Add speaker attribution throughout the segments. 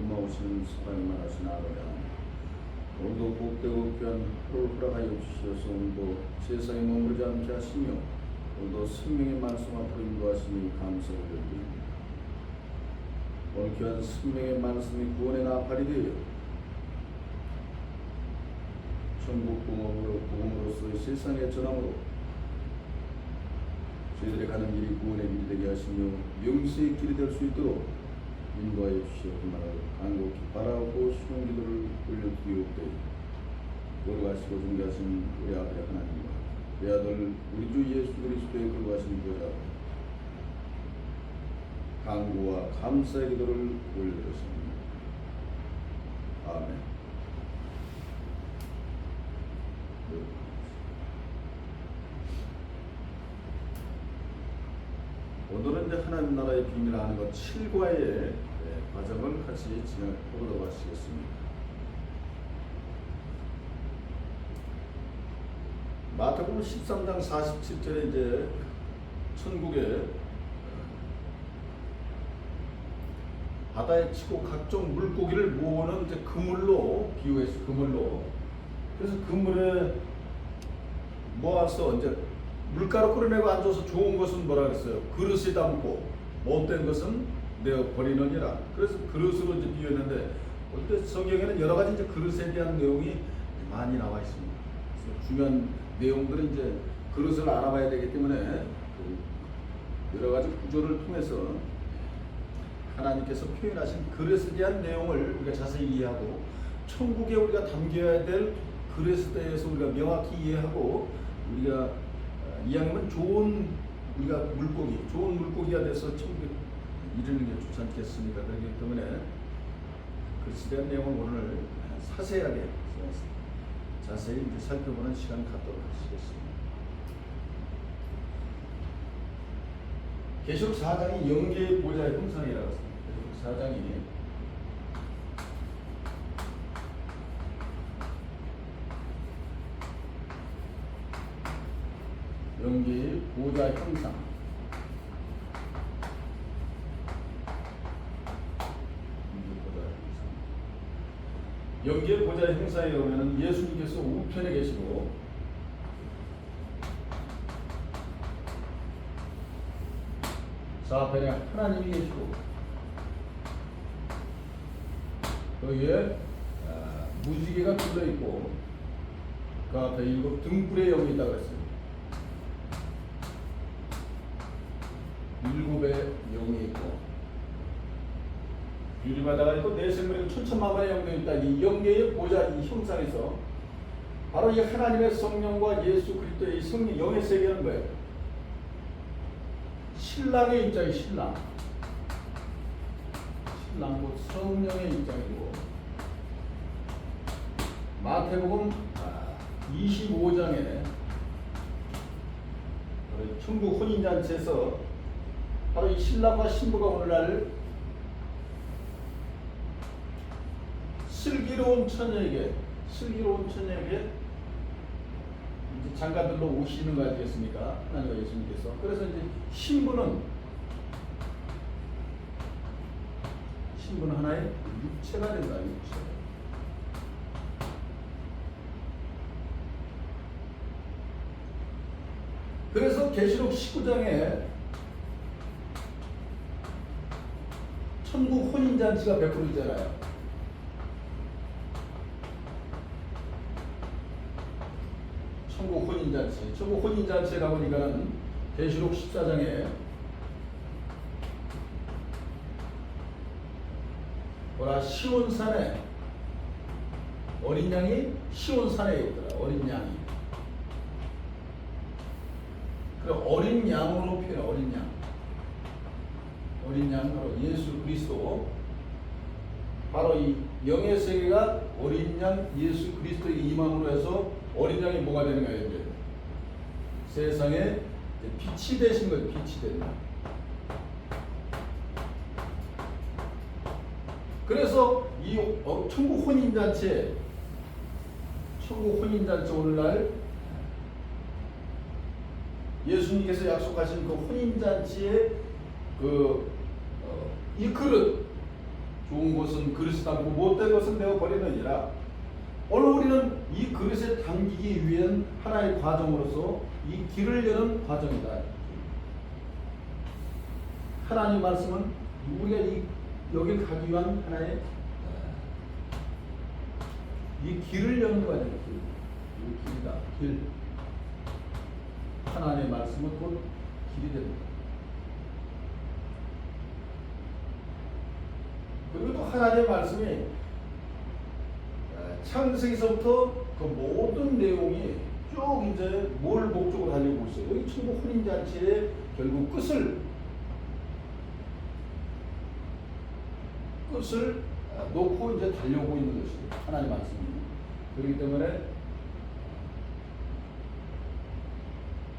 Speaker 1: 고마우신 사랑이 많으신 아버지 하나님, 오늘도 복되고 귀한 하루를 허락하여 주시어서 오늘도 세상에 머무르지 않게 하시며 오늘도 생명의 말씀 앞으로 인도하시니 감사를 드립니다. 오늘 귀한 생명의 말씀이 구원의 나팔이 되어 천국 복음으로서의 세상의 전함으로 저희들의 가는 길이 구원의 길이 되게 하시며 영생의 길이 될 수 있도록 인도하여 주시옵기만을 간곡히 바라고 쉬운 기도를 올려드리옵되 거룩하시고 존귀하신 우리 아버지 하나님과 우리 아들 우리 주 예수 그리스도의 거룩하신 보좌 간구와 감사의 기도를 올려드렸습니다. 아멘. 오늘은 이제 하나님 나라의 비밀을 아는 것 7과의 과정을 같이 진행해보도록 하시겠습니다. 마태복음 13장 47절에 이제 천국에 바다에 치고 각종 물고기를 모으는 이제 그물로 비유해서 그물로. 그래서 그물에 모아서 이제 물가로 끌어내고 앉아서 좋은 것은 뭐라 그랬어요? 그릇에 담고 못된 것은 내어 버리느니라. 그래서 그릇으로 이제 비유했는데 어때 성경에는 여러 가지 이제 그릇에 대한 내용이 많이 나와 있습니다. 그래서 중요한 내용들은 이제 그릇을 알아봐야 되기 때문에 여러 가지 구조를 통해서 하나님께서 표현하신 그릇에 대한 내용을 우리가 자세히 이해하고 천국에 우리가 담겨야 될 그릇에 대해서 우리가 명확히 이해하고 우리가 이왕이면 좋은 우리가 좋은 물고기가 돼서 천국에 이르는 게 좋지 않겠습니까? 그렇기 때문에 그것에 대한 내용을 오늘 자세히 이제 살펴보는 시간 갖도록 하시겠습니다. 계시록 4장이 영계의 보좌의 형상이라고 했습니다. 계시록 4장이 영계의 보좌 형상. 영계의 보좌 형상에 오면은 예수님께서 우편에 계시고 좌편에 하나님이 계시고 거기에 무지개가 둘러 있고 그 앞에 7 등불의 영이 있다고 했습니다. 7의 영이 있고 유리바다가 있고 내 생명이 천천만만의 영도 있다. 이 영계의 보좌 이 형상에서 바로 이 하나님의 성령과 예수 그리스도의 성령 영의 세계는 뭐예요? 신랑의 입장이 신랑 곧 성령의 입장이고 마태복음 25장에 천국 혼인잔치에서 바로 이 신랑과 신부가 오늘날 슬기로운 처녀에게 이제 장가들로 오시는 거 아니겠습니까? 하나님과 예수님께서. 그래서 이제 신부는 하나의 육체가 된다. 육체. 그래서 계시록 19장에 천국 혼인잔치가 베풀어지잖아요. 천국 혼인잔치에 가보니까는 계시록 14장에 시온산에 어린 양이 시온산에 있더라. 어린 양이. 그래 어린 양으로 표현해. 어린 양 바로 예수 그리스도. 바로 이 영의 세계가 어린 양 예수 그리스도의 임함으로 해서 어린 양이 뭐가 되는 거예요? 이제 세상에 빛이 되신 거예요. 빛이 된다. 그래서 이 천국 혼인잔치 오늘날 예수님께서 약속하신 그 혼인잔치의 이 그릇 좋은 것은 그릇에 담고 못된 것은 내어 버리느니라. 오늘 우리는 이 그릇에 담기기 위한 하나의 과정으로서 이 길을 여는 과정이다. 하나님 말씀은 우리가 여길 가기 위한 하나의 이 길을 여는 과정이다. 이 길이다. 길. 하나님의 말씀은 곧 길이 됩니다. 그리고 또 하나님의 말씀이 창세기서부터 그 모든 내용이 쭉 이제 뭘 목적으로 달리고 있어요. 여기 천국 혼인잔치의 결국 끝을 놓고 이제 달려오고 있는 것이죠. 하나님 말씀이. 그렇기 때문에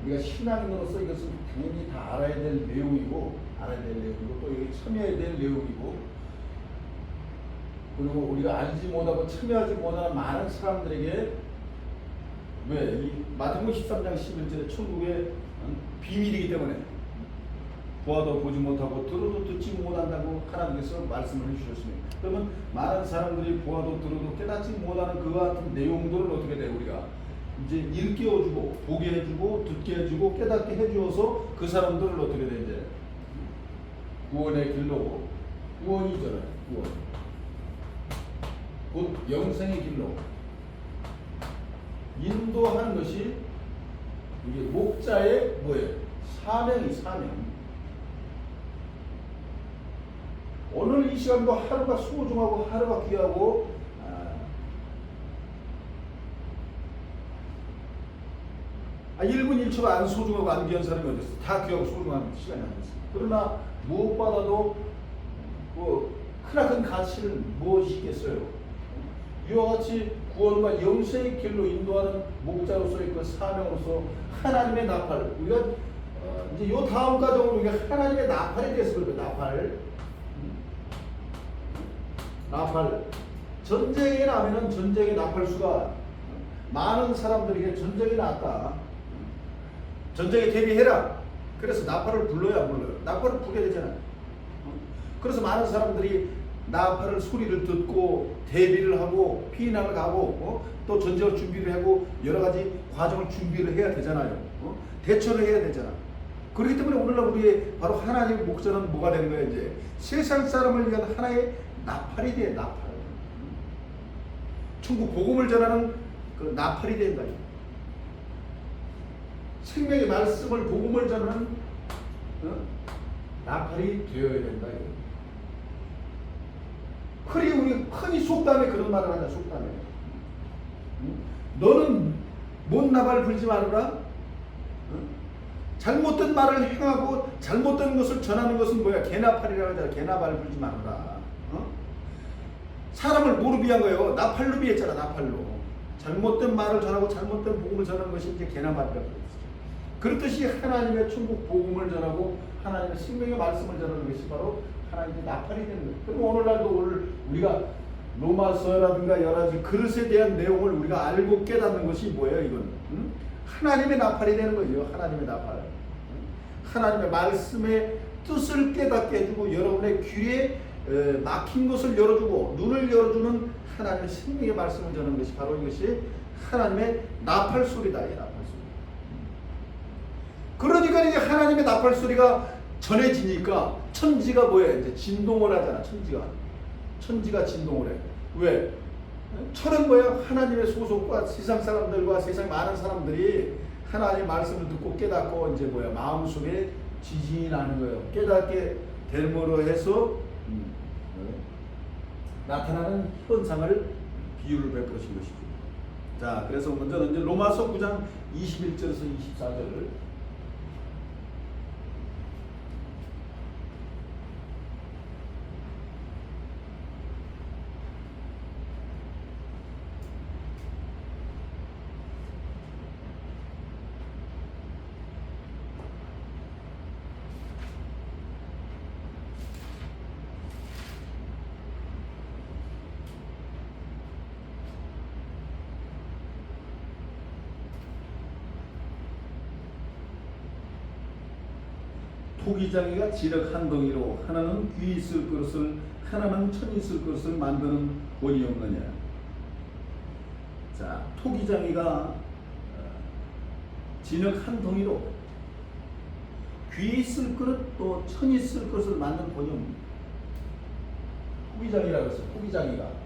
Speaker 1: 우리가 신앙인으로서 이것은 당연히 다 알아야 될 내용이고, 또 이게 참여해야 될 내용이고, 그리고 우리가 알지 못하고 참여하지 못하는 많은 사람들에게 왜 이 마태복음 13장 11절에 천국의 비밀이기 때문에 보아도 보지 못하고 들어도 듣지 못한다고 하나님께서 말씀을 해주셨습니다. 그러면 많은 사람들이 보아도 들어도 깨닫지 못하는 그와 같은 내용들을 어떻게 돼 우리가 이제 일깨워주고 보게 해주고 듣게 해주고 깨닫게 해주어서 그 사람들을 어떻게 돼 이제 구원의 길로 구원이잖아요. 구원. 곧 영생의 길로 인도하는 것이 이게 목자의 뭐예요? 사명. 오늘 이 시간도 하루가 소중하고 하루가 귀하고 아 1분 1초가 안 소중하고 안 귀한 사람이 어디 있어? 다 귀하고 소중한 시간이 아니었어요. 그러나 무엇보다도 그 크나큰 가치를 무엇이겠어요? 이와 같이 구원과 영생의 길로 인도하는 목자로서의 그 사명으로서 하나님의 나팔, 우리가 이제 요 다음 과정으로 우리가 하나님의 나팔에 대해서 그래요. 나팔. 전쟁에 나면은 전쟁의 나팔수가 많은 사람들에게 전쟁이 났다. 전쟁에 대비해라. 그래서 나팔을 불러야 안 불러요. 나팔을 불게 되잖아요. 그래서 많은 사람들이 나팔을 소리를 듣고 대비를 하고 피난을 가고 또 전쟁을 준비를 하고 여러 가지 과정을 준비를 해야 되잖아요. 대처를 해야 되잖아. 그렇기 때문에 오늘날 우리의 바로 하나님의 목자는 뭐가 되는 거예요? 이제 세상 사람을 위한 하나의 나팔이 돼. 나팔. 천국 복음을 전하는 그 나팔이 된다. 생명의 말씀을 복음을 전하는 나팔이 되어야 된다. 흔히 속담에 그런 말을 하자. 속담에 너는 못 나발 불지 말아라. 잘못된 말을 행하고 잘못된 것을 전하는 것은 뭐야? 개나팔이라고 하잖아. 개나발 불지 말아라. 사람을 뭐로 비한 거예요? 나팔로 비했잖아. 나팔로. 잘못된 말을 전하고 잘못된 복음을 전하는 것이 이제 개나발이라고 했어요. 그렇듯이 하나님의 천국 복음을 전하고 하나님의 생명의 말씀을 전하는 것이 바로 하나님의 나팔이 되는 거예요. 그리고 오늘날도 우리가 로마서라든가 여러 가지 그릇에 대한 내용을 우리가 알고 깨닫는 것이 뭐예요? 이건 하나님의 나팔이 되는 거죠. 하나님의 나팔. 하나님의 말씀의 뜻을 깨닫게 해주고 여러분의 귀에 막힌 것을 열어주고 눈을 열어주는 하나님의 생명의 말씀을 전하는 것이 바로 이것이 하나님의 나팔 소리다. 이 나팔 소리. 그러니까 이제 하나님의 나팔 소리가 전해지니까 천지가 뭐야? 이제 진동을 하잖아. 천지가 진동을 해. 왜? 철은 뭐야? 하나님의 소속과 세상 사람들과 세상 많은 사람들이 하나님의 말씀을 듣고 깨닫고 이제 뭐야? 마음속에 지진이 나는 거예요. 깨닫게 됨으로 해서 나타나는 현상을 비유를 베푸신 것이죠. 자, 그래서 먼저는 이제 로마서 9장 21절에서 24절. 토기장이가 진흙 한 덩이로 하나는 귀 있을 그릇을 하나는 천 있을 그릇을 만드는 권이 없느냐. 자, 토기장이가 진흙 한 덩이로 귀 있을 그릇 또 천 있을 그릇을 만드는 권이 없느냐. 토기장이라고 했어요. 토기장이가.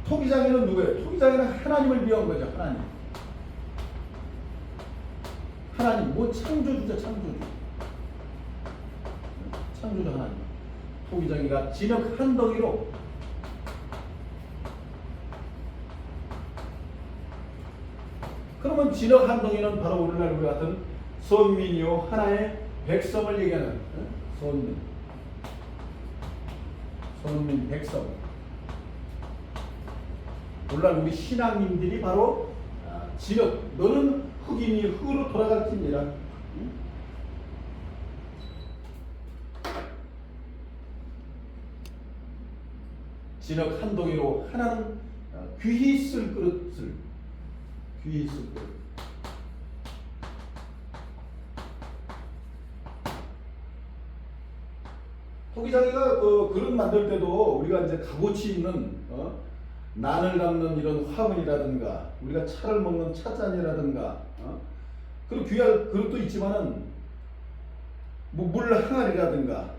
Speaker 1: 토기장이는 누구예요? 토기장이는 하나님을 비유한 거죠. 하나님, 뭐 창조주죠, 창조주 하나님. 토기장이가 진흙 한 덩이로 그러면 진흙 한 덩이는 바로 오늘날 우리 같은 선민이요 하나의 백성을 얘기하는 선민 백성. 오늘날 우리 신앙인들이 바로 진흙, 너는 흙이니 흙으로 돌아갈지니라. 진흙 한 덩이로 하나는 귀히 쓸 그릇을 귀히 쓸 그릇. 토기장이가 그 그릇 만들 때도 우리가 이제 값어치 있는 난을 담는 이런 화분이라든가 우리가 차를 먹는 차잔이라든가 그리고 귀할 그릇도 있지만은 뭐 물 항아리라든가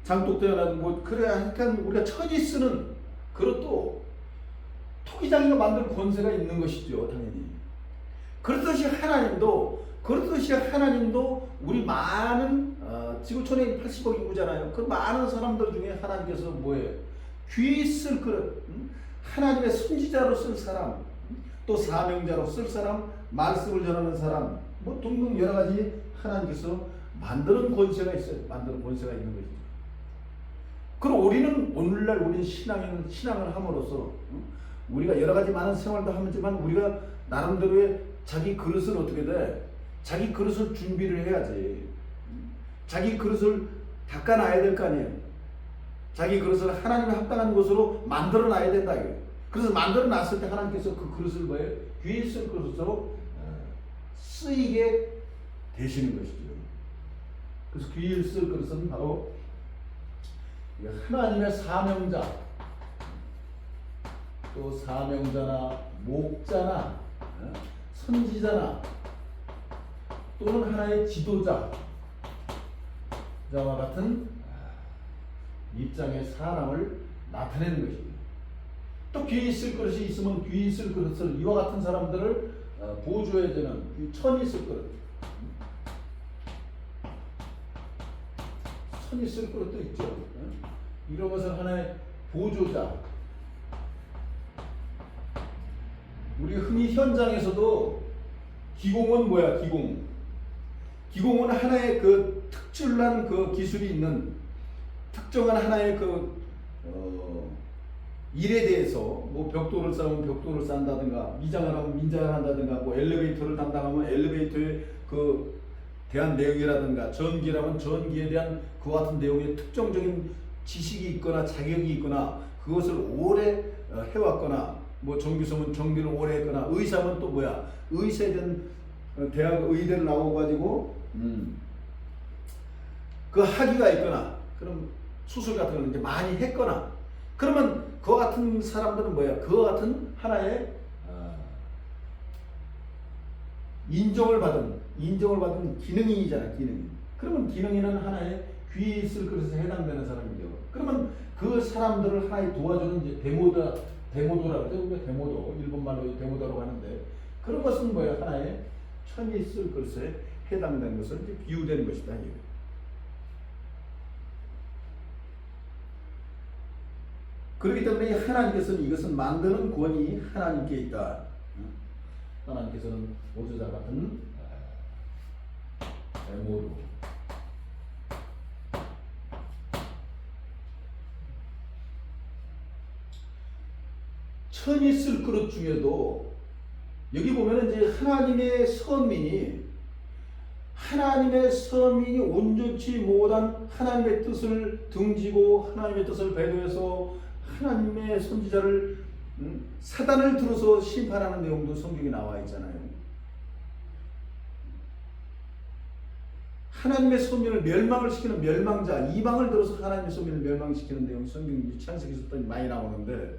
Speaker 1: 장독대라든가 뭐 그래 하여튼 우리가 천이 쓰는 그릇도 토기장이가 만들 권세가 있는 것이죠, 당연히. 그렇듯이 하나님도 우리 많은 지구촌에 80억 인구잖아요. 그 많은 사람들 중에 하나님께서 뭐예요? 귀 있을 그릇, 하나님의 선지자로 쓸 사람, 또 사명자로 쓸 사람, 말씀을 전하는 사람, 뭐 등등 여러 가지 하나님께서 만드는 권세가 있어요. 만드는 권세가 있는 것이죠. 그럼 오늘날 우리는 신앙을 함으로써 우리가 여러 가지 많은 생활도 하지만 우리가 나름대로의 자기 그릇을 어떻게 돼? 자기 그릇을 준비를 해야지. 자기 그릇을 닦아놔야 될 거 아니에요. 자기 그릇을 하나님의 합당한 것으로 만들어 놔야 된다. 그래서 만들어 놨을 때 하나님께서 그 그릇을 뭐예요? 귀에 있을 그릇으로 쓰이게 되시는 것이죠. 그래서 귀에 있을 그릇은 바로 하나님의 사명자, 또 사명자나 목자나 선지자나 또는 하나의 지도자와 같은 입장의 사람을 나타내는 것입니다. 또 귀에 있을 그릇이 있으면 귀에 있을 그릇을 이와 같은 사람들을 보조해야 되는 천이 있을 그릇, 천이 있을 그릇도 있죠. 이런 것을 하나의 보조자. 우리 흔히 현장에서도 기공은 뭐야? 기공은 하나의 그 특출난 그 기술이 있는 특정한 하나의 그 일에 대해서 뭐 벽돌을 쌓으면 벽돌을 쌓는다든가 미장을 하면 민장을 한다든가 뭐 엘리베이터를 담당하면 엘리베이터에 그 대한 내용이라든가 전기라면 전기에 대한 그와 같은 내용의 특정적인 지식이 있거나 자격이 있거나 그것을 오래 해왔거나 뭐 정비소면 정비를 오래 했거나 의사면 또 뭐야? 의사에 대한 대학 의대를 나오가지고 그 학위가 있거나 그럼 수술 같은 걸 이제 많이 했거나 그러면 그와 같은 사람들은 뭐야? 그와 같은 하나의 인정을 받은 기능인이잖아, 기능인. 그러면 기능인은 하나의 귀에 있을 그릇에 해당되는 사람이죠. 그러면 그 사람들을 하나의 도와주는 이제 데모도라고 하죠. 데모도, 일본말로 데모도라고 하는데 그런 것은 뭐예요? 하나의 천이 있을 그릇에 해당되는 것을 이제 비유되는 것이다. 그렇기 때문에 하나님께서는 이것은 만드는 권이 하나님께 있다. 하나님께서는 보조자 같은 데모도. 천이 쓸 그릇 중에도 여기 보면 이제 하나님의 선민이 온전치 못한 하나님의 뜻을 등지고 하나님의 뜻을 배도해서 하나님의 선지자를 사단을 들어서 심판하는 내용도 성경에 나와 있잖아요. 하나님의 선민을 멸망을 시키는 멸망자, 이방을 들어서 하나님의 선민을 멸망시키는 내용이 성경 창세기에서 많이 나오는데,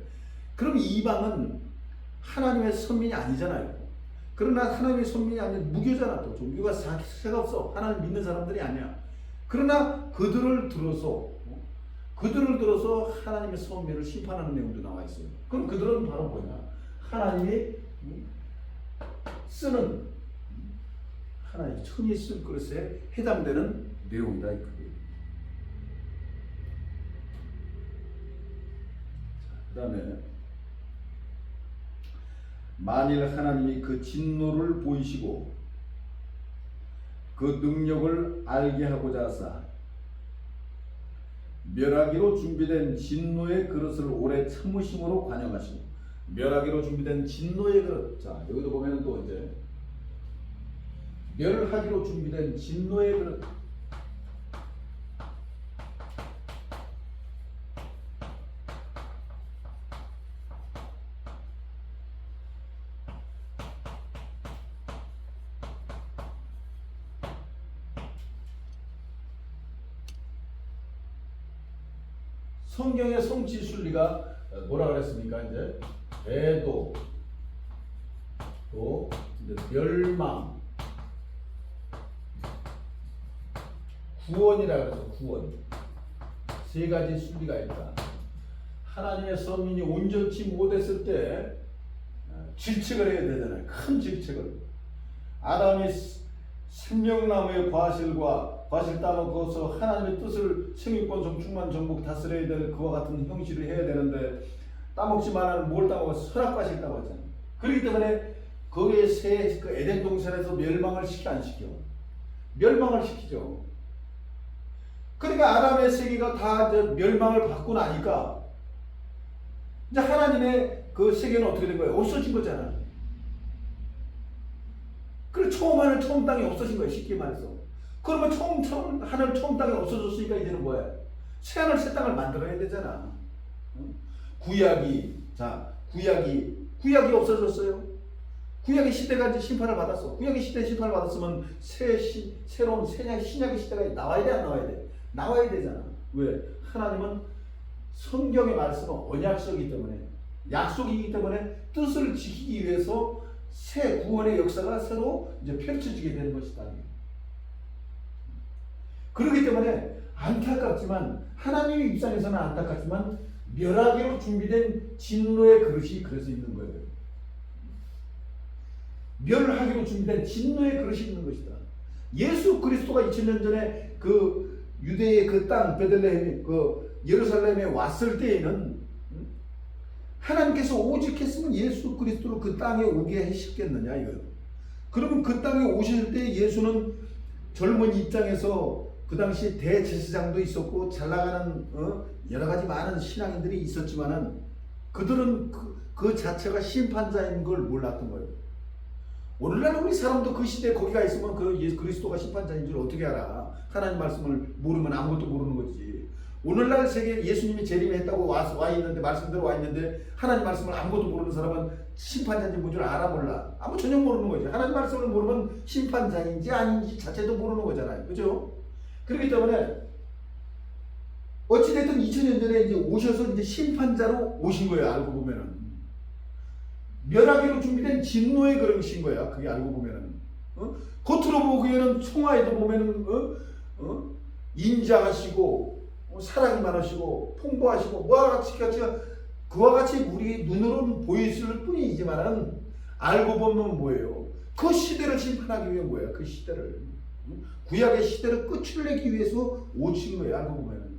Speaker 1: 그럼 이방은 하나님의 선민이 아니잖아요. 그러나 하나님의 선민이 아닌 무교잖아. 또 종교가 새가 없어. 하나님 믿는 사람들이 아니야. 그러나 그들을 들어서 하나님의 선민을 심판하는 내용도 나와 있어요. 그럼 그들은 바로 뭐냐? 하나님이 쓰는, 하나님 천이 쓸 그릇에 해당되는 내용이다. 그 다음에 만일 하나님이 그 진노를 보이시고 그 능력을 알게 하고자 하사 멸하기로 준비된 진노의 그릇을 오래 참으심으로 관영하시고, 멸하기로 준비된 진노의 그릇. 자, 여기도 보면 또 이제 멸하기로 준비된 진노의 그릇. 성경의 성지순리가 뭐라 그랬습니까? 이제 배도, 또 이제 멸망, 구원이라 그래서 구원, 세 가지 순리가 있다. 하나님의 선민이 온전치 못했을 때 질책을 해야 되잖아요. 큰 질책을. 아담이 생명나무의 과실 따먹 거서 하나님의 뜻을 생육권 성충만 정복 다스려야 될 그와 같은 형식을 해야 되는데, 따먹지 말라는 뭘 따먹어? 선악과실 따먹었잖아요. 그렇기 때문에 거기에 그 에덴 동산에서 멸망을 시켜 안 시켜? 멸망을 시키죠. 그러니까 아담의 세계가 다 이제 멸망을 받고 나니까 이제 하나님의 그 세계는 어떻게 된 거예요? 없어진 거잖아요. 그리고 처음 하늘 처음 땅이 없어진 거예요. 쉽게 말해서. 그러면 처음 하늘 처음 땅이 없어졌으니까 이제는 뭐야? 새 하늘 새 땅을 만들어야 되잖아. 구약이 없어졌어요. 구약의 시대가 이제 심판을 받았어. 구약의 시대 심판을 받았으면 새로운 신약의 시대가 나와야 돼, 안 나와야 돼? 나와야 되잖아. 왜? 하나님은 성경의 말씀은 언약서이기 때문에, 약속이기 때문에 뜻을 지키기 위해서 새 구원의 역사가 새로 이제 펼쳐지게 되는 것이다. 그렇기 때문에 안타깝지만, 하나님의 입장에서는 안타깝지만 멸하기로 준비된 진노의 그릇이 그래서 있는 거예요. 멸하기로 준비된 진노의 그릇이 있는 것이다. 예수 그리스도가 2000년 전에 그 유대의 그 땅 베들레헴 그 예루살렘에 왔을 때에는 하나님께서 오직 했으면 예수 그리스도를 그 땅에 오게 하셨겠느냐 이거예요. 그러면 그 땅에 오실 때 예수는 젊은 입장에서 그 당시 대제사장도 있었고 잘 나가는 여러 가지 많은 신앙인들이 있었지만은 그들은 그 자체가 심판자인 걸 몰랐던 거예요. 오늘날 우리 사람도 그 시대에 거기가 있으면 그 예수 그리스도가 심판자인 줄 어떻게 알아? 하나님 말씀을 모르면 아무것도 모르는 거지. 오늘날 세계에 예수님이 재림했다고 와 있는데, 말씀대로 와 있는데 하나님 말씀을 아무것도 모르는 사람은 심판자인지 뭔 줄 알아 몰라? 아무 전혀 모르는 거지. 하나님 말씀을 모르면 심판자인지 아닌지 자체도 모르는 거잖아요. 그죠? 그렇기 때문에 어찌됐든 2000년 전에 이제 오셔서 이제 심판자로 오신 거예요. 알고 보면은 멸하기로 준비된 진노의 그릇인 거야. 그게 알고 보면은 겉으로 보기에는 총화에도 보면은 인자하시고 사랑이 많으시고 풍부하시고 그와 같이 우리 눈으로는 보였을 뿐이지만은 알고 보면 뭐예요? 그 시대를 심판하기 위한 거야. 그 시대를 구약의 시대를 끝을 내기 위해서 오신 거예요. 알고 보면은.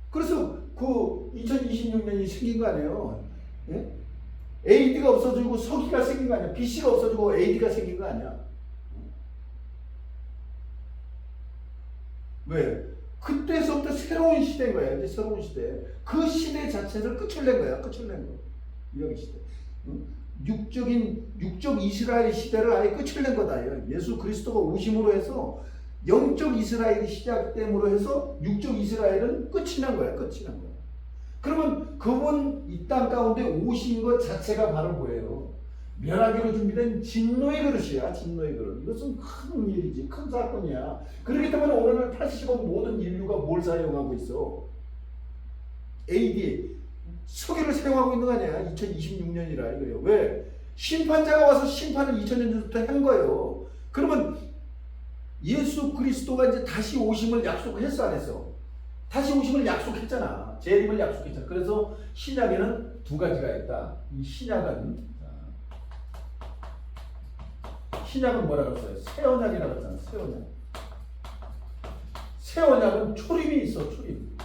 Speaker 1: 그래서 그 2026년이 생긴 거 아니에요? 예? AD가 없어지고 서기가 생긴 거 아니야? BC가 없어지고 AD가 생긴 거 아니야? 왜? 그때서부터 새로운 시대인 거야. 이제 새로운 시대. 그 시대 자체를 끝을 낸 거야. 끝을 낸 거. 구약의 시대. 육적 이스라엘 시대를 아예 끝을 낸 거다. 예수 그리스도가 오심으로 해서 영적 이스라엘이 시작됨으로 해서 육적 이스라엘은 끝이 난 거야. 끝이 난 거야. 그러면 그분 이 땅 가운데 오신 것 자체가 바로 뭐예요? 멸하기로 준비된 진노의 그릇이야. 진노의 그릇. 이것은 큰 일이지. 큰 사건이야. 그렇기 때문에 오늘날 80억 모든 인류가 뭘 사용하고 있어? AD 서기를 사용하고 있는 거 아니야. 2026년이라 이거예요. 왜? 심판자가 와서 심판을 2000년 전부터 한 거예요. 그러면 예수 그리스도가 이제 다시 오심을 약속했어 안 했어? 다시 오심을 약속했잖아. 재림을 약속했잖아. 그래서 신약에는 두 가지가 있다. 이 신약은 뭐라고 써요? 새 언약이라고 했잖아. 새 언약. 새 언약은 초림이 있어. 초림.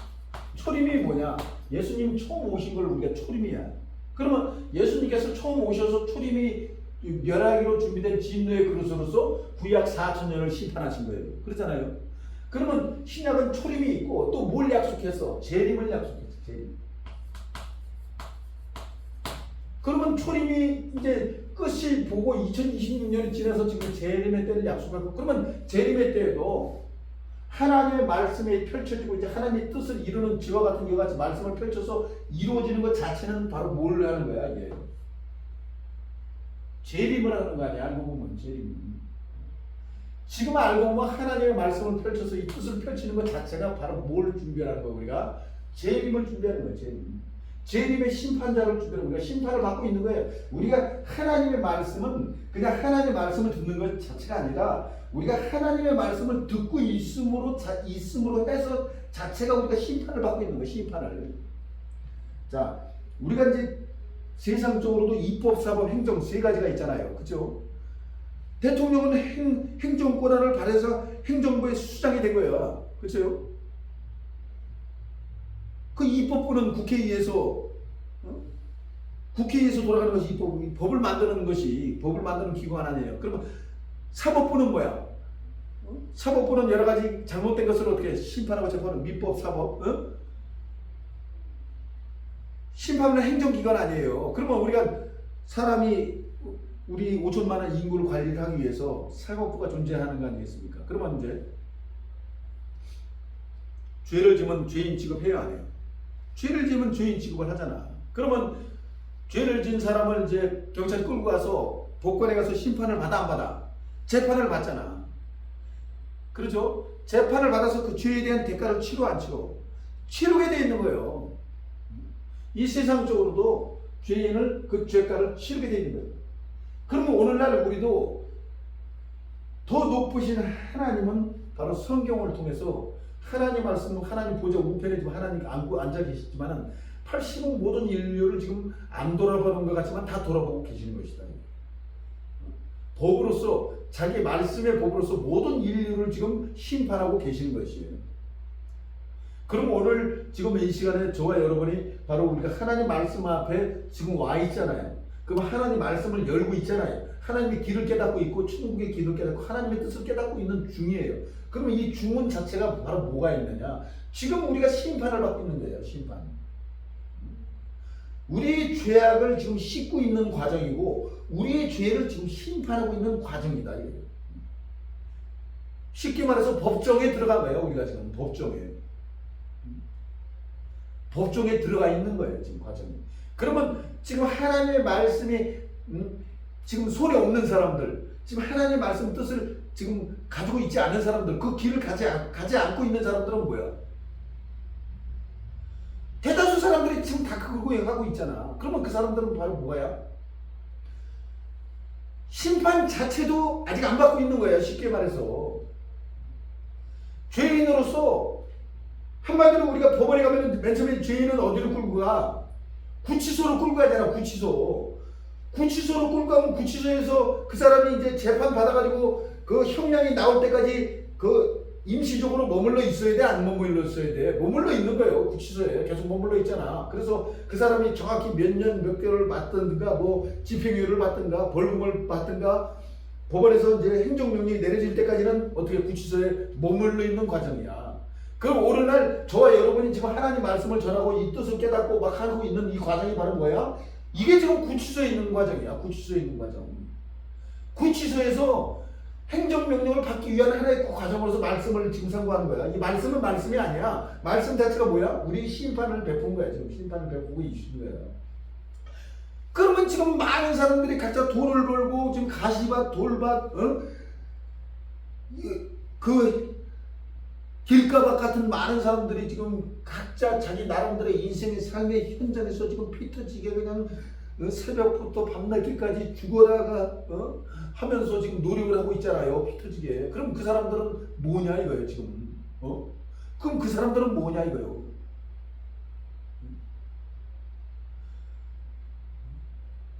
Speaker 1: 초림이 뭐냐? 예수님 처음 오신 걸 우리가 초림이야. 그러면 예수님께서 처음 오셔서 초림이 멸하기로 준비된 진노의 그릇으로서 구약 4000년을 심판하신 거예요. 그렇잖아요. 그러면 신약은 초림이 있고 또 뭘 약속했어? 재림을 약속했어. 재림. 그러면 초림이 이제 끝이 보고 2026년이 지나서 지금 재림의 때를 약속하고, 그러면 재림의 때에도 하나님의 말씀이 펼쳐지고 이제 하나님의 뜻을 이루는 지와 같은 이와 같이 말씀을 펼쳐서 이루어지는 것 자체는 바로 뭘 하는 거야? 이게 재림을 하는 거 아니야? 알고 보면 재림. 지금 알고 보면 하나님의 말씀을 펼쳐서 이 뜻을 펼치는 것 자체가 바로 뭘 준비하는 거야? 우리가 재림을 준비하는 거야. 재림. 재림의 심판자를 준비하는 거야. 심판을 받고 있는 거예요. 우리가 하나님의 말씀은 그냥 하나님의 말씀을 듣는 것 자체가 아니라 우리가 하나님의 말씀을 듣고 있음으로 해서 자체가 우리가 심판을 받고 있는 거예요. 심판을. 자, 우리가 이제 세상적으로도 입법, 사법, 행정 세 가지가 있잖아요. 그렇죠? 대통령은 행정 권한을 발휘해서 행정부의 수장이 된 거예요. 그렇죠? 그 입법부는 국회의회에서 돌아가는 것이 입법, 법을 만드는 것이 법을 만드는 기관 아니에요. 그러면 사법부는 뭐야? 사법부는 여러 가지 잘못된 것을 어떻게 심판하고 재판하는 민법, 사법. 심판은 행정기관 아니에요. 그러면 우리가 사람이 우리 5천만원 인구를 관리하기 위해서 사법부가 존재하는 거 아니겠습니까? 그러면 이제 죄를 지으면 죄인 취급해야 안 해요. 죄를 지으면 죄인 취급을 하잖아. 그러면 죄를 지은 사람을 이제 경찰 끌고 가서 법관에 가서 심판을 받아 안 받아? 재판을 받잖아. 그렇죠? 재판을 받아서 그 죄에 대한 대가를 치러 안 치러? 치르게 돼 있는 거예요. 이 세상적으로도 죄인을 그 죄가를 치르게 돼 있는 거예요. 그러면 오늘날 우리도 더 높으신 하나님은 바로 성경을 통해서 하나님 말씀, 하나님 보좌 우편에 지금 하나님 안고 앉아 계시지만은 80억 모든 인류를 지금 안 돌아보는 것 같지만 다 돌아보고 계시는 것이다. 법으로서 자기 말씀의 법으로서 모든 인류를 지금 심판하고 계시는 것이에요. 그럼 오늘 지금 이 시간에 저와 여러분이 바로 우리가 하나님 말씀 앞에 지금 와 있잖아요. 그럼 하나님 말씀을 열고 있잖아요. 하나님의 길을 깨닫고 있고 천국의 길을 깨닫고 하나님의 뜻을 깨닫고 있는 중이에요. 그러면 이 중은 자체가 바로 뭐가 있느냐? 지금 우리가 심판을 받고 있는 거예요. 심판. 우리의 죄악을 지금 씻고 있는 과정이고 우리의 죄를 지금 심판하고 있는 과정이다. 쉽게 말해서 법정에 들어간 거예요. 우리가 지금 법정에 들어가 있는 거예요. 지금 과정이. 그러면 지금 하나님의 말씀이 지금 손에 없는 사람들, 지금 하나님의 말씀 뜻을 지금 가지고 있지 않은 사람들, 그 길을 가지 않고 있는 사람들은 뭐야? 대다수 사람들이 지금 다 그거 하고 있잖아. 그러면 그 사람들은 바로 뭐야? 심판 자체도 아직 안 받고 있는 거야. 쉽게 말해서 죄인으로서 한마디로 우리가 법원에 가면 맨 처음에 죄인은 어디로 끌고 가? 구치소로 끌고 가잖아. 구치소로 끌고 가면 구치소에서 그 사람이 이제 재판 받아가지고 그 형량이 나올 때까지 그 임시적으로 머물러 있어야 돼? 안 머물러 있어야 돼? 머물러 있는 거예요. 구치소에 계속 머물러 있잖아. 그래서 그 사람이 정확히 몇 년 몇 개월을 받든가 뭐 집행유예를 받든가 벌금을 받든가 법원에서 이제 행정명령이 내려질 때까지는 어떻게 구치소에 머물러 있는 과정이야. 그럼 오늘날 저와 여러분이 지금 하나님 말씀을 전하고 이 뜻을 깨닫고 막 하고 있는 이 과정이 바로 뭐야? 이게 지금 구치소에 있는 과정이야. 구치소에 있는 과정. 구치소에서 행정명령을 받기 위한 하나의 그 과정으로서 말씀을 지금 상고하는 거야. 이 말씀은 말씀이 아니야. 말씀 자체가 뭐야? 우리 심판을 베푼 거야. 지금 심판을 베푸고 있는 거야. 그러면 지금 많은 사람들이 각자 돈을 벌고 지금 가시밭, 돌밭, 그 길가밭 같은 많은 사람들이 지금 각자 자기 나름대로의 인생의 삶의 현장에서 지금 피 터지게 그냥 새벽부터 밤늦게까지 죽어라가 하면서 지금 노력을 하고 있잖아요. 피 터지게. 그럼 그 사람들은 뭐냐 이거예요 지금. 그럼 그 사람들은 뭐냐 이거예요.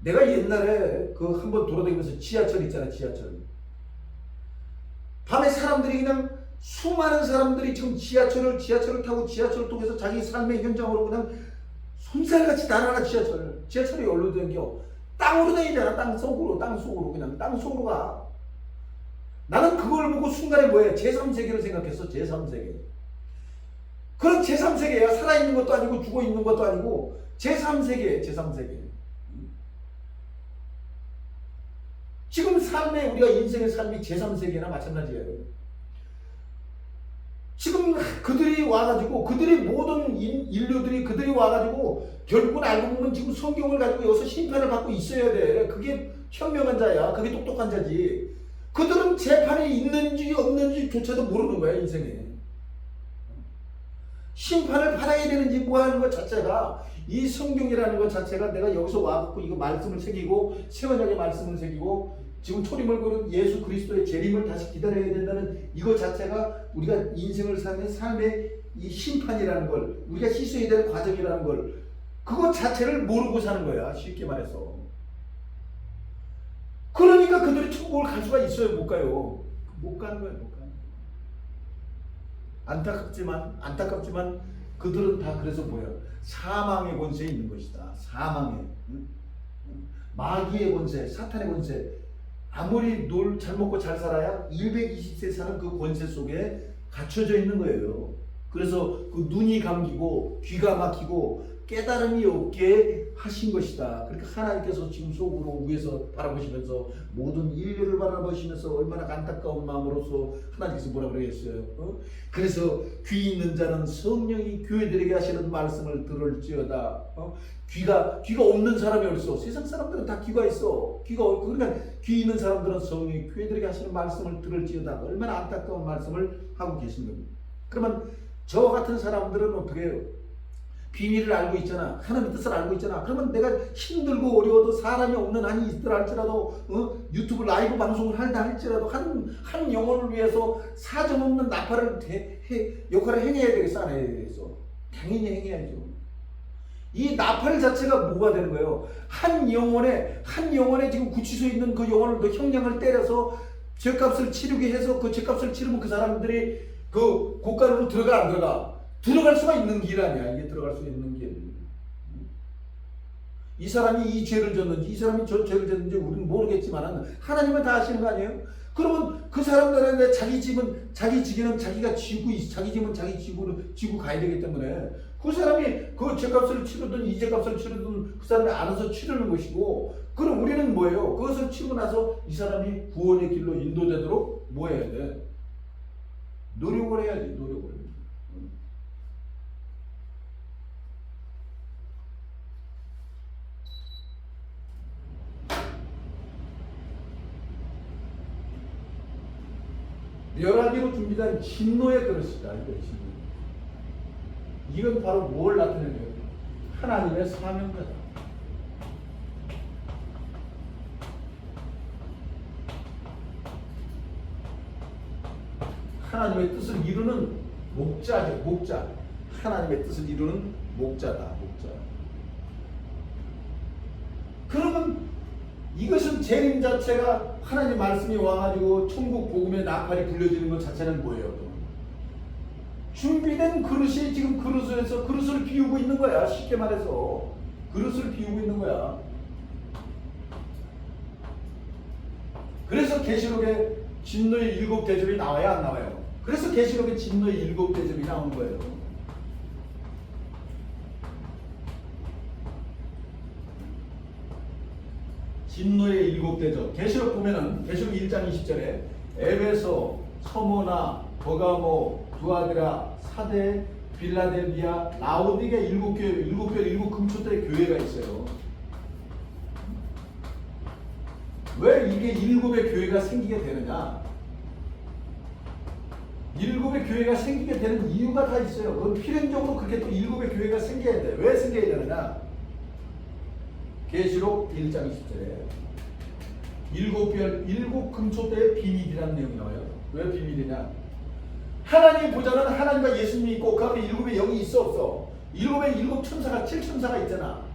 Speaker 1: 내가 옛날에 그 한번 돌아다니면서 지하철 있잖아, 지하철. 밤에 사람들이 그냥 수많은 사람들이 지금 지하철을 타고 지하철을 통해서 자기 삶의 현장으로 그냥 솜살같이 날아가. 지하철이 어디로 다녀? 땅으로 다니잖아. 땅 속으로 그냥 땅 속으로 가. 나는 그걸 보고 순간에 뭐야? 제3세계를 생각했어. 제3세계. 그런 제3세계야. 살아있는 것도 아니고 죽어있는 것도 아니고 제3세계. 지금 삶의 우리가 인생의 삶이 제3세계나 마찬가지예요. 지금 그들이 와가지고 그들이 모든 인류들이 그들이 와가지고 결국은 알고 보면 지금 성경을 가지고 여기서 심판을 받고 있어야 돼. 그게 현명한 자야. 그게 똑똑한 자지. 그들은 재판이 있는지 없는지조차도 모르는 거야 인생에. 심판을 받아야 되는지 뭐 하는 것 자체가 이 성경이라는 것 자체가 내가 여기서 와갖고 이거 말씀을 새기고 세원역의 말씀을 새기고 지금 초림을 거는 예수 그리스도의 재림을 다시 기다려야 된다는 이거 자체가 우리가 인생을 사는 삶의 이 심판이라는 걸 우리가 씻어야 될 과정이라는 걸 그것 자체를 모르고 사는 거야. 쉽게 말해서. 그러니까 그들이 천국을 갈 수가 있어요? 못 가요? 못 가는 거예요. 못 가는 거예요. 안타깝지만 그들은 다 그래서 뭐야? 사망의 권세에 있는 것이다. 사망의 마귀의 권세, 사탄의 권세. 아무리 잘 먹고 잘 살아야 120세 사는 그 권세 속에 갇혀져 있는 거예요. 그래서 그 눈이 감기고 귀가 막히고 깨달음이 없게 하신 것이다. 그러니까 하나님께서 지금 속으로 위에서 바라보시면서 모든 인류를 바라보시면서 얼마나 안타까운 마음으로서 하나님께서 뭐라 그러겠어요. 그래서 귀 있는 자는 성령이 교회들에게 하시는 말씀을 들을지어다. 귀가 없는 사람이 어딨어? 세상 사람들은 다 귀가 있어. 그러니까 귀 있는 사람들은 성령이 교회들에게 하시는 말씀을 들을지어다. 얼마나 안타까운 말씀을 하고 계신 겁니다. 그러면 저 같은 사람들은 어떻게 해요? 비밀을 알고 있잖아. 하나님의 뜻을 알고 있잖아. 그러면 내가 힘들고 어려워도 사람이 없는 한이 있더라 할지라도 유튜브 라이브 방송을 한다 할지라도 한 영혼을 위해서 사정없는 나팔을 역할을 행해야 되겠어? 안 해야 되겠어? 당연히 행해야죠. 이 나팔 자체가 뭐가 되는 거예요? 한 영혼에 지금 구치소에 있는 그 영혼을 그 형량을 때려서 죄값을 치르게 해서 그 죄값을 치르면 그 사람들이 그 고가로 들어가 안 들어가? 들어갈 수가 있는 길 아니야. 이게 들어갈 수 있는 길. 이 사람이 이 죄를 졌는지 이 사람이 저 죄를 졌는지 우리는 모르겠지만 하나님은 다 아시는 거 아니에요? 그러면 그 사람들한테 자기 집은 자기 지게는 자기가 지고 자기 집은 자기 지고 가야 되기 때문에 그 사람이 그 죄값을 치르든 이 죄값을 치르든 그 사람이 알아서 치르는 것이고 그럼 우리는 뭐예요? 그것을 치고 나서 이 사람이 구원의 길로 인도되도록 뭐 해야 돼? 노력을 해야지. 노력을. 멸하기로 준비된 진노의 그릇이다. 이건 바로 뭘 나타내는 거예요? 하나님의 사명자다. 하나님의 뜻을 이루는 목자죠. 목자. 하나님의 뜻을 이루는 목자다. 목자. 그러면 이것은 재림 자체가 하나님 말씀이 와가지고 천국 복음의 나팔이 불려지는 것 자체는 뭐예요? 준비된 그릇이 지금 그릇에서 그릇을 비우고 있는 거야. 쉽게 말해서 그릇을 비우고 있는 거야. 그래서 계시록에 진노의 7대접이 나와요? 안 나와요? 그래서 계시록에 진노의 7대접이 나오는 거예요. 진노의 7대접. 계시록 보면은 계시록 1장 20절에 에베소, 서모나, 버가모, 두아드라, 사데, 빌라델비아, 라오디게 7교회, 7금초대 교회가 있어요. 왜 이게 일곱의 교회가 생기게 되느냐? 일곱의 교회가 생기게 되는 이유가 다 있어요. 그건 필연적으로 그렇게 또 일곱의 교회가 생겨야 돼. 왜 생겨야 되느냐? 계시록 1장 10절에 일곱 금초대의 비밀이라는 내용이 나와요. 왜 비밀이냐? 하나님 보좌는 하나님과 예수님이 있고 그 앞에 일곱의 영이 있어 없어? 일곱 천사가 7천사가 있잖아.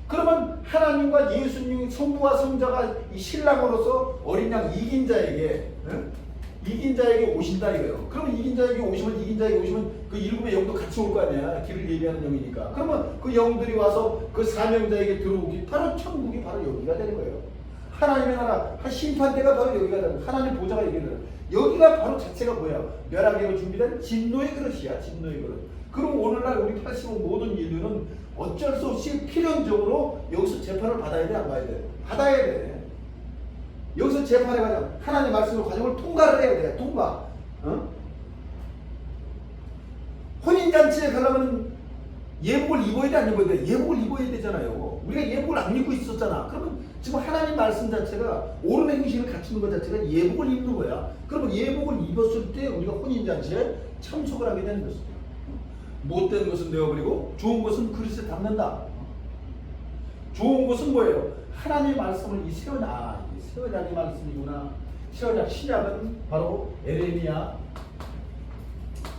Speaker 1: 그러면 하나님과 예수님 성부와 성자가 이 신랑으로서 어린 양 이긴 자에게 오신다 이거예요. 그러면 이긴 자에게 오시면 그 일곱의 영도 같이 올 거 아니야. 길을 예비하는 영이니까. 그러면 그 영들이 와서 그 사명자에게 들어오기 바로 천국이 바로 여기가 되는 거예요. 하나님의 나라 심판대가 바로 여기가 되는 거예요. 하나님 보좌가 여기가 되는 거예요. 여기가 바로 자체가 뭐야? 멸하기로 준비된 진노의 그릇이야. 진노의 그릇. 그럼 오늘날 우리 85 모든 인류는 어쩔 수 없이 필연적으로 여기서 재판을 받아야 돼, 안 받아야 돼? 받아야 돼. 여기서 재판의 과정, 하나님의 말씀의 과정을 통과를 해야 돼. 통과. 혼인잔치에 가려면 예복을 입어야 돼, 안 입어야 돼? 예복을 입어야 되잖아요. 우리가 예복을 안 입고 있었잖아. 그러면 지금 하나님 말씀 자체가 옳은 행실을 갖추는 것 자체가 예복을 입는 거야. 그러면 예복을 입었을 때 우리가 혼인잔치에 참석을 하게 되는 것이죠. 못된 것은 내어버리고 좋은 것은 그릇에 담는다. 좋은 것은 뭐예요? 하나님의 말씀을 이 세워냐 이 말씀이구나. 세워냐 신약은 바로 에레미야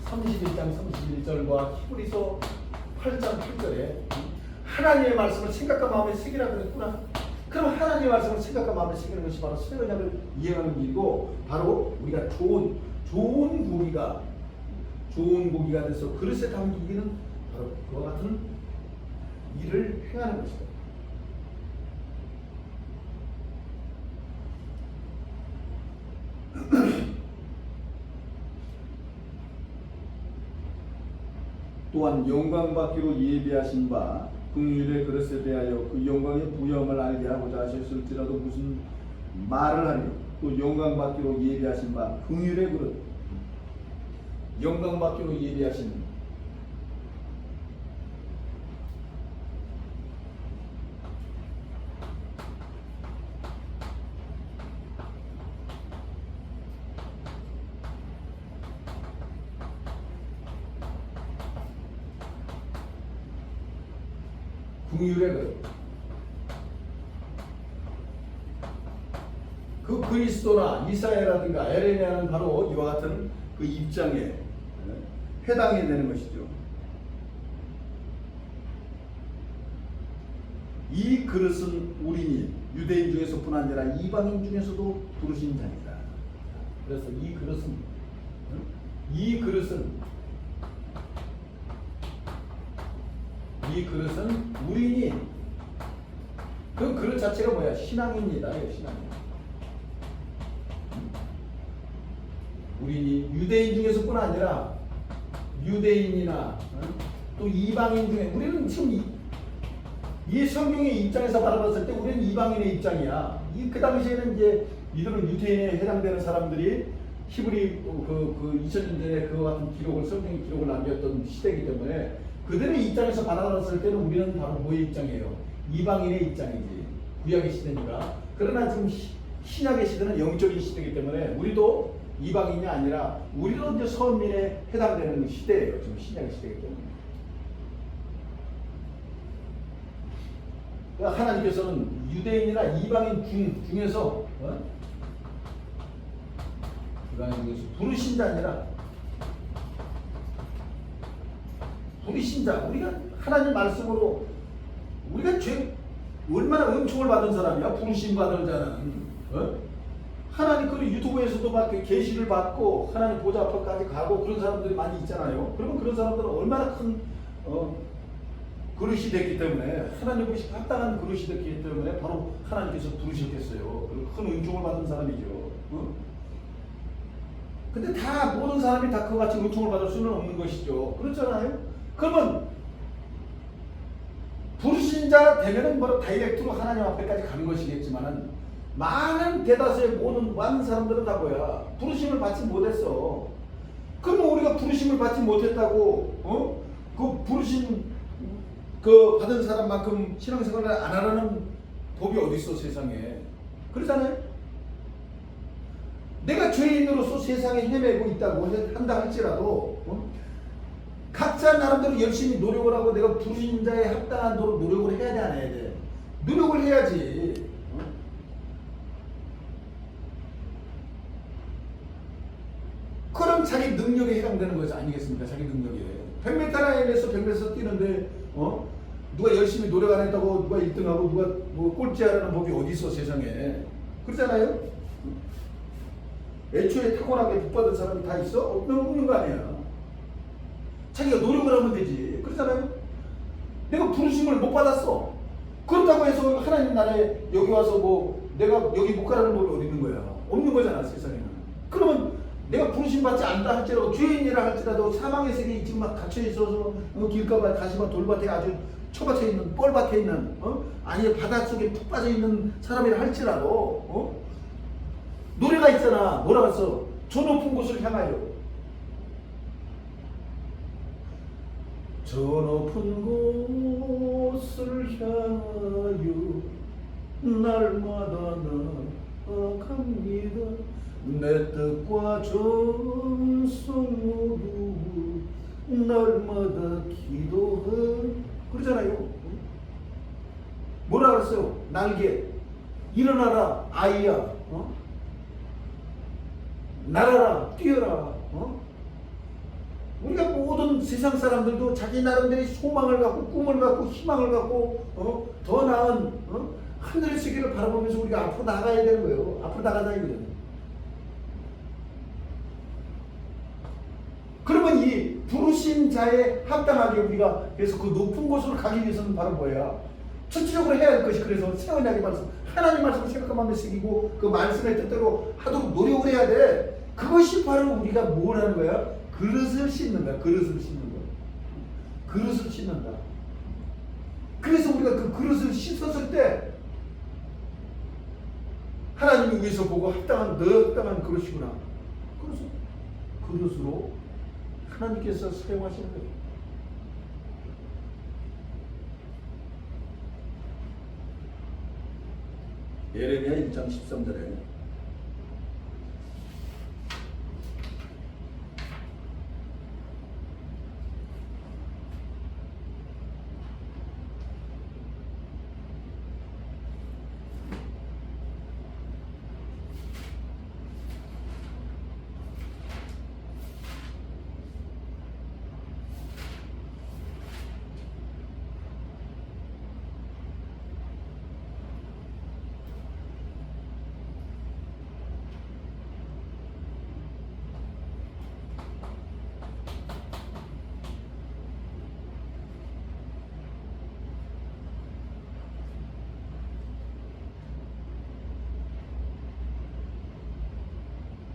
Speaker 1: 31장 31절과 히브리서 8장 8절에 하나님의 말씀을 생각과 마음에 새기라 그랬구나. 그럼 하나님의 말씀을 생각과 마음에 새기는 것이 바로 세워냐를 이해하는 일이고, 바로 우리가 좋은 고기가 돼서 그릇에 담기기는 바로 그와 같은 일을 행하는 것이다. 또한 영광받기로 예비하신 바 긍휼의 그릇에 대하여 그 영광의 부여함을 알게 하고자 하셨을지라도 무슨 말을 하리요. 또 영광받기로 예비하신 바 긍휼의 그릇, 영광받기로 예비하신 긍휼의 그릇, 그 그리스도나 이사야라든가 에레미야는 바로 이와 같은 그 입장에 해당이 되는 것이죠. 이 그릇은 우리니 유대인 중에서뿐 아니라 이방인 중에서도 부르신 자이다. 그래서 이 그릇은 우리니, 그 그릇 자체가 뭐야? 신앙입니다. 신앙. 우리니 유대인 중에서뿐 아니라 유대인이나 또 이방인 중에, 우리는 지금 이 성경의 입장에서 바라봤을 때 우리는 이방인의 입장이야. 그 당시에는 이제 이들은 유대인에 해당되는 사람들이 히브리 그 2000년 전에 그와 같은 기록을, 성경의 기록을 남겼던 시대이기 때문에 그들의 입장에서 바라봤을 때는 우리는 바로 뭐의 입장이에요? 이방인의 입장이지. 구약의 시대니까. 그러나 지금 신약의 시대는 영적인 시대이기 때문에 우리도 이방인이 아니라 우리도 이제 서민에 해당되는 시대예요. 지금 신약의 시대이기 때문에. 그러니까 하나님께서는 유대인이나 이방인 중에서 이방인 중에서 부르신 자 아니라 부르신 자, 우리가 하나님 말씀으로 우리가 얼마나 은총을 받은 사람이야. 부르심 받은 자는 하나님 그 유튜브에서도 막 계시를 받고 하나님 보좌 앞까지 가고 그런 사람들이 많이 있잖아요. 그러면 그런 사람들은 얼마나 큰 그릇이 됐기 때문에, 하나님 그릇이 합당한 그릇이 됐기 때문에 바로 하나님께서 부르셨겠어요. 큰 은총을 받은 사람이죠. 근데 다 모든 사람이 다 그와 같이 은총을 받을 수는 없는 것이죠. 그렇잖아요. 그러면 부르신 자 되면은 바로 다이렉트로 하나님 앞에까지 가는 것이겠지만은, 많은 대다수의 많은 사람들은 다 뭐야? 부르심을 받지 못했어. 그러면 우리가 부르심을 받지 못했다고 그 부르심 받은 사람만큼 신앙생활을 안 하라는 법이 어디 있어 세상에? 그렇잖아요. 내가 죄인으로서 세상에 헤매고 있다고 한다 할지라도 각자 나름대로 열심히 노력을 하고 내가 부르신 자에 합당한 도로 노력을 해야 돼, 안 해야 돼? 노력을 해야지. 그럼 자기 능력에 해당되는 것이 아니겠습니까? 자기 능력에. 100m 라인에서 100m 뛰는데 누가 열심히 노력 안 했다고 누가 1등하고 누가 뭐 꼴찌하라는 법이 어디 있어 세상에. 그렇잖아요? 애초에 타고나게 복받은 사람이 다 있어? 없는 거 아니야. 자기가 노력을 하면 되지. 그렇잖아요? 내가 부르심을 못 받았어. 그렇다고 해서 하나님 나라에 여기 와서 뭐 내가 여기 못 가라는 법이 어디 있는 거야. 없는 거잖아 세상에는. 그러면 내가 부르심 받지 않다 할지라도 죄인이라 할지라도 사망의 세계에 지금 막 갇혀있어서 길가봐 가시밭 돌밭에 아주 처박혀 있는 뻘밭에 있는 아니 바닷속에 푹 빠져있는 사람이라 할지라도 노래가 있잖아. 뭐라고 했어? 저 높은 곳을 향하여. 저 높은 곳을 향하여 날마다 나아갑니다. 내 뜻과 정성 모두 날마다 기도해. 그러잖아요. 뭐라 그랬어요? 날개 일어나라 아이야. 날아라 뛰어라. 우리가 모든 세상 사람들도 자기 나름대로 소망을 갖고 꿈을 갖고 희망을 갖고 더 나은 하늘의 세계를 바라보면서 우리가 앞으로 나가야 되는 거예요. 앞으로 나가자 이거죠. 그러면 이 부르신 자에 합당하게 우리가 그래서 그 높은 곳으로 가기 위해서는 바로 뭐야? 첫째적으로 해야 할 것이 그래서 세원약의 말씀 하나님 말씀을 생각하면 새기고 그 말씀의 뜻대로 하도록 노력을 해야 돼. 그것이 바로 우리가 뭘 하는 거야? 그릇을 씻는다. 그릇을 씻는 거야. 그릇을 씻는다. 그래서 우리가 그 그릇을 씻었을 때 하나님이 위에서 보고 합당한 그릇이구나. 그래서 그릇으로 하나님께서 사용하시는 거예요. 예레미야 1장 13절에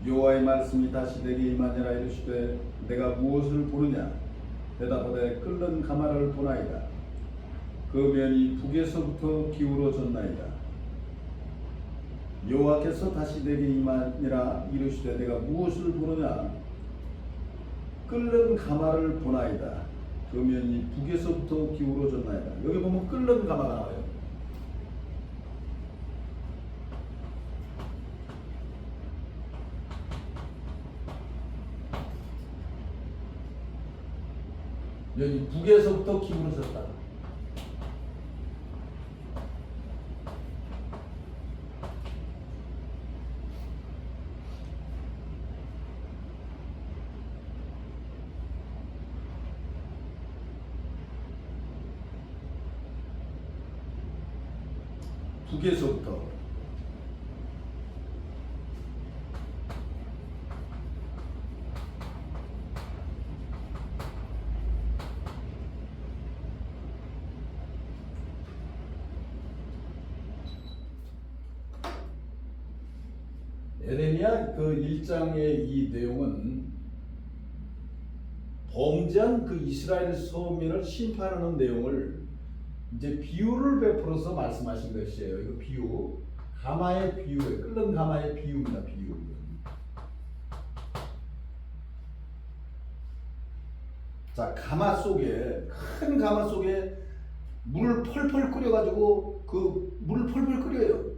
Speaker 1: 여호와의 말씀이 다시 내게 임하니라. 이르시되 내가 무엇을 보느냐? 대답하되 끓는 가마를 보나이다. 그 면이 북에서부터 기울어졌나이다. 여호와께서 다시 내게 임하니라. 이르시되 내가 무엇을 보느냐? 끓는 가마를 보나이다. 그 면이 북에서부터 기울어졌나이다. 여기 보면 끓는 가마가 나와요. 여기 북에서부터 기울어졌다. 북에서부터 에레미야 그 1장의 이 내용은 범죄한 그 이스라엘 서민을 심판하는 내용을 이제 비유를 베풀어서 말씀하신 것이에요. 이거 비유, 가마의 비유예요. 끓는 가마의 비유입니다. 비유. 자, 가마 속에 큰 가마 속에 물을 펄펄 끓여가지고 그 물을 펄펄 끓여요.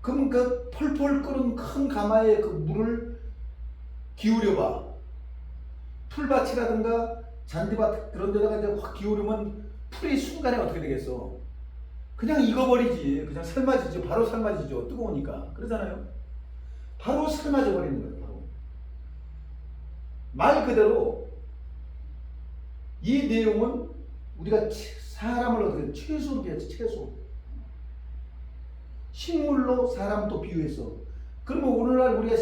Speaker 1: 그럼 그 펄펄 끓은 큰 가마에 그 물을 기울여봐. 풀밭이라든가 잔디밭 그런 데다가 이제 확 기울이면 풀이 순간에 어떻게 되겠어? 그냥 익어버리지. 그냥 삶아지죠. 바로 삶아지죠. 뜨거우니까. 그러잖아요. 바로 삶아져 버리는 거예요. 바로. 말 그대로 이 내용은 우리가 사람을 어떻게 채소로 비했지. 채소. 식물로 사람 또 비유해서. 그러면 오늘날 우리가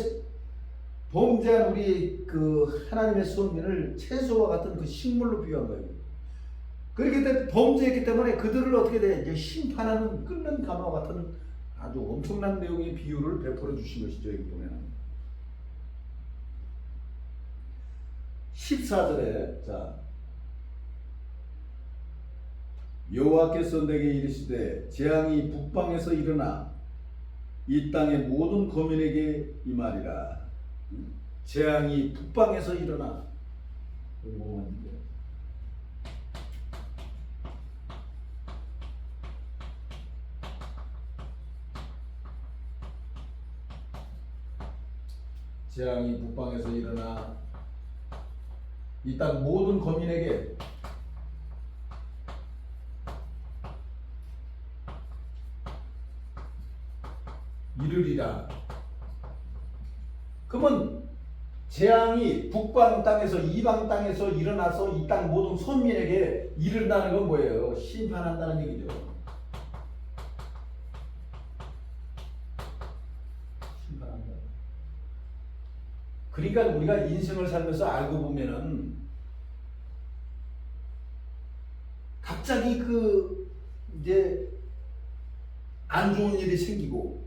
Speaker 1: 범죄한 우리 그 하나님의 선민을 채소와 같은 그 식물로 비유한 거예요. 그렇기 때문에 범죄했기 때문에 그들을 어떻게 돼? 이제 심판하는 끓는 가마와 같은 아주 엄청난 내용의 비유를 베풀어 주신 것이죠. 여기 보면은 14절에 자 여호와께서 내게 이르시되 재앙이 북방에서 일어나 이 땅의 모든 거민에게 임하리라. 재앙이 북방에서 일어나. 재앙이 북방에서 일어나 이 땅 모든 거민에게 이르리라. 그러면 재앙이 북방 땅에서 이방 땅에서 일어나서 이 땅 모든 선민에게 이른다는 건 뭐예요? 심판한다는 얘기죠. 심판한다. 그러니까 우리가 인생을 살면서 알고 보면은 갑자기 그 이제 안 좋은 일이 생기고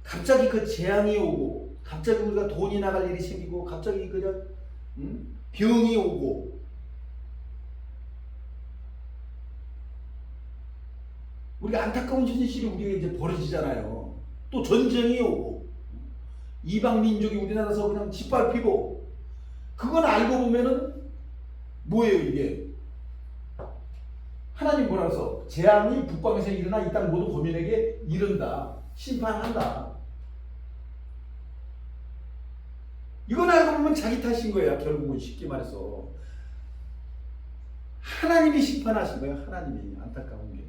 Speaker 1: 갑자기 그 재앙이 오고 갑자기 우리가 돈이 나갈 일이 생기고 갑자기 그냥 병이 오고 우리가 안타까운 현실이 우리가 이제 벌어지잖아요. 또 전쟁이 오고 이방 민족이 우리나라에서 그냥 짓밟히고 그건 알고 보면은 뭐예요 이게? 하나님 뭐라 해서 재앙이 북방에서 일어나 이 땅 모든 거민에게 이른다. 심판한다. 이건 알고 보면 자기 탓인 거야. 결국은 쉽게 말해서 하나님이 심판하신 거예요. 하나님이. 안타까운 게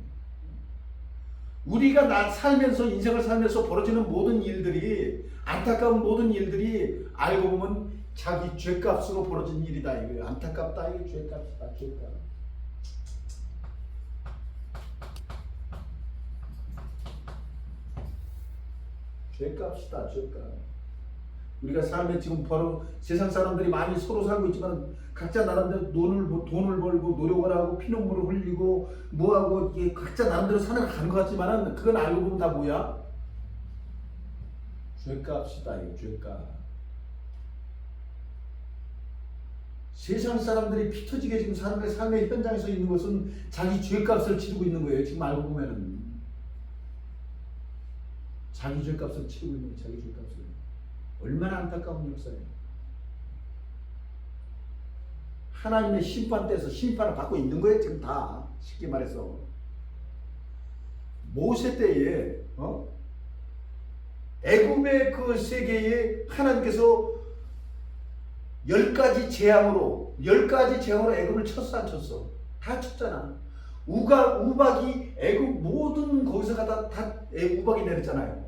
Speaker 1: 우리가 살면서 인생을 살면서 벌어지는 모든 일들이 안타까운 모든 일들이 알고 보면 자기 죄값으로 벌어진 일이다. 이거예요. 안타깝다. 이게 죄값이다. 죄값. 죄값이다. 죄값. 우리가 삶에 지금 바로 세상 사람들이 많이 서로 살고 있지만 각자 나름대로 돈을 벌고 노력을 하고 피눈물을 흘리고 뭐하고 이게 각자 나름대로 살아가는 것 같지만은 그건 알고 보면 다 뭐야? 죄값이다. 이거 죄값. 세상 사람들이 피 터지게 지금 삶의 현장에서 있는 것은 자기 죄값을 치르고 있는 거예요. 지금 알고 보면은 자기 죄값을 치르고 있는 거예요. 자기 죄값을. 얼마나 안타까운 역사예요. 하나님의 심판대에서 심판을 받고 있는 거예요. 지금 다 쉽게 말해서 모세 때에 애굽의 그 세계에 하나님께서 10가지 재앙으로 애굽을 쳤어 안 쳤어? 다 쳤잖아. 우박이 애굽 모든 거기서 다 우박이 내렸잖아요.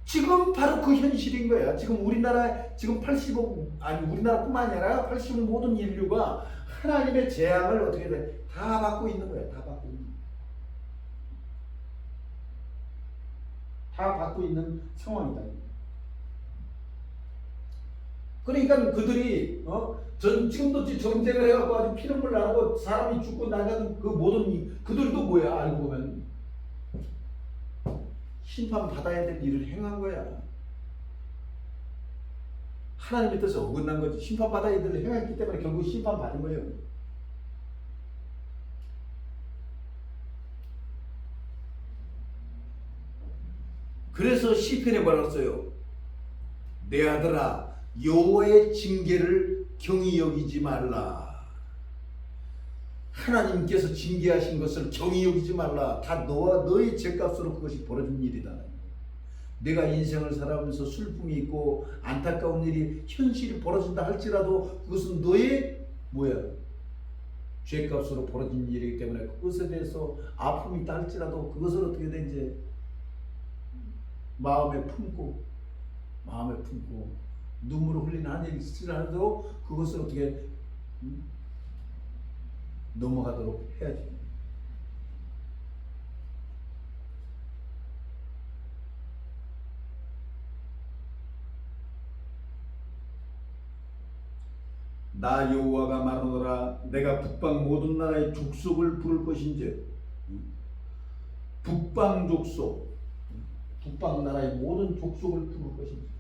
Speaker 1: 지금 바로 그 현실인 거야. 지금 우리나라 지금 80억 우리나라뿐만 아니라 80억 모든 인류가 하나님의 재앙을 어떻게 돼? 다 받고 있는 거야. 다 받고 있는. 다 받고 있는 상황이다. 그러니까 그들이 지금도 전쟁을 해갖고 아주 피눈물 나고 사람이 죽고 나가는 그 모든 그들도 뭐야 알고 보면. 심판 받아야 될 일을 행한 거야. 하나님의 뜻에 어긋난 거지. 심판 받아야 될 일을 행했기 때문에 결국 심판 받은 거예요. 그래서 시편에 뭐라고 써요? 내 아들아 여호와의 징계를 경히 여기지 말라. 하나님께서 징계하신 것을 경히 여기지 말라. 다 너와 너의 죄값으로 그것이 벌어진 일이다. 내가 인생을 살아가면서 슬픔이 있고 안타까운 일이 현실이 벌어진다 할지라도 그것은 너의 뭐야? 죄값으로 벌어진 일이기 때문에 그것에 대해서 아픔이 있다 할지라도 그것을 어떻게 돼 이제 마음에 품고 눈물을 흘리는 한 일이 있을지라도 그것을 어떻게 넘어가도록 해야지. 나 여호와가 말하노라 내가 북방 모든 나라의 족속을 부를 것인지. 북방 족속, 북방 나라의 모든 족속을 부를 것인지.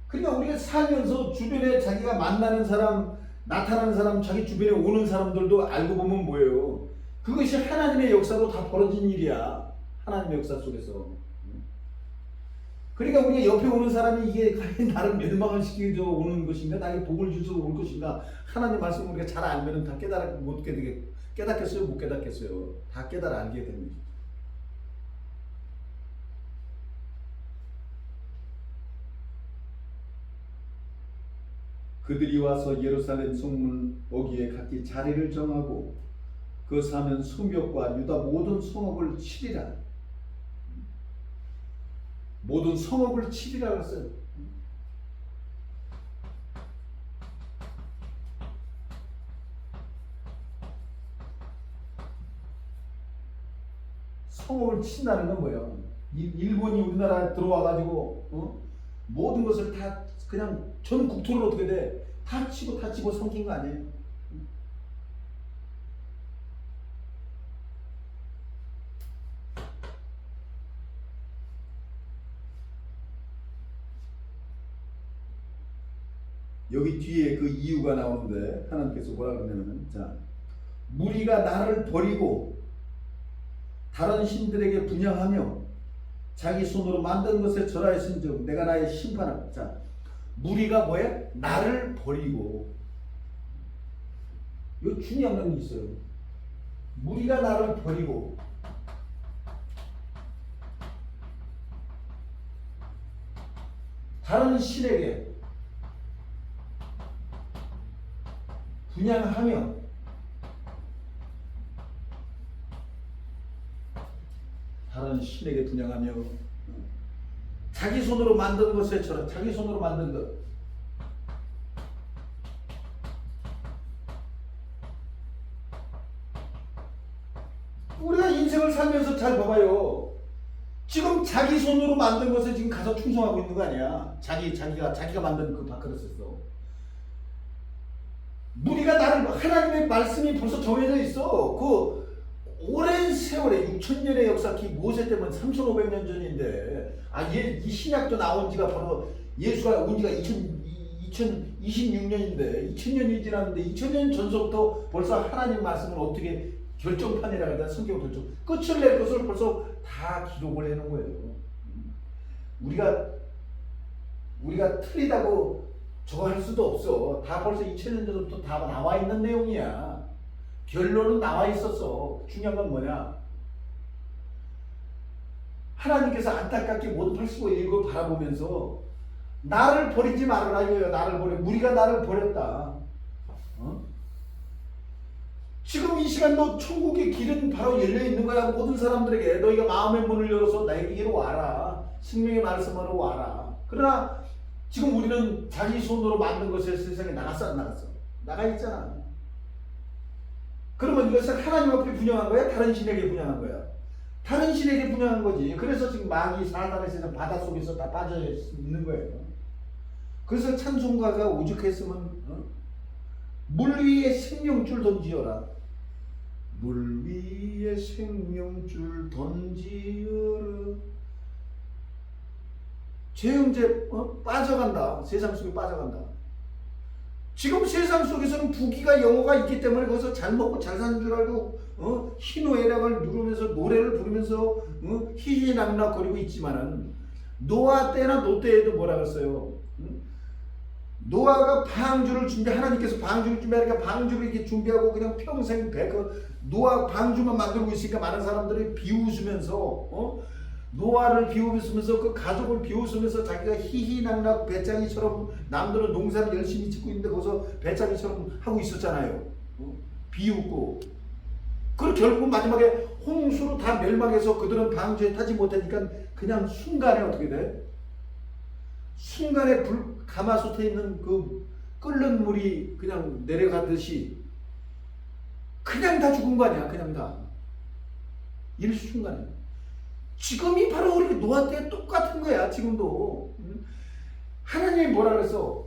Speaker 1: 그러니까 우리가 살면서 주변에 자기가 만나는 사람, 나타나는 사람, 자기 주변에 오는 사람들도 알고 보면 뭐예요? 그것이 하나님의 역사로 다 벌어진 일이야. 하나님의 역사 속에서. 그러니까 우리가 옆에 오는 사람이 이게 과연 나를 멸망을 시키려 오는 것인가, 나에게 복을 주서 올 것인가, 하나님 말씀을 우리가 잘 알면 다 깨닫겠어요? 못 깨닫겠어요? 다 깨달아 알게 됩니다. 그들이 와서 예루살렘 성문 어귀에 각기 자리를 정하고 그 사면 성벽과 유다 모든 성읍을 치리라. 모든 성읍을 치리라 했어요. 성읍을 친다는 건 뭐예요? 일본이 우리나라에 들어와가지고 모든 것을 다 그냥 전 국토를 어떻게 돼? 다 치고 삼킨 거 아니에요? 여기 뒤에 그 이유가 나오는데 하나님께서 뭐라 그러냐면, 자, 무리가 나를 버리고 다른 신들에게 분향하며 자기 손으로 만든 것에 절하였은즉 내가 나의 심판을. 자, 무리가 뭐야? 나를 버리고. 이거 중요한 게 있어요. 무리가 나를 버리고 다른 신에게 분향하며 다른 신에게 분향하며 자기 손으로 만든 것에 절하. 자기 손으로 만든 것. 우리가 인생을 살면서 잘 봐봐요. 지금 자기 손으로 만든 것에 지금 가서 충성하고 있는 거 아니야. 자기가 만든 그 밥그릇에서. 무리가 나를, 하나님의 말씀이 벌써 정해져 있어. 그 오랜 세월에 6,000년의 역사, 모세 때문에 3,500년 전인데, 이 신약도 나온 지가 바로 예수가 온 지가 2026년인데 2000년이 지났는데 2000년 전서부터 벌써 하나님 말씀을 어떻게 결정판이라 그러다 성경 결정 끝을 낼 것을 벌써 다 기록을 해놓은 거예요. 우리가 틀리다고 저거 할 수도 없어. 다 벌써 2000년 전부터 다 나와 있는 내용이야. 결론은 나와 있었어. 중요한 건 뭐냐? 하나님께서 안타깝게 모든 85일을 바라보면서 나를 버리지 말아라 이거예요. 나를 버려. 우리가 나를 버렸다. 지금 이 시간 너 천국의 길은 바로 열려 있는 거야. 모든 사람들에게 너희가 마음의 문을 열어서 나에게로 와라. 생명의 말씀으로 와라. 그러나 지금 우리는 자기 손으로 만든 것에 세상에 나갔어 안 나갔어? 나가 있잖아. 그러면 이것을 하나님 앞에 분양한 거야? 다른 신에게 분양한 거야? 다른 신에게 분양한 거지. 그래서 지금 마귀 사단의 세상 바닷속에서 다 빠져 있는 거예요. 그래서 찬송가가 오죽했으면 물 위에 생명줄 던지어라. 물 위에 생명줄 던지어라. 죄형제 빠져간다. 세상 속에 빠져간다. 지금 세상 속에서는 부귀가 영어가 있기 때문에 거기서 잘 먹고 잘 사는 줄 알고 희노애락을 누르면서 노래를 부르면서 희희낙낙 거리고 있지만은 노아 때나 노 때에도 뭐라 그랬어요? 응? 노아가 방주를 하나님께서 방주를 준비하니까 방주를 이렇게 준비하고 그냥 평생 노아 방주만 만들고 있으니까 많은 사람들이 비웃으면서 노아를 비웃으면서 그 가족을 비웃으면서 자기가 희희낙낙 배짱이처럼 남들은 농사를 열심히 짓고 있는데 거기서 배짱이처럼 하고 있었잖아요. 비웃고. 그리고 결국 마지막에 홍수로 다 멸망해서 그들은 방주에 타지 못하니까 그냥 순간에 어떻게 돼? 순간에 가마솥에 있는 그 끓는 물이 그냥 내려가듯이 그냥 다 죽은 거 아니야. 그냥 다 일순간에. 지금이 바로 우리 노아 때 똑같은 거야. 지금도. 하나님이 뭐라 그랬어?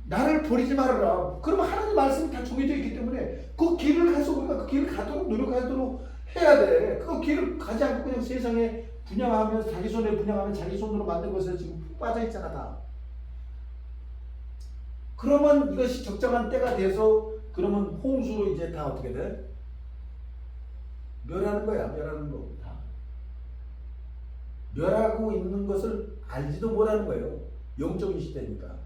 Speaker 1: 나를 버리지 말아라. 그러면 하나님 말씀이 다 정해져 있기 때문에 그 길을 가서 우리가 그 길을 가도록 노력하도록 해야 돼. 그 길을 가지 않고 그냥 세상에 분양하면서 자기 손에 분양하면 자기 손으로 만든 것에 지금 푹 빠져 있잖아 다. 그러면 이것이 적정한 때가 돼서 그러면 홍수로 이제 다 어떻게 돼? 멸하는 거야. 멸하는 거. 다. 멸하고 있는 것을 알지도 못하는 거예요. 영적인 시대니까.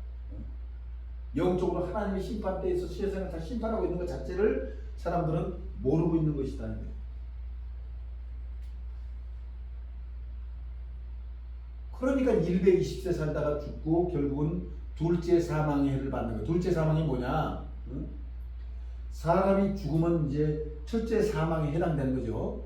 Speaker 1: 영적으로 하나님의 심판대에서 세상을 다 심판하고 있는 것 자체를 사람들은 모르고 있는 것이다. 그러니까 120세 살다가 죽고 결국은 둘째 사망의 해를 받는 거예요. 둘째 사망이 뭐냐? 사람이 죽으면 이제 첫째 사망에 해당되는 거죠.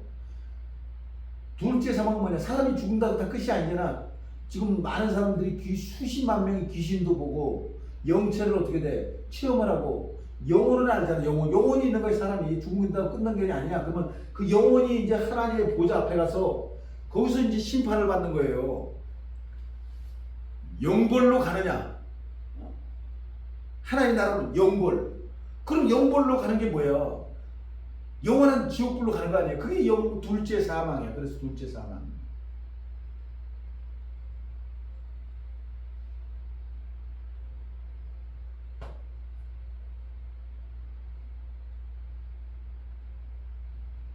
Speaker 1: 둘째 사망은 뭐냐? 사람이 죽는다고 다 끝이 아니잖아. 지금 많은 사람들이 수십만 명의 귀신도 보고 영체를 어떻게 돼? 체험을 하고 영혼은 알잖아. 영혼이 있는 거야. 사람이 죽는다고 끝난 게 아니야. 그러면 그 영혼이 이제 하나님의 보좌 앞에 가서 거기서 이제 심판을 받는 거예요. 영벌로 가느냐? 하나님 나라로 영벌. 그럼 영벌로 가는 게 뭐야? 영원한 지옥불로 가는 거 아니에요? 그게 둘째 사망이야. 그래서 둘째 사망.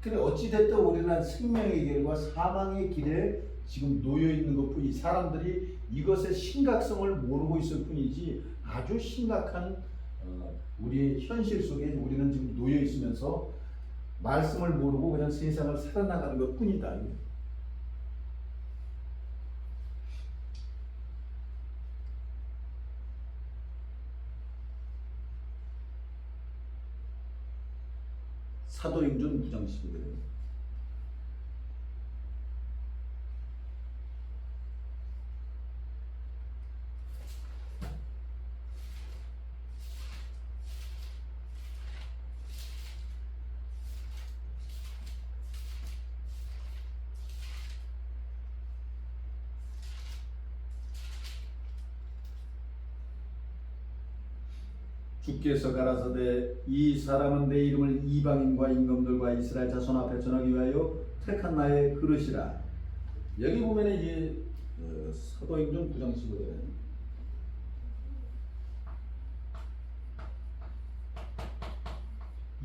Speaker 1: 그래 어찌됐든 우리는 생명의 길과 사망의 길에 지금 놓여 있는 것뿐이 사람들이 이것의 심각성을 모르고 있을 뿐이지 아주 심각한 우리의 현실 속에 우리는 지금 놓여 있으면서 말씀을 모르고 그냥 세상을 살아나가는 것뿐이다. 사도행전 9장 11절. 주께서 가라사대 이 사람은 내 이름을 이방인과 임금들과 이스라엘 자손 앞에 전하기 위하여 택한 나의 그릇이라. 여기 보면 이제 사도행전 9장 15절.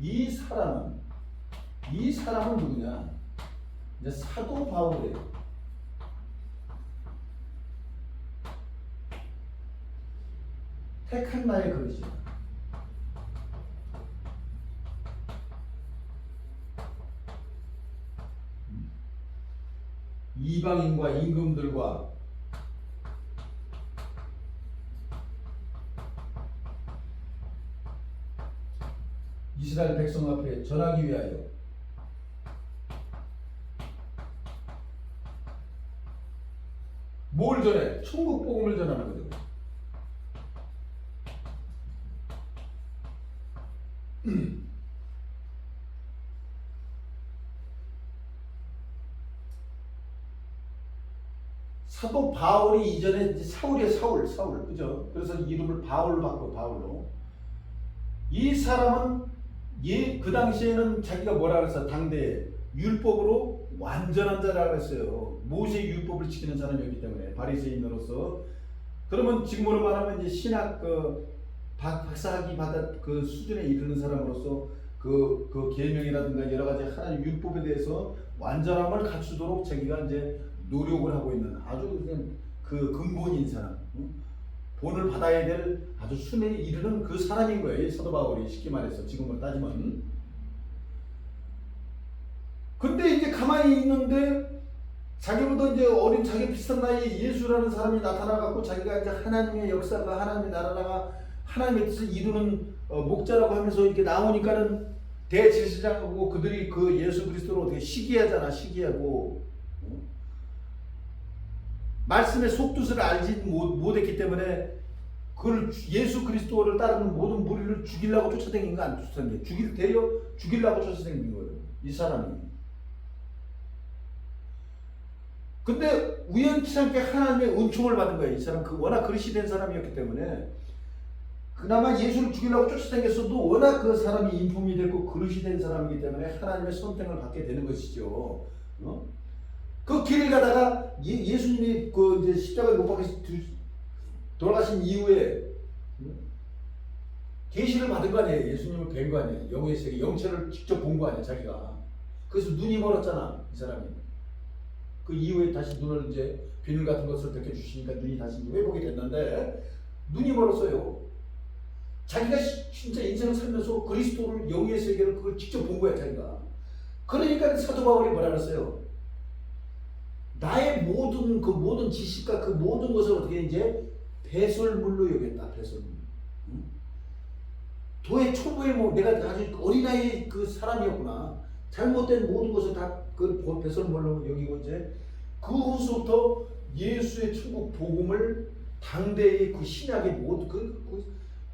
Speaker 1: 이 사람은 누구냐? 이제 사도 바울이에요. 택한 나의 그릇이다. 이방인과 임금들과 이스라엘 백성 앞에 전하기 위하여 뭘 전해? 천국 복음을 전하는 거죠. 사도 바울이 이전에 사울이에요. 사울. 그죠? 그래서 이름을 바울로 바꿔, 바울로. 이 사람은 그 당시에는 자기가 뭐라 그랬어? 당대에 율법으로 완전한 자라고 했어요. 모세 율법을 지키는 사람이었기 때문에 바리새인으로서. 그러면 지금으로 말하면 이제 신학 박사학위 받은 그 수준에 이르는 사람으로서 그 계명이라든가 여러 가지 하나님 율법에 대해서 완전함을 갖추도록 자기가 이제 노력을 하고 있는 아주 그 근본인 사람, 본을 받아야 될 아주 순에 이르는 그 사람인 거예요. 사도 바울이 쉽게 말해서 지금으로 따지면. 근데 이제 가만히 있는데 자기보다 이제 어린 자기 비슷한 나이에 예수라는 사람이 나타나갖고 자기가 이제 하나님의 역사가 하나님의 나라가 하나님의 뜻을 이루는 목자라고 하면서 이렇게 나오니까는 대제사장하고 그들이 그 예수 그리스도를 어떻게 시기하잖아. 시기하고 말씀의 속뜻을 알지 못했기 때문에 그걸 예수 그리스도를 따르는 모든 무리를 죽이려고 쫓아다닌 거 안 쫓아다닌 게 죽이려고 쫓아다닌 거예요. 이 사람이. 근데 우연치 않게 하나님의 은총을 받은 거예요. 이 사람 워낙 그릇이 된 사람이었기 때문에 그나마 예수를 죽이려고 쫓아다녔어도 워낙 그 사람이 인품이 됐고 그릇이 된 사람이기 때문에 하나님의 선택을 받게 되는 것이죠. 그 길을 가다가 예수님이 그 이제 십자가에 못 박혀 돌아가신 이후에 계시를 받은 거 아니에요. 예수님을 뵌 거 아니에요. 영의 세계 영체를 직접 본 거 아니에요. 자기가. 그래서 눈이 멀었잖아. 이 사람이. 그 이후에 다시 눈을 이제 비늘 같은 것을 벗겨주시니까 눈이 다시 회복이 됐는데 눈이 멀었어요. 자기가 진짜 인생을 살면서 그리스도를 영의 세계를 그걸 직접 본 거야 자기가. 그러니까 사도 바울이 뭐라 그랬어요? 나의 모든 지식과 그 모든 것을 어떻게 이제 배설물로 여겼다. 배설물. 도의 초보의 내가 아주 어린아이의 그 사람이었구나. 잘못된 모든 것을 다 그 배설물로 여기고 이제 그 후부터 예수의 천국 복음을 당대의 그 신약의 모든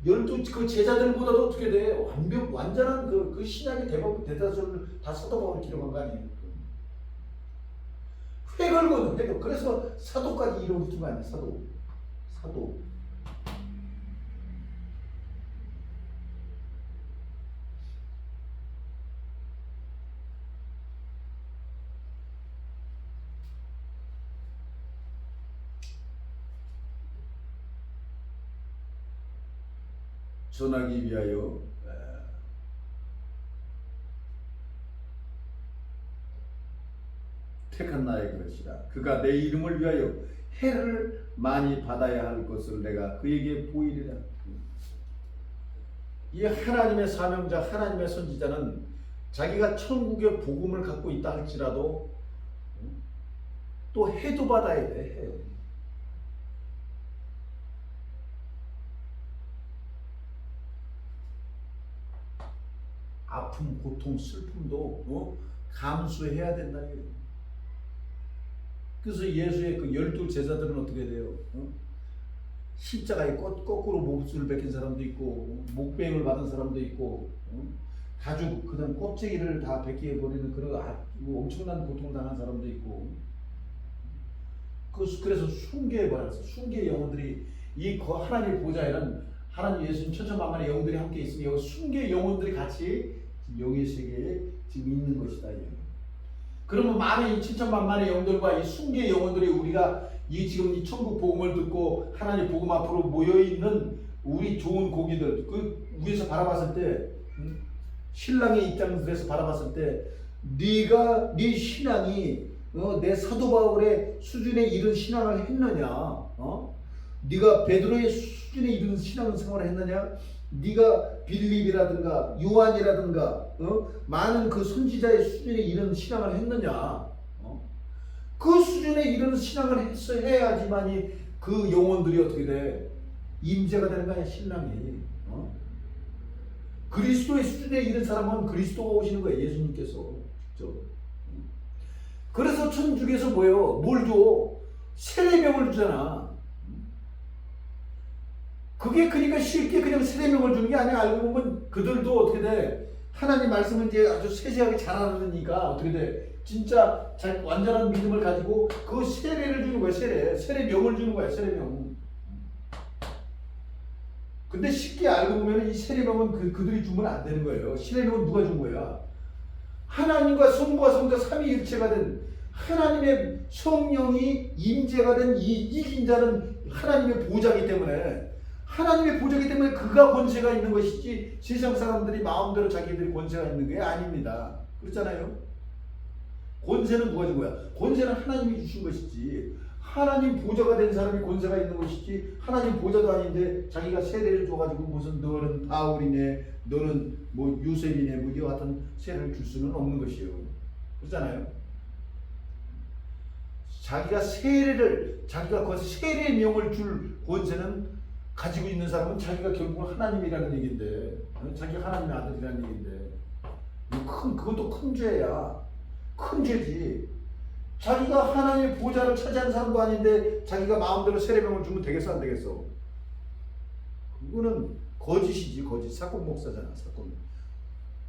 Speaker 1: 열두 그 제자들보다도 어떻게 돼? 완전한 그 신약의 대다수를 다 사도 바울이 기록한 거 아니에요? 획을 획. 그래서 사도까지 이루어진 거 아니야? 사도. 전하기 위하여 택한 나의 그릇이라. 그가 내 이름을 위하여 해를 많이 받아야 할 것을 내가 그에게 보이리라. 이 하나님의 사명자, 하나님의 선지자는 자기가 천국의 복음을 갖고 있다 할지라도 또 해도 받아야 돼. 해. 아픔, 고통, 슬픔도 감수해야 된다. 그래서 예수의 그 12 제자들은 어떻게 돼요? 십자가에 거꾸로 몹쓸을 베낀 사람도 있고 목뱅을 받은 사람도 있고 가죽 그다음 껍데기를 다 벗겨 버리는 그런 엄청난 고통을 당한 사람도 있고 그래서 숭계에 뭐라 그랬어? 숭계의 영혼들이 이 하나님의 보좌에는 하나님 예수님 천천만만의 영혼들이 함께 있으니 여기 숭계의 영혼들이 같이 영의 세계에 지금 있는 것이다. 그러면 많은 이 천천만만의 영들과 이 숭계의 영혼들이 우리가 지금 이 천국 복음을 듣고 하나님 복음 앞으로 모여 있는 우리 좋은 고기들 그 위에서 바라봤을 때 신랑의 입장에서 바라봤을 때 네 신앙이 내 사도 바울의 수준에 이른 신앙을 했느냐? 네가 베드로의 수준에 이른 신앙생활을 했느냐? 네가 빌립이라든가 요한이라든가 많은 그 선지자의 수준에 이른 신앙을 했느냐? 그 수준에 이른 신앙을 해야지만이 그 영혼들이 어떻게 돼? 임재가 되는 거 아니야, 신랑이. 그리스도의 수준에 이른 사람은 그리스도가 오시는 거예요, 예수님께서. 직접. 그래서 천주교에서 뭐예요? 뭘 줘? 세례명을 주잖아. 그게 그러니까 쉽게 그냥 세례명을 주는 게 아니야. 알고 보면 그들도 어떻게 돼? 하나님 말씀을 이제 아주 세세하게 잘 알으니까 어떻게 돼? 진짜 완전한 믿음을 가지고 그 세례를 주는 거야. 세례명을 주는 거야. 세례명. 근데 쉽게 알고 보면 이 세례명은 그들이 주면 안 되는 거예요. 세례명은 누가 준 거야? 하나님과 성부와 성자 삼위일체가 된 하나님의 성령이 임재가 된 이긴 자는 하나님의 보좌이기 때문에 그가 권세가 있는 것이지 세상 사람들이 마음대로 자기들이 권세가 있는 게 아닙니다. 그렇잖아요. 권세는 누가 준 거야? 권세는 하나님이 주신 것이지 하나님 보좌가 된 사람이 권세가 있는 것이지 하나님 보좌도 아닌데 자기가 세례를 줘가지고 무슨 너는 바울이네 너는 뭐 요셉이네 뭐 이와 같은 세례를 줄 수는 없는 것이에요. 그렇잖아요. 자기가 그 세례의 명을 줄 권세는 가지고 있는 사람은 자기가 결국 하나님이라는 얘기인데, 자기가 하나님의 아들이라는 얘기인데, 그것도 큰 죄야. 큰 죄지. 자기가 하나님의 보좌를 차지한 사람도 아닌데 자기가 마음대로 세례명을 주면 되겠어 안 되겠어? 그거는 거짓이지. 거짓. 사건 목사잖아. 사건.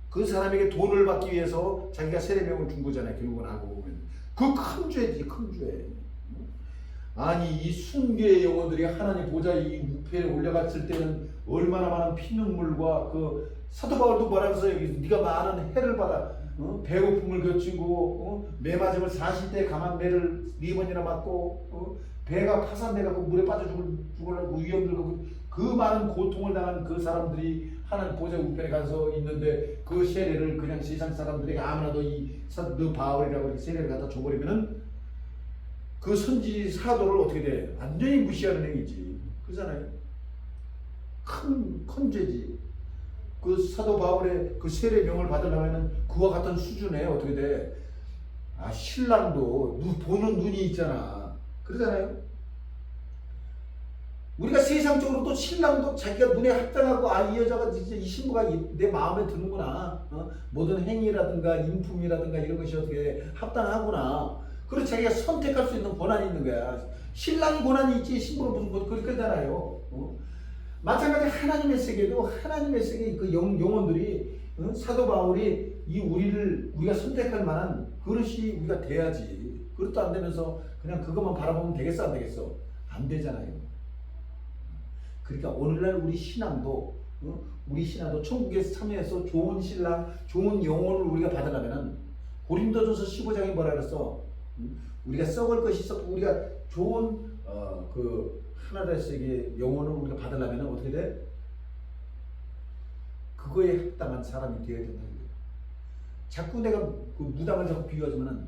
Speaker 1: 그 사람에게 돈을 받기 위해서 자기가 세례명을 준 거잖아요. 결국은 알고 보면. 그 큰 죄지. 큰 죄. 아니 이 순교의 영혼들이 하나님 보좌 이 우편에 올라갔을 때는 얼마나 많은 피눈물과 그 사도 바울도 뭐라면서 네가 많은 해를 받아 배고픔을 겪고 매 맞으면 40대 강한 매를 4번이나 맞고 배가 파산돼갖고 물에 빠져 죽으려고 위험 들고 그 많은 고통을 당한 그 사람들이 하나님 보좌 우편에 가서 있는데 그 세례를 그냥 세상 사람들에게 아무나도 이 사도 바울이라고 이렇게 세례를 갖다 줘버리면은 그 선지 사도를 어떻게 돼? 완전히 무시하는 행위지. 그렇잖아요. 큰 죄지. 그 사도 바울의 그 세례명을 받으려면 그와 같은 수준에 어떻게 돼? 신랑도 보는 눈이 있잖아. 그러잖아요. 우리가 세상적으로 또 신랑도 자기가 눈에 합당하고 이 여자가 이제 이 신부가 내 마음에 드는구나. 모든 행위라든가 인품이라든가 이런 것이 어떻게 합당하구나. 그리고 자기가 선택할 수 있는 권한이 있는 거야. 신랑이 권한이 있지 신부는 무슨 그렇게잖아요. 마찬가지 하나님의 세계도 하나님의 세계 그 영혼들이 사도 바울이 우리가 선택할 만한 그릇이 우리가 돼야지. 그것도 안 되면서 그냥 그것만 바라보면 되겠어 안 되겠어? 안 되잖아요. 그러니까 오늘날 우리 신앙도 천국에서 참여해서 좋은 신랑, 좋은 영혼을 우리가 받으려면은 고린도전서 15장에 뭐라 그랬어? 우리가 썩을 것이 썩고 우리가 좋은 그 하나님의 세계 영혼을 우리가 받으려면 어떻게 돼? 그거에 합당한 사람이 되어야 된다는 거예요. 자꾸 내가 그 무당을 자꾸 비유하지만은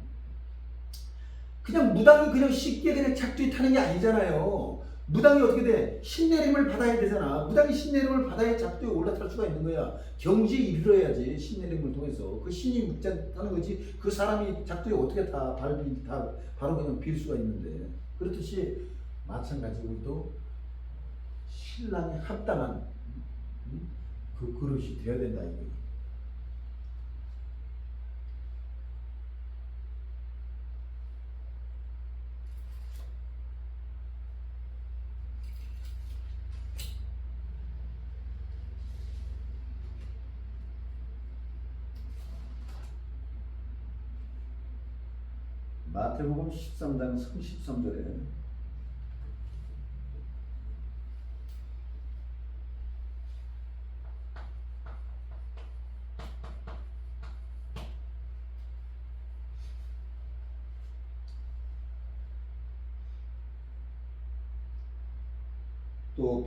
Speaker 1: 그냥 무당이 그냥 쉽게 그냥 작두에 타는 게 아니잖아요. 무당이 어떻게 돼? 신내림을 받아야 되잖아. 무당이 신내림을 받아야 작두에 올라탈 수가 있는 거야. 경지에 이르러야지. 신내림을 통해서 그 신이 묵자하는 거지. 그 사람이 작두에 어떻게 다 바로 그냥 빌 수가 있는데. 그렇듯이 마찬가지로 또 신랑에 합당한 그 그릇이 되어야 된다 이거예요. 마태복음 13장 33절에 또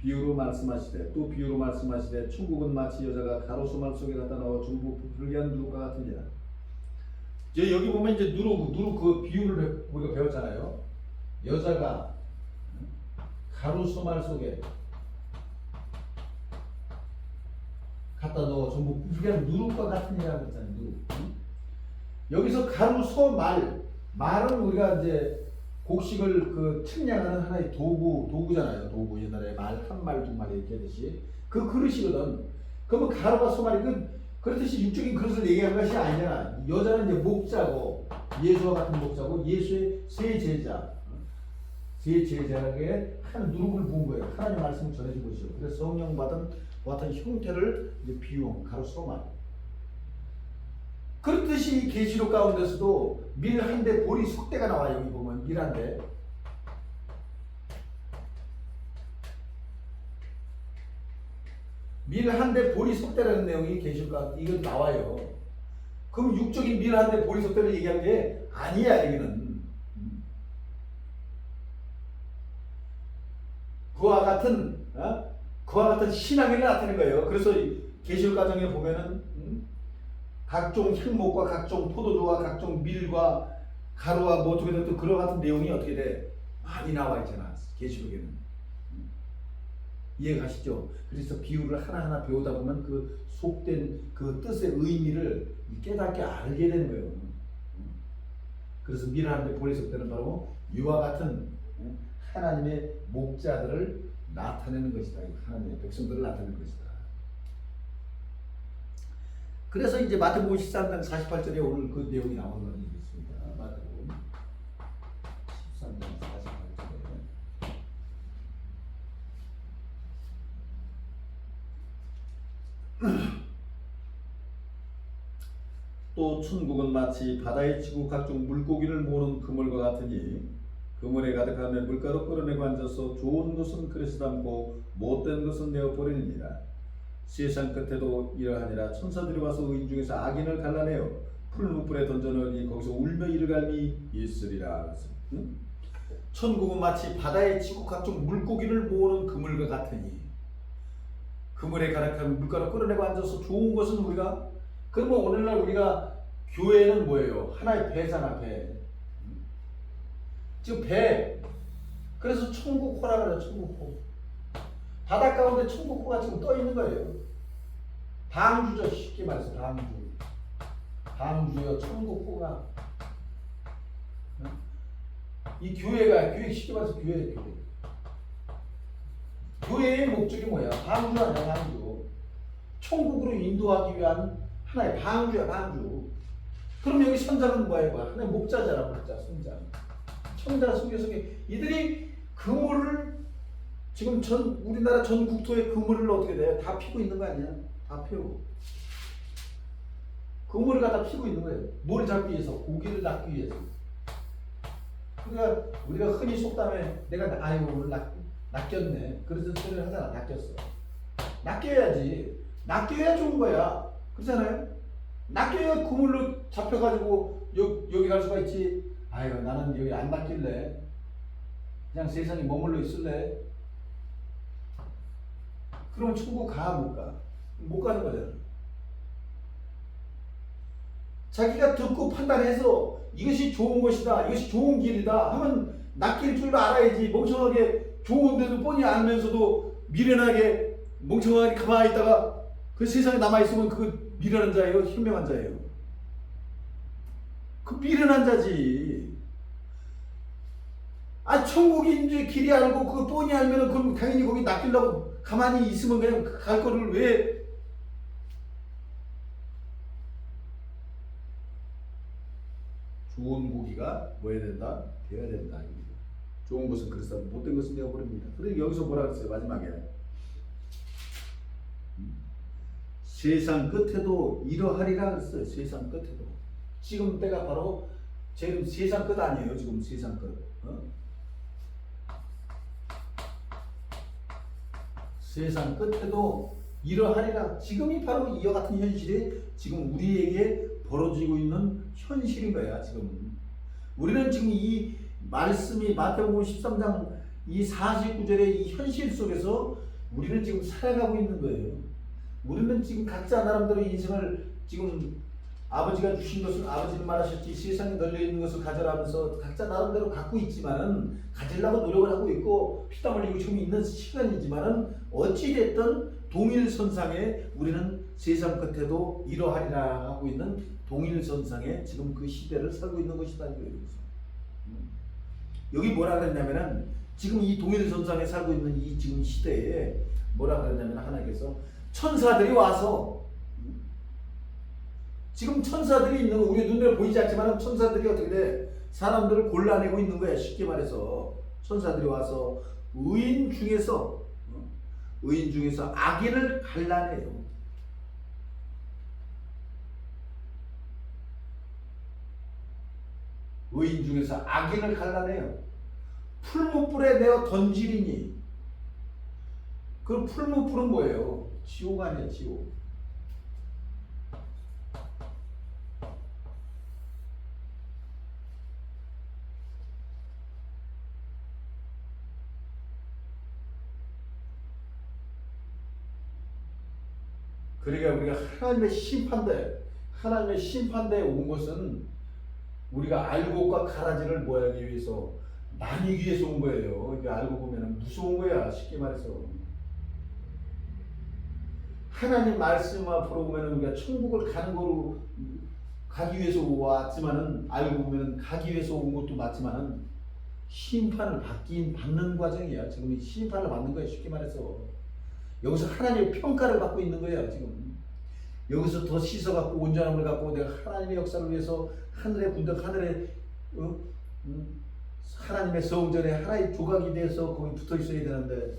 Speaker 1: 비유로 말씀하시되 천국은 마치 여자가 가로수말 속에 갖다 넣어 전부 불리한 누룩과 같으니라. 이제 여기 보면 이제 누룩 그 비유를 우리가 배웠잖아요. 여자가 가루소말 속에 갖다 넣어 전부 불리한 누룩과 같으니라고 했잖아요. 누룩. 여기서 말은 우리가 이제 곡식을 그 측량하는 하나의 도구잖아요. 도구. 옛날에 한 말, 두 말 이렇게 하듯이 그 그릇이거든. 그러면 가루가 소말이 그렇듯이 육적인 그릇을 얘기한 것이 아니잖아. 여자는 이제 목자고 예수와 같은 목자고 예수의 세 제자에게 한 누룩을 부은 거예요. 하나님의 말씀을 전해준 것이죠. 그래서 성령 받은 같은 형태를 이제 비유한 가루 소말. 그렇듯이 계시록 가운데서도 밀 한 대 보리 속대가 나와요. 여기 보면 밀 한 대. 밀 한 대 보리 속대라는 내용이 계시록 이건 나와요. 그럼 육적인 밀 한 대 보리 속대를 얘기한 게 아니야. 여기는 그와 같은 신앙이 나타낸 거예요. 그래서 계시록 가정에 보면은 각종 향목과 각종 포도주와 각종 밀과 가루와 뭐 어떻게 돼? 또 그런 같은 내용이 어떻게 돼? 많이 나와 있잖아. 계시록에는. 이해가시죠? 그래서 비유를 하나하나 배우다 보면 그 속된 그 뜻의 의미를 깨닫게 알게 되는 거예요. 그래서 미라한테 보냈을 때는 바로 이와 같은 하나님의 목자들을 나타내는 것이다. 하나님의 백성들을 나타내는 것이다. 그래서 이제 마태복음 13장 48절에 오늘 그 내용이 나오는 것이 있습니다. 마태복음 13장 48절에 또 천국은 마치 바다에 치고 각종 물고기를 모으는 그물과 같으니 그물에 가득하며 물가로 끌어내고 앉아서 좋은 것은 그릇에 담고 못된 것은 내어버리느니라. 세상 끝에도 이러하니라. 천사들이 와서 의인 중에서 악인을 갈라내어 풀무불에 던져넣으니 거기서 울며 이를 갈미 있으리라. 천국은 마치 바다에 치고 각종 물고기를 모으는 그물과 같으니 그물에 가득하면 물가로 끌어내고 앉아서 좋은 것은 우리가 그러면 오늘날 우리가 교회는 뭐예요? 하나의 배잖아. 배. 지금 배. 그래서 천국호라 그래요. 천국호. 바다 가운데 천국호가 지금 떠 있는 거예요. 방주죠. 쉽게 말해서 방주. 방주요. 천국호가. 이 교회 쉽게 말해서 교회. 교회의 목적이 뭐야? 방주 아니야. 방주. 천국으로 인도하기 위한 하나의 방주야. 방주. 그럼 여기 선장은 뭐예요? 하나의 목자잖아. 목자. 선장. 청자 속에 이들이 그물을 지금 우리나라 전 국토의 그물을 어떻게 돼? 다 피고 있는 거 아니야? 다 피고. 그물을 갖다 피고 있는 거예요. 뭘 잡기 위해서? 고기를 낚기 위해서. 그러니까 우리가 흔히 속담에 내가 오늘 낚였네. 그래서 소리를 하잖아. 낚였어. 낚여야지. 낚여야 좋은 거야. 그렇잖아요? 낚여야 그물로 잡혀가지고 여기 갈 수가 있지. 나는 여기 안 낚일래. 그냥 세상에 머물러 있을래. 그럼 천국 가, 못 가? 못 가는 거잖아. 자기가 듣고 판단해서 이것이 좋은 것이다, 이것이 좋은 길이다 하면 낚일 줄 알아야지. 멍청하게 좋은데도 뻔히 알면서도 미련하게 멍청하게 가만히 있다가 그 세상에 남아있으면 그 미련한 자예요? 현명한 자예요? 그 미련한 자지. 천국이 이제 길이 알고 그거 뻔히 알면은 그럼 당연히 거기 낚이려고 가만히 있으면 그냥 갈 거를 왜. 좋은 고기가 뭐 해야 된다? 되어야 된다. 좋은 것은 그래서 못된 것은 되어버립니다. 그런데 여기서 뭐라 그랬어요? 마지막에 세상 끝에도 이러하리라 그랬어요. 세상 끝에도. 지금 때가 바로 지금 세상 끝 아니에요. 지금 세상 끝. 세상 끝에도 이러하리라. 지금이 바로 이와 같은 현실이 지금 우리에게 벌어지고 있는 현실인 거야. 지금 우리는 지금 이 말씀이 마태복음 13장 이 49절의 이 현실 속에서 우리는 지금 살아가고 있는 거예요. 우리는 지금 각자 나름대로 인생을 지금 아버지가 주신 것을 아버지는 말하셨지 세상에 널려 있는 것을 가져라면서 각자 나름대로 갖고 있지만은 가지려고 노력을 하고 있고 피땀 흘리고 지금 있는 시간이지만은 어찌됐든 동일선상에 우리는 세상 끝에도 이러하리라 하고 있는 동일선상에 지금 그 시대를 살고 있는 것이다. 여기 뭐라 그랬냐면은 지금 이 동일선상에 살고 있는 이 지금 시대에 뭐라 그랬냐면 하나님께서 천사들이 와서 지금 천사들이 있는 거 우리 눈에 보이지 않지만 천사들이 어떻게 돼? 사람들을 골라내고 있는 거야. 쉽게 말해서 천사들이 와서 의인 중에서 악인을 갈라내요. 의인 중에서 악인을 갈라내요. 풀무불에 내어 던지리니. 그 풀무불은 뭐예요? 지옥 아니에요. 지옥. 그러니까 우리가 하나님의 심판대에 온 것은 우리가 알곡과 가라지를 뭐하기 위해서 나뉘기 위해서 온 거예요. 이게 알고 보면 무서운 거야. 쉽게 말해서 하나님 말씀 앞으로 보면 우리가 천국을 가는 거로 가기 위해서 왔지만은 알고 보면 가기 위해서 온 것도 맞지만은 심판을 받는 과정이야. 지금 이 심판을 받는 거야. 쉽게 말해서 여기서 하나님의 평가를 받고 있는 거야. 지금 여기서 더 씻어갖고 온전함을 갖고 내가 하나님의 역사를 위해서 하늘의 분들 하늘의 하나님의 성전에 하나의 조각이 돼서 거기 붙어 있어야 되는데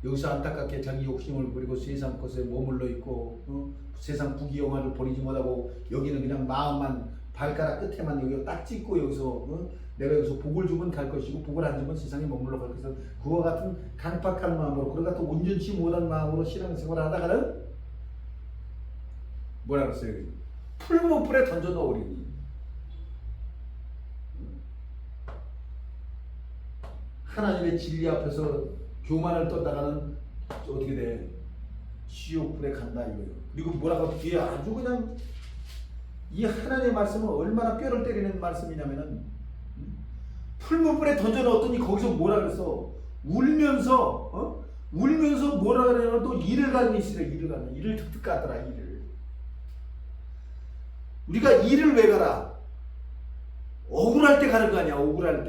Speaker 1: 여기서 안타깝게 자기 욕심을 부리고 세상 것에 머물러 있고 세상 부귀영화를 버리지 못하고 여기는 그냥 마음만 발가락 끝에만 여기 딱 찍고 여기서 내가 여기서 복을 주면 갈 것이고 복을 안 주면 세상에 머물러 갈 것이고 그와 같은 강팍한 마음으로 그와 같은 온전치 못한 마음으로 신앙생활을 하다가는 뭐라 그랬어요? 풀무불에 던져 넣으리니 하나님의 진리 앞에서 교만을 떠다가는 어떻게 돼? 지옥불에 간다 이거예요. 그리고 뭐라고 뒤에 아주 그냥 이 하나님의 말씀은 얼마나 뼈를 때리는 말씀이냐면은 풀무불에 던져 넣었더니 거기서 뭐라 그랬어? 울면서 뭐라 그러냐면 또 이를 가는 이시래. 이를 득득 가더라. 이를 우리가 이를 왜 가라? 억울할 때 가는 거 아니야. 억울할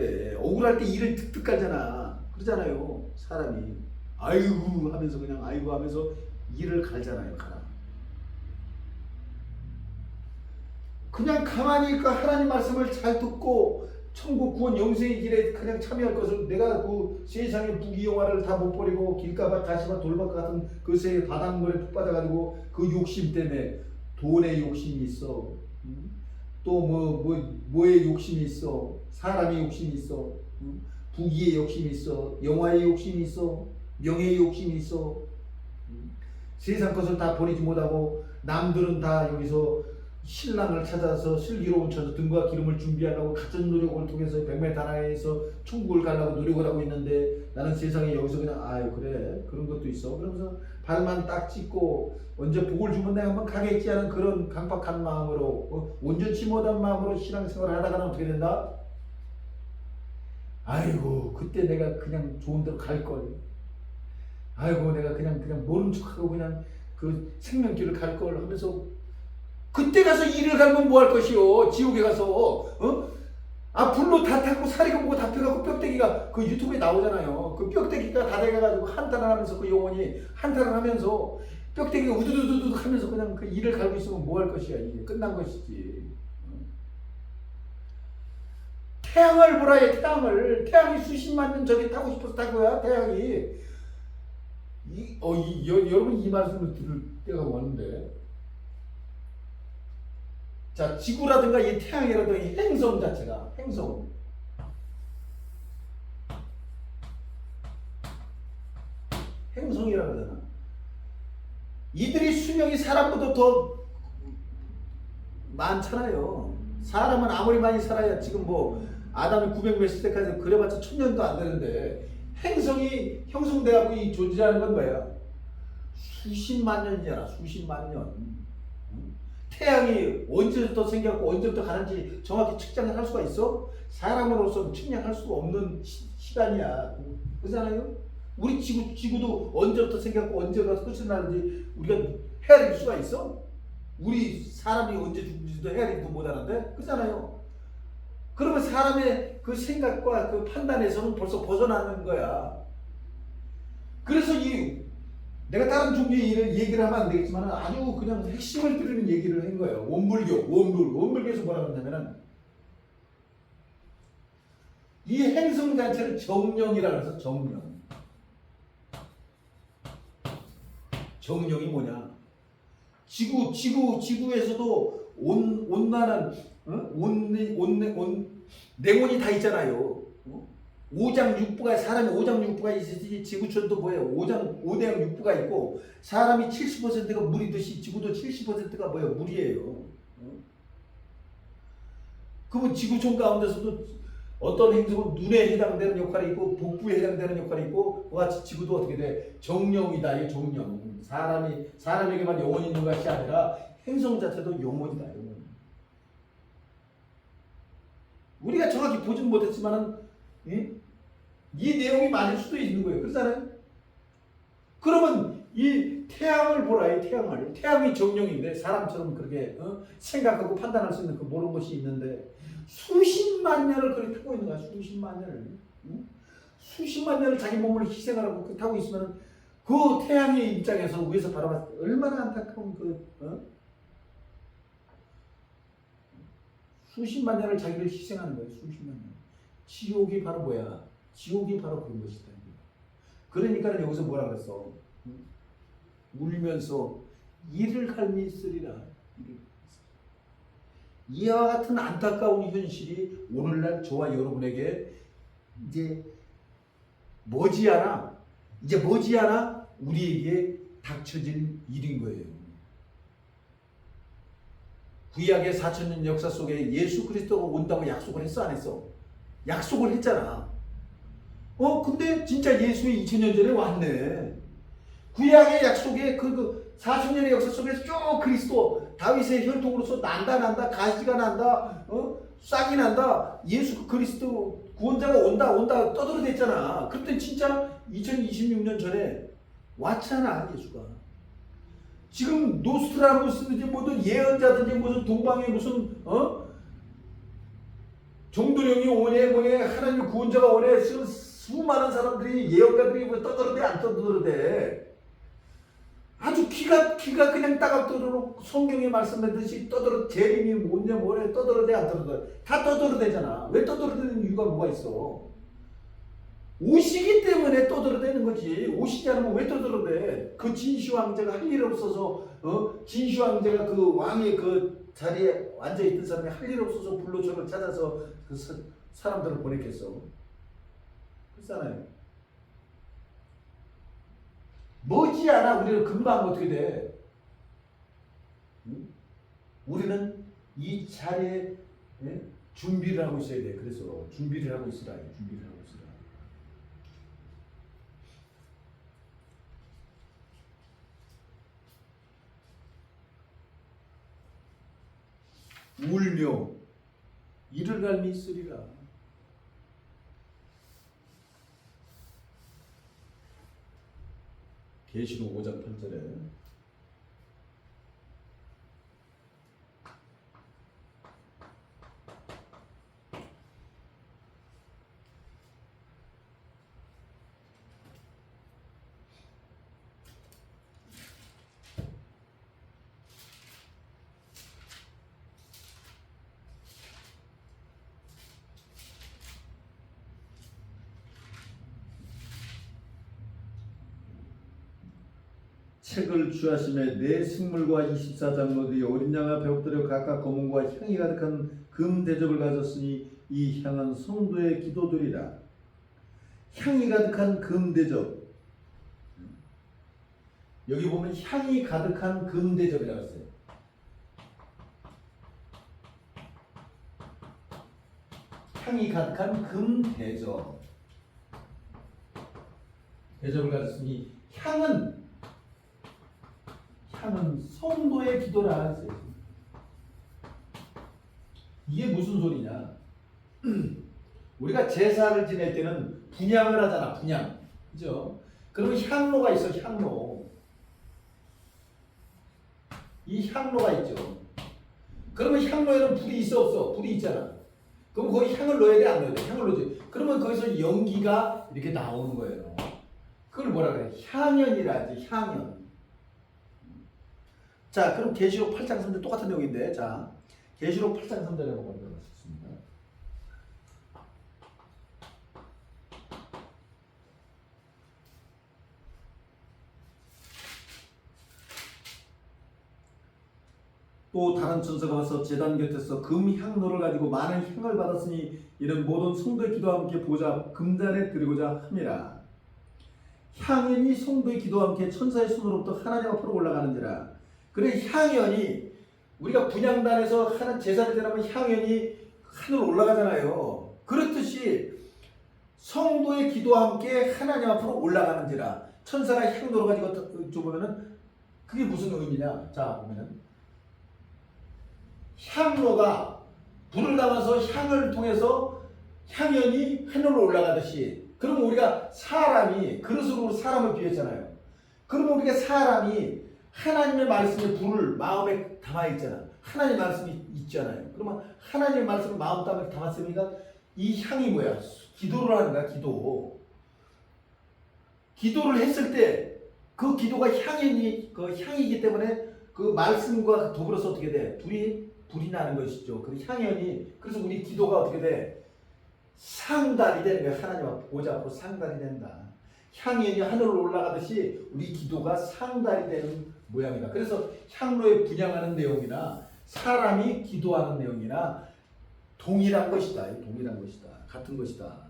Speaker 1: 때 이를 득득 가잖아. 그러잖아요. 사람이 아이고 하면서 그냥 아이고 하면서 이를 갈잖아요. 가라. 그냥 가만히 있고 하나님 말씀을 잘 듣고 천국 구원 영생의 길에 그냥 참여할 것을 내가 그 세상의 부귀영화를 다 못 버리고 길가밭 가시밭 돌밭 같은 그새 바닷물에 푹 빠져가지고 그 욕심 때문에 돈의 욕심이 있어. 또 뭐의 욕심이 있어. 사람의 욕심이 있어. 부귀의 욕심이 있어. 영화의 욕심이 있어. 명예의 욕심이 있어. 세상 것을 다 버리지 못하고 남들은 다 여기서 신랑을 찾아서 슬기로운 처녀 등과 기름을 준비하려고 같은 노력을 통해서 백매다나에서 천국을 가려고 노력을 하고 있는데 나는 세상에 여기서 그냥 아유 그래 그런 것도 있어 그러면서 발만 딱 찢고 언제 복을 주면 내가 한번 가겠지 하는 그런 강박한 마음으로 온전치 못한 마음으로 신앙생활을 하다가는 어떻게 된다? 아이고 그때 내가 그냥 좋은 데로 갈걸. 아이고 내가 그냥 모른 척하고 그냥 그 생명길을 갈걸 하면서 그때 가서 일을 갈면 뭐 할 것이요? 지옥에 가서 불로 다 타고 사리가 보고 다 펴갖고 뼈대기가 그 유튜브에 나오잖아요. 그 뼈대기가 다 돼가지고 한탄을 하면서 그 영혼이 한탄을 하면서 뼈대기가 우두두두두 하면서 그냥 그 일을 갈고 있으면 뭐 할 것이야? 이게 끝난 것이지. 태양을 보라 해. 태양이 수십만 년 전에 타고 싶어서 탄 거야. 태양이 여러분 이 말씀을 들을 때가 왔는데 자, 지구라든가 이 태양이라든가 이 행성 자체가 행성이라고 하잖아. 이들이 수명이 사람보다 더 많잖아요. 사람은 아무리 많이 살아야 지금 아담이 900 몇 세까지 그래봤자 1000년도 안 되는데 행성이 형성돼가고 이 존재하는 건 뭐야? 수십만 년이잖아. 수십만 년. 태양이 언제부터 생겼고 언제부터 가는지 정확히 측량을 할 수가 있어? 사람으로서 측량할 수가 없는 시간이야. 그렇잖아요? 우리 지구도 언제부터 생겼고 언제부터 끝이 나는지 우리가 헤아릴 수가 있어? 우리 사람이 언제 죽는지도 헤아리지도 못하는데 그렇잖아요? 그러면 사람의 그 생각과 그 판단에서는 벌써 벗어나는 거야. 그래서 내가 다른 종교의 얘기를 하면 안 되겠지만 아주 그냥 핵심을 드리는 얘기를 한 거예요. 원불교에서 뭐라고 했냐면은 이 행성 자체를 정령이라고 해서 정령이 뭐냐? 지구에서도 온난한 냉온이 다 있잖아요. 오장육부가 사람이 오장육부가 있듯이 지구촌도 뭐예요? 오대양육부가 있고 사람이 70%가 물이듯이 지구도 70%가 뭐예요? 물이에요. 그러면 지구촌 가운데서도 어떤 행성은 눈에 해당되는 역할이 있고 복부에 해당되는 역할이 있고 그와 같이 지구도 어떻게 돼? 정령이다. 이 정령. 사람에게만 영혼이 있는 것이 아니라 행성 자체도 영혼이다. 우리가 정확히 보진 못했지만은 이 내용이 맞을 수도 있는 거예요. 그렇잖아요. 그러면 이 태양을 보라. 이 태양을. 태양이 정령인데 사람처럼 그렇게 생각하고 판단할 수 있는 그 모든 것이 있는데 수십만 년을 그렇게 타고 있는 거야. 수십만 년을. 수십만 년을 자기 몸을 희생하라고 그렇게 타고 있으면 그 태양의 입장에서 위에서 바라봤을 때 얼마나 안타까운 수십만 년을 자기를 희생하는 거예요. 수십만 년. 지옥이 바로 뭐야? 지옥이 바로 그런 것이다. 그러니까 여기서 뭐라 그랬어? 울면서 이를 갈미 쓰리라. 이와 같은 안타까운 현실이 오늘날 저와 여러분에게 이제 머지않아 우리에게 닥쳐진 일인 거예요. 구약의 4,000년 역사 속에 예수 그리스도가 온다고 약속을 했어, 안 했어? 약속을 했잖아. 근데 진짜 예수의 2000년 전에 왔네. 구약의 약속에 그 4,000년의 역사 속에서 쭉 그리스도 다윗의 혈통으로서 난다 가시가 난다 싹이 난다 예수 그리스도 구원자가 온다 떠들어댔잖아. 그때 진짜 2026년 전에 왔잖아 예수가. 지금 노스트라무스든지 뭐든 예언자든지 무슨 동방에 무슨 정도령이 오네 하나님 구원자가 오네 지금 수많은 사람들이 예언가들이 떠들어대 안 떠들어대. 아주 귀가 그냥 따갑도록 성경에 말씀하듯이 재림이 뭐래 떠들어대 안 떠들어대. 다 떠들어대잖아. 왜 떠들어대는 이유가 뭐가 있어? 오시기 때문에 떠들어대는 거지. 오시지 않으면 왜 떠들어대? 그 진시황제가 할 일 없어서 진시황제가 그 왕의 그 자리에 앉아있던 사람이 할 일 없어서 불로 저를 찾아서 그 사람들을 보냈겠어. 그렇잖아요. 머지않아 우리는 금방 어떻게 돼? 우리는 이 자리에 준비를 하고 있어야 돼. 그래서 준비를 하고 있으라. 준비를 하고 있으라. 울며 이를 갈미 쓰리라. 계시록 5장 8절에 책을 취하심에 내 식물과 24장로들이 어린 양을 배웁들여 각각 검은과 향이 가득한 금 대접을 가졌으니 이 향은 성도의 기도들이라. 향이 가득한 금 대접. 여기 보면 향이 가득한 금 대접이라고 했어요. 향이 가득한 금 대접. 대접을 가졌으니 향은 성도의 기도라 했어요. 이게 무슨 소리냐? 우리가 제사를 지낼 때는 분향을 하잖아. 분향. 그죠? 그러면 향로가 있어. 향로. 이 향로가 있죠. 그러면 향로에는 불이 있어 없어? 불이 있잖아. 그럼 거기 향을 넣어야 돼? 안 넣어야 돼? 향을 넣지. 그러면 거기서 연기가 이렇게 나오는 거예요. 그걸 뭐라 그래? 향연이라 하지. 향연. 자, 그럼 계시록 8장 3절 똑같은 내용인데, 자, 계시록 8장 3절에 한번 읽어보겠습니다. 또 다른 천사가 와서 제단 곁에서 금 향로를 가지고 많은 향을 받았으니 이는 모든 성도의 기도와 함께 보좌 금단에 드리고자 함이라. 향연이 성도의 기도와 함께 천사의 손으로부터 하나님 앞으로 올라가는지라. 그래 향연이 우리가 분향단에서 하는 제사를 지내면 향연이 하늘 올라가잖아요. 그렇듯이 성도의 기도와 함께 하나님 앞으로 올라가는지라. 천사가 향로를 가지고 보면은 그게 무슨 의미냐? 자 보면은 향로가 불을 담아서 향을 통해서 향연이 하늘로 올라가듯이, 그러면 우리가 사람이 그릇으로 사람을 비웠잖아요. 그러면 우리가 사람이 하나님의 말씀에 불을 마음에 담아 있잖아. 하나님의 말씀이 있잖아요. 그러면 하나님의 말씀을 마음 담았으니까 이 향이 뭐야? 기도를 하는 거야. 기도를 했을 때 그 기도가 향이기 때문에 그 말씀과 더불어서 어떻게 돼? 불이 나는 것이죠. 그 향연이. 그래서 우리 기도가 어떻게 돼? 상달이 되는 거야. 하나님 앞 보좌 앞으로 상달이 된다. 향연이 하늘로 올라가듯이 우리 기도가 상달이 되는 모양이다. 그래서 향로에 분양하는 내용이나 사람이 기도하는 내용이나 동일한 것이다. 같은 것이다.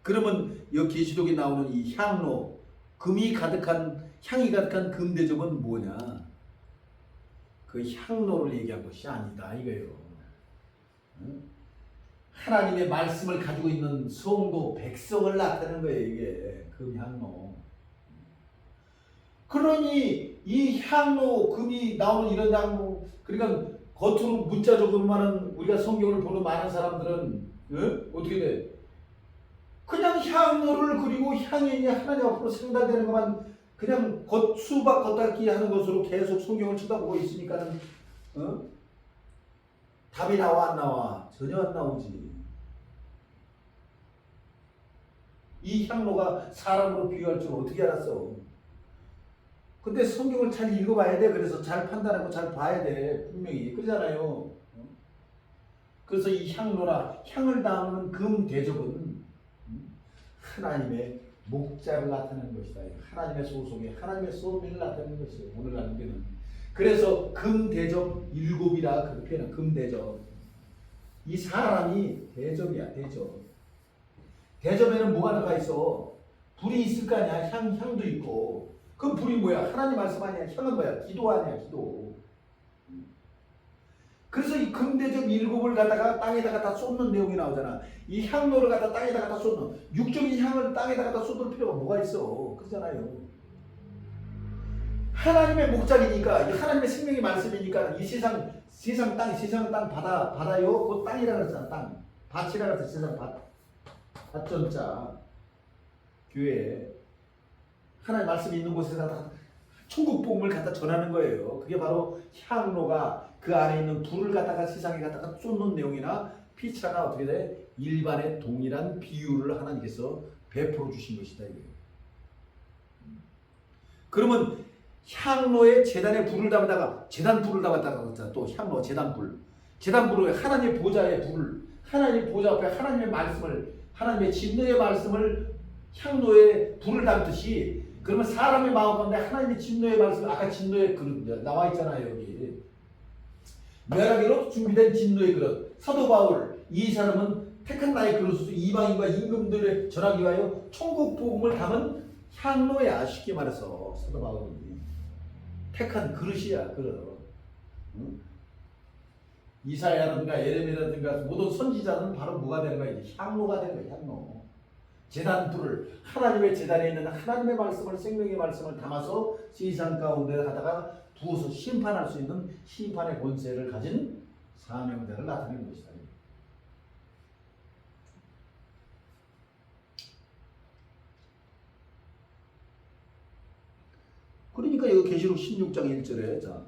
Speaker 1: 그러면 이 계시록에 나오는 이 향로, 향이 가득한 금대접은 뭐냐? 그 향로를 얘기한 것이 아니다 이거예요. 하나님의 말씀을 가지고 있는 성도 백성을 나타내는 거예요. 이게 금향로. 그러니 이 향로, 금이 나오는 이런 향로, 그러니까 겉으로 문자적으로만은 우리가 성경을 보는 많은 사람들은 어떻게 돼? 그냥 향로를 그리고 향연이 하나님 앞으로 상달되는 것만 그냥 수박 겉핥기 하는 것으로 계속 성경을 쳐다보고 있으니까는 답이 나와 안 나와? 전혀 안 나오지. 이 향로가 사람으로 비유할 줄 어떻게 알았어? 근데 성경을 잘 읽어봐야 돼. 그래서 잘 판단하고 잘 봐야 돼. 분명히 그러잖아요. 그래서 이 향로나 향을 담는 금 대접은 하나님의 목자를 나타내는 것이다. 하나님의 소속에 하나님의 소명을 나타내는 것이에요. 오늘 나누기는. 그래서 금대접 일곱이라 그렇게 표현한 금대접. 이 사람이 대접이야. 대접에는 뭐가 들어가 있어? 불이 있을 거 아니야. 향도 있고. 그 불이 뭐야? 하나님 말씀 아니야. 향은 뭐야? 기도 아니야. 기도. 그래서 이 금대접 일곱을 갖다가 땅에다가 다 쏟는 내용이 나오잖아. 이 향로를 갖다 땅에다가 다 쏟는, 육적인 향을 땅에다가 다 쏟을 필요가 뭐가 있어? 그러잖아요. 하나님의 목자이니까, 하나님의 생명의 말씀이니까 이 세상 땅 바다요. 그 땅이라 그랬잖아. 땅. 밭이라 그랬어. 세상 밭전자. 교회. 하나님 말씀이 있는 곳에다가 천국 복음을 갖다 전하는 거예요. 그게 바로 향로가 그 안에 있는 불을 갖다가 세상에 갖다가 쏟는 내용이나 피차나 어떻게 돼? 일반의 동일한 비유를 하나님께서 베풀어 주신 것이다 이거예요. 그러면 향로에 재단에 불을 담다가 재단 불을 담았다가 그랬잖아. 또 향로 재단불을 하나님의 보좌의 불, 하나님 보좌 앞에 하나님의 말씀을, 하나님의 진노의 말씀을 향로에 불을 담듯이, 그러면 사람의 마음 가운데 하나님의 진노의 말씀, 아까 진노의 그릇 나와 있잖아요. 여기 멸하기로 준비된 진노의 그릇. 사도 바울, 이 사람은 택한 나의 그릇으로 이방인과 임금들의 전하기 위하여 천국 복음을 담은 향로야. 쉽게 말해서 사도 바울이 택한 그릇이야. 그릇. 응? 이사야라든가 예레미야라든가 모든 선지자는 바로 뭐가 되는 거야? 이제 향로가 되는 거야. 향로. 제단불을, 하나님의 제단에 있는 하나님의 말씀을, 생명의 말씀을 담아서 세상 가운데 가다가 두어서 심판할 수 있는 심판의 권세를 가진 사명자를 나타내는 것이다. 그러니까 여기 계시록 16장 1절에 자,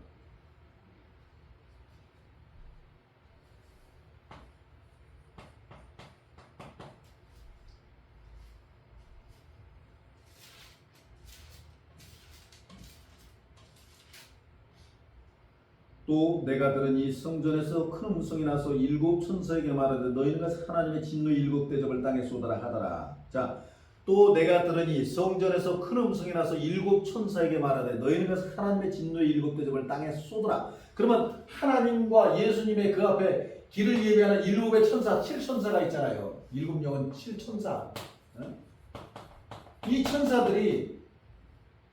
Speaker 1: 또 내가 들은 이 성전에서 큰 음성이 나서 일곱 천사에게 말하되 너희는 하나님의 진노 일곱 대접을 땅에 쏟아라 하더라. 자, 또 내가 들으니 성전에서 큰 음성이 나서 일곱 천사에게 말하되 너희는 하나님의 진노 일곱 대접을 땅에 쏟아라. 그러면 하나님과 예수님의 그 앞에 길을 예비하는 일곱의 천사, 7천사가 있잖아요. 일곱 영은 7천사. 이 천사들이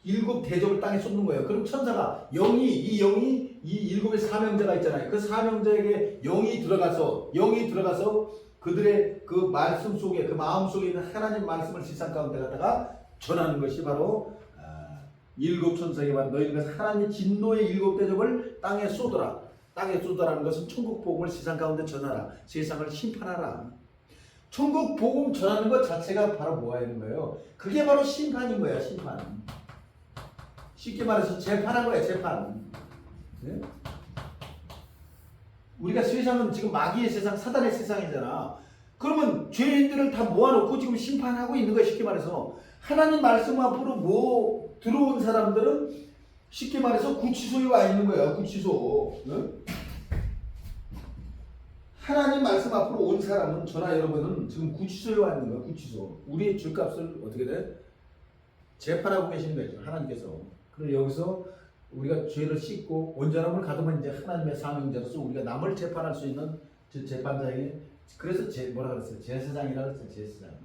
Speaker 1: 일곱 대접을 땅에 쏟는 거예요. 그럼 천사가 이 영이 이 일곱의 사명자가 있잖아요. 그 사명자에게 영이 들어가서 그들의 그 말씀 속에, 그 마음 속에 있는 하나님 말씀을 세상 가운데 갖다가 전하는 것이 바로 일곱 천사에게 말하는 너희는 하나님의 진노의 일곱 대접을 땅에 쏟으라. 땅에 쏟아라는 것은 천국 복음을 세상 가운데 전하라. 세상을 심판하라. 천국 복음 전하는 것 자체가 바로 뭐가 있는 거예요? 그게 바로 심판인 거야, 심판. 쉽게 말해서 재판한 거야, 재판. 네? 우리가 세상은 지금 마귀의 세상, 사단의 세상이잖아. 그러면 죄인들을 다 모아놓고 지금 심판하고 있는 거야, 쉽게 말해서. 하나님 말씀 앞으로 뭐 들어온 사람들은 쉽게 말해서 구치소에 와 있는 거야, 구치소. 네? 하나님 말씀 앞으로 온 사람은, 저나 여러분은 지금 구치소에 와 있는 거야, 구치소. 우리의 죄값을 어떻게 돼? 재판하고 계시는 거죠, 하나님께서. 그리고 여기서 우리가 죄를 씻고 온전함을 가두면 이제 하나님의 사명자로서 우리가 남을 재판할 수 있는 재판장이, 그래서 뭐라 그랬어요? 제사장이라 그랬어요, 제사장.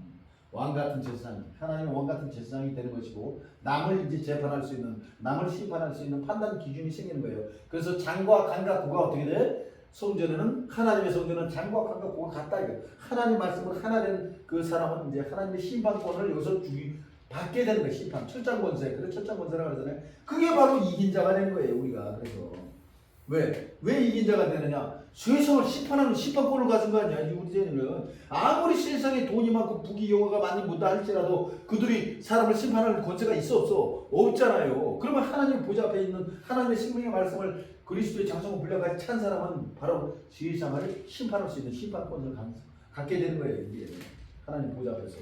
Speaker 1: 왕 같은 제사장, 하나님의 왕 같은 제사장이 되는 것이고, 남을 이제 재판할 수 있는, 남을 심판할 수 있는 판단 기준이 생기는 거예요. 그래서 장과 간과 구가 어떻게 돼? 성전에는, 하나님의 성전은 장과 간과 구가 같다 이거. 하나님 말씀을 하나 된 그 사람은 이제 하나님의 심판권을 여기서 받게 되는 거예요. 심판, 철장 권세. 그래 철장 권세라고 그러잖아요. 그게 바로 이긴 자가 되는 거예요, 우리가. 그래서 왜 이긴 자가 되느냐? 세상을 심판하는 심판권을 가진 거 아니야, 우리 죄인은. 아무리 세상에 돈이 많고 부귀 영화가 많이 묻다 할지라도 그들이 사람을 심판할 권세가 있어 없어? 없잖아요. 그러면 하나님 보좌 앞에 있는 하나님의 생명의 말씀을 그리스도의 장성을 불려가지고 찬 사람은 바로 세상을 심판할 수 있는 심판권을 갖게 되는 거예요, 이게. 하나님 보좌 앞에서.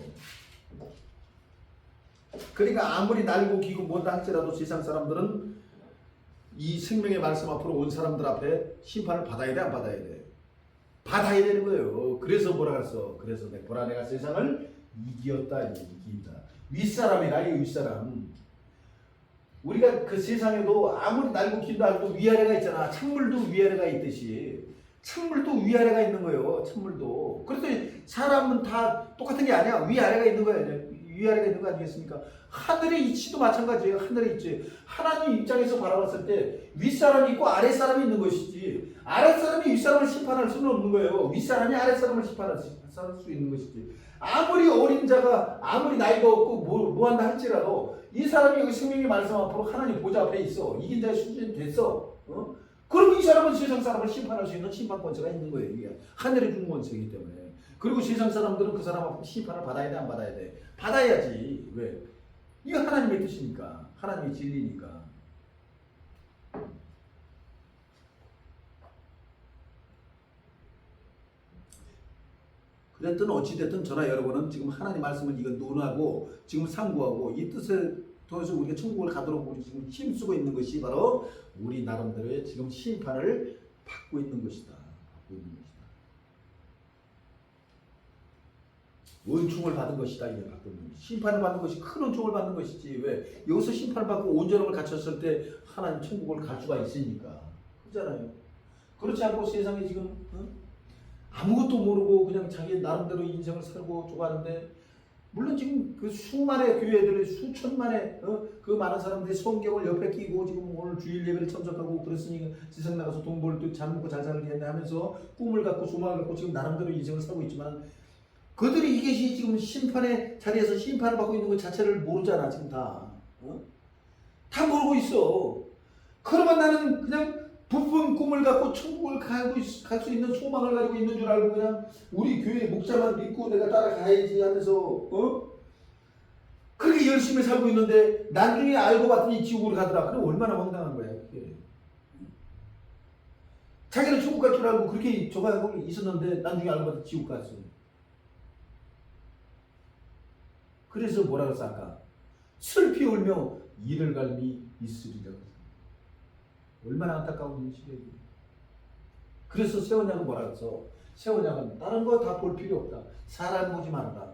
Speaker 1: 그러니까 아무리 날고 기고 뭔다 할지라도 세상 사람들은 이 생명의 말씀 앞으로 온 사람들 앞에 심판을 받아야 돼, 안 받아야 돼? 받아야 되는 거예요. 그래서 뭐라 그랬어? 그래서 보라 내가 세상을 이기었다, 이긴다. 윗사람이라, 이 윗사람. 우리가 그 세상에도 아무리 날고 긴다 해도 위아래가 있잖아. 찬물도 위아래가 있듯이. 찬물도 위아래가 있는 거예요. 찬물도. 그래서 사람은 다 똑같은 게 아니야. 위아래가 있는 거야. 위아래가 있는 거 아니겠습니까? 하늘의 이치도 마찬가지예요. 하늘의 이치. 하나님 입장에서 바라봤을 때 윗사람이 있고 아랫사람이 있는 것이지, 아랫사람이 윗사람을 심판할 수는 없는 거예요. 윗사람이 아랫사람을 심판할 수 있는 것이지. 아무리 어린 자가 아무리 나이가 없고 뭐한다 할지라도 이 사람이 여기 생명의 말씀 앞으로 하나님 보좌 앞에 있어. 이긴 자의 수준이 됐어. 그럼 이 사람은 세상 사람을 심판할 수 있는 심판 권세가 있는 거예요. 이게 하늘의 준 권세이기 때문에. 그리고 세상 사람들은 그 사람 앞에 심판을 받아야 돼, 안 받아야 돼? 받아야지. 왜? 이거 하나님의 뜻이니까. 하나님의 진리니까. 그랬든 어찌됐든 저나 여러분은 지금 하나님 말씀을 이거 논하고 지금 상고하고 이 뜻을 통해서 우리가 천국을 가도록 우리 지금 힘쓰고 있는 것이 바로 우리 나름대로의 지금 심판을 받고 있는 것이다. 받고 있는 것이다. 은총을 받은 것이다. 이게 받고 있는 것이. 심판을 받는 것이 큰 은총을 받는 것이지. 왜? 여기서 심판을 받고 온전함을 갖췄을 때 하나님 천국을 갈 수가 있으니까. 그렇잖아요. 그렇지 않고 세상에 지금 아무것도 모르고 그냥 자기 나름대로 인생을 살고 쪼가는데, 물론 지금 그 수많은 교회들의 수천만의 그 많은 사람들이 성경을 옆에 끼고 지금 오늘 주일 예배를 참석하고 그랬으니 세상 나가서 돈 벌 때 잘 먹고 잘 살겠네 하면서 꿈을 갖고 소망을 갖고 지금 나름대로 인생을 살고 있지만, 그들이 이것이 지금 심판의 자리에서 심판을 받고 있는 것 자체를 모르잖아. 지금 다 모르고 있어. 그러면 나는 그냥 부푼 꿈을 갖고 천국을 갈 수 있는 소망을 가지고 있는 줄 알고 그냥 우리 교회 목사만 믿고 내가 따라가야지 하면서 그렇게 열심히 살고 있는데 나중에 알고 봤더니 지옥으로 가더라. 그럼 얼마나 황당한 거야 그게. 자기는 천국 갈 줄 알고 그렇게 저거 있었는데 나중에 알고 봤더니 지옥 갔어. 그래서 뭐라 그랬어 아까? 슬피 울며 이를 갈미 있으리라. 얼마나 안타까운 일이에요. 그래서 새 언약은 뭐라 그랬어? 새 언약은 다른 거 다 볼 필요 없다. 사람 보지 말아라.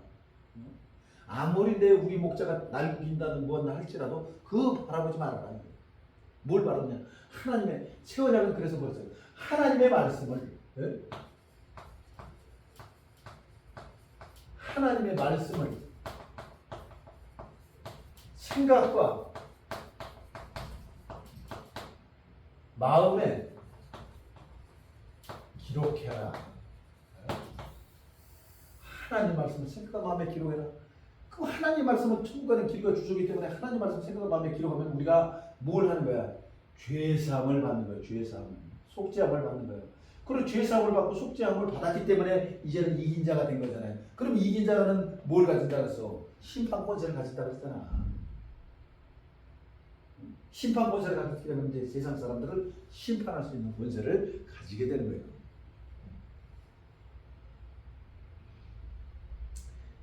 Speaker 1: 아무리 우리 목자가 날 빈다는 무엇나 할지라도 그거 바라보지 말아라. 뭘 바라냐? 하나님의, 새 언약은 그래서 뭐였어요? 하나님의 말씀을, 하나님의 말씀을 생각과 마음에 기록해라. 하나님 말씀을 생각과 마음에 기록해라. 그 하나님 말씀은 천국 가는 길과 주소이기 때문에 하나님 말씀 생각과 마음에 기록하면 우리가 뭘 하는 거야? 죄사함을 받는 거야. 죄사함. 속죄함을 받는 거예요. 그리고 죄사함을 받고 속죄함을 받았기 때문에 이제는 이긴 자가 된 거잖아요. 그럼 이긴 자는 뭘 가진다 그랬어? 심판 권세를 가진다 그랬잖아. 심판 권세를 가졌기 때문에 이제 세상 사람들을 심판할 수 있는 권세를 가지게 되는 거예요.